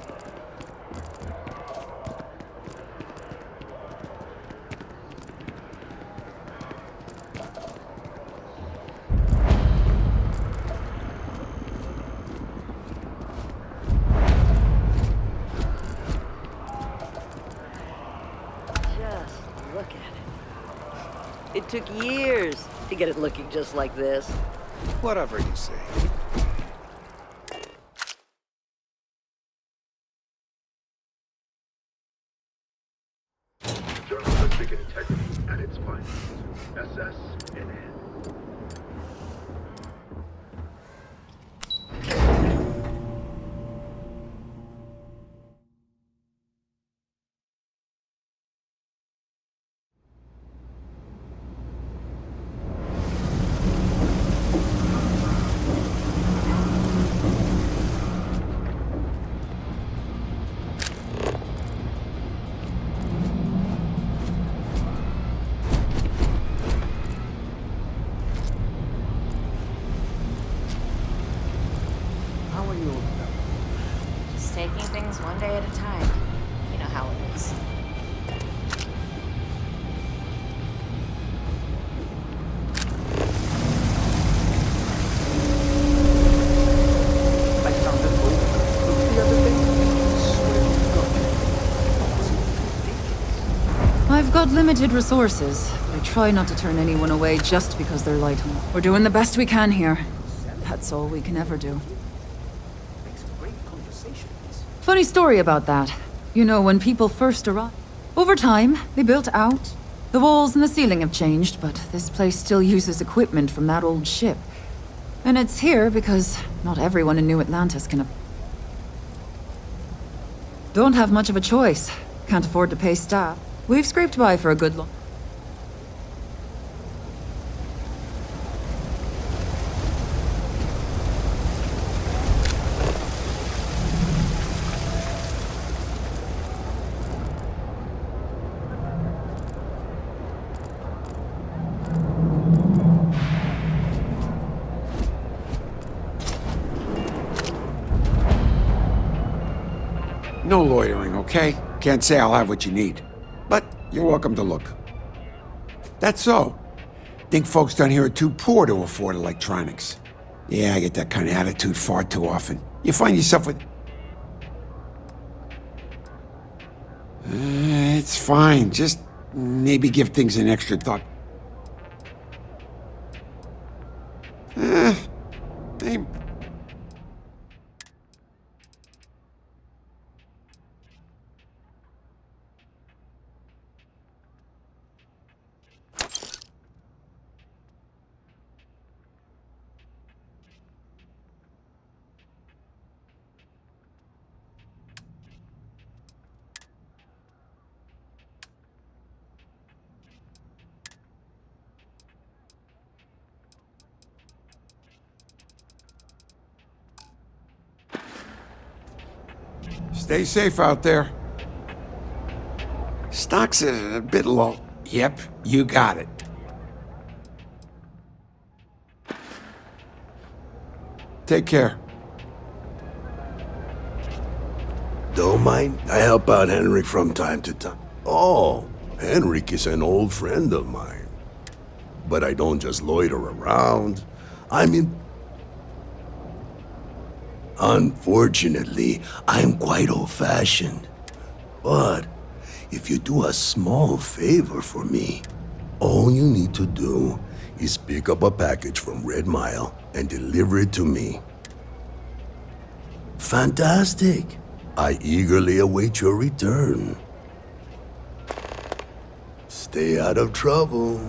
[SPEAKER 12] Just look at it. It took years to get it looking just like this.
[SPEAKER 19] Whatever you say.
[SPEAKER 11] Journalistic integrity at its finest. SSNN.
[SPEAKER 8] Just taking things one day at a time. You know how it is.
[SPEAKER 19] I found an old notebook the other day.
[SPEAKER 13] I've got limited resources. I try not to turn anyone away just because they're light. We're doing the best we can here. That's all we can ever do. Funny story about that. You know, when people first arrived, over time, they built out. The walls and the ceiling have changed, but this place still uses equipment from that old ship. And it's here because not everyone in New Atlantis can Don't have much of a choice. Can't afford to pay staff. We've scraped by for a good long.
[SPEAKER 19] No loitering, okay? Can't say I'll have what you need. But you're welcome to look. That's so. Think folks down here are too poor to afford electronics. Yeah, I get that kind of attitude far too often. You find yourself with... It's fine. Just maybe give things an extra thought. Hey. Stay safe out there. Stocks are a bit low. Yep, you got it. Take care.
[SPEAKER 9] Don't mind. I help out Henrik from time to time. Oh, Henrik is an old friend of mine. But I don't just loiter around. I mean... Unfortunately, I'm quite old-fashioned. But if you do a small favor for me, all you need to do is pick up a package from Red Mile and deliver it to me. Fantastic! I eagerly await your return. Stay out of trouble.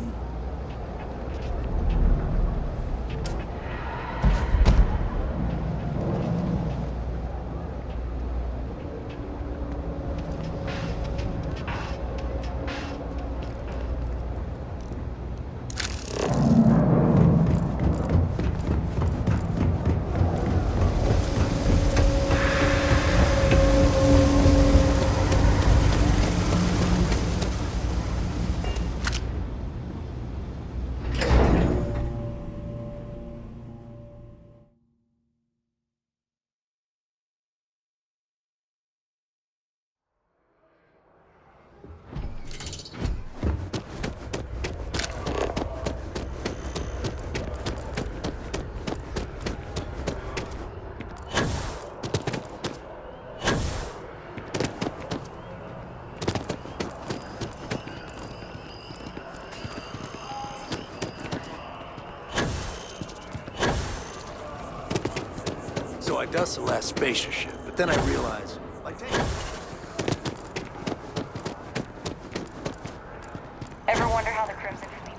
[SPEAKER 15] So I dust the last spacer ship, but then I realized,
[SPEAKER 5] Ever wonder how the Crimson Fleet...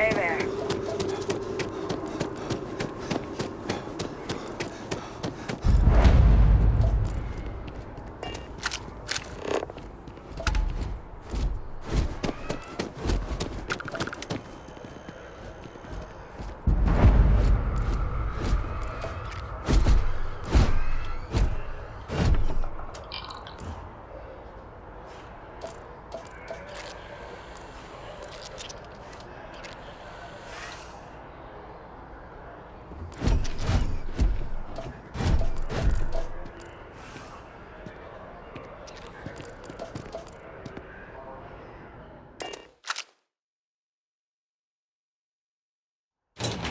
[SPEAKER 5] Hey there.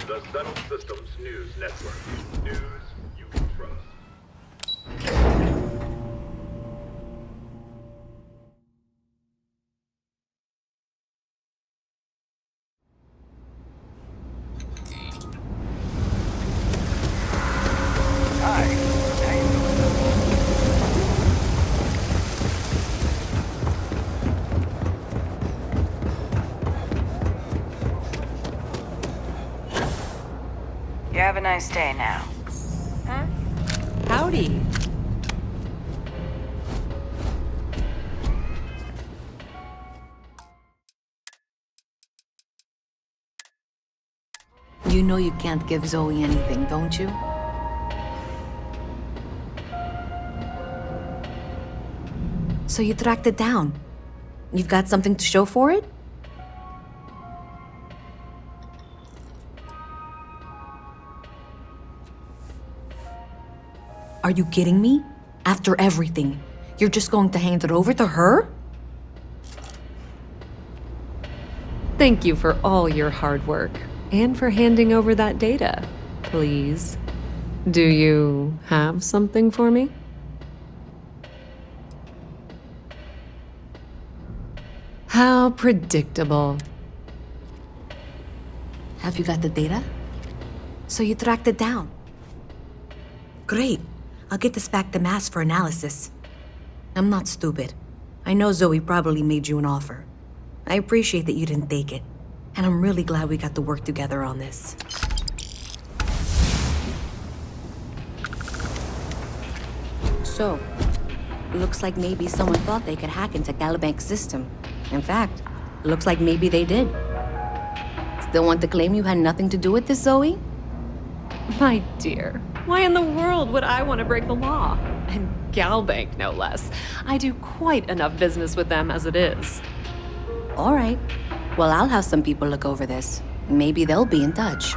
[SPEAKER 11] The Settled Systems News Network. News you can trust.
[SPEAKER 5] You have a nice day now.
[SPEAKER 6] Huh? Howdy.
[SPEAKER 7] You know you can't give Zoe anything, don't you? So you tracked it down. You've got something to show for it? Are you kidding me? After everything, you're just going to hand it over to her?
[SPEAKER 6] Thank you for all your hard work and for handing over that data, please. Do you have something for me? How predictable.
[SPEAKER 7] Have you got the data? So you tracked it down. Great. I'll get this back to Mass for analysis. I'm not stupid. I know Zoe probably made you an offer. I appreciate that you didn't take it. And I'm really glad we got to work together on this. So, looks like maybe someone thought they could hack into Galabank's system. In fact, looks like maybe they did. Still want to claim you had nothing to do with this, Zoe?
[SPEAKER 6] My dear, why in the world would I want to break the law? And Galbank, no less. I do quite enough business with them as it is.
[SPEAKER 7] All right. Well, I'll have some people look over this. Maybe they'll be in touch.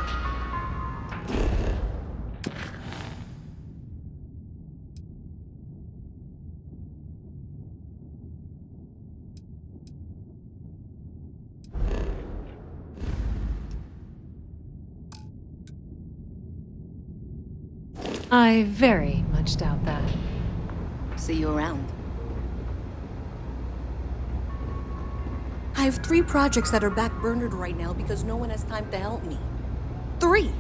[SPEAKER 6] I very much doubt that.
[SPEAKER 7] See you around. I have 3 projects that are backburnered right now because no one has time to help me. 3!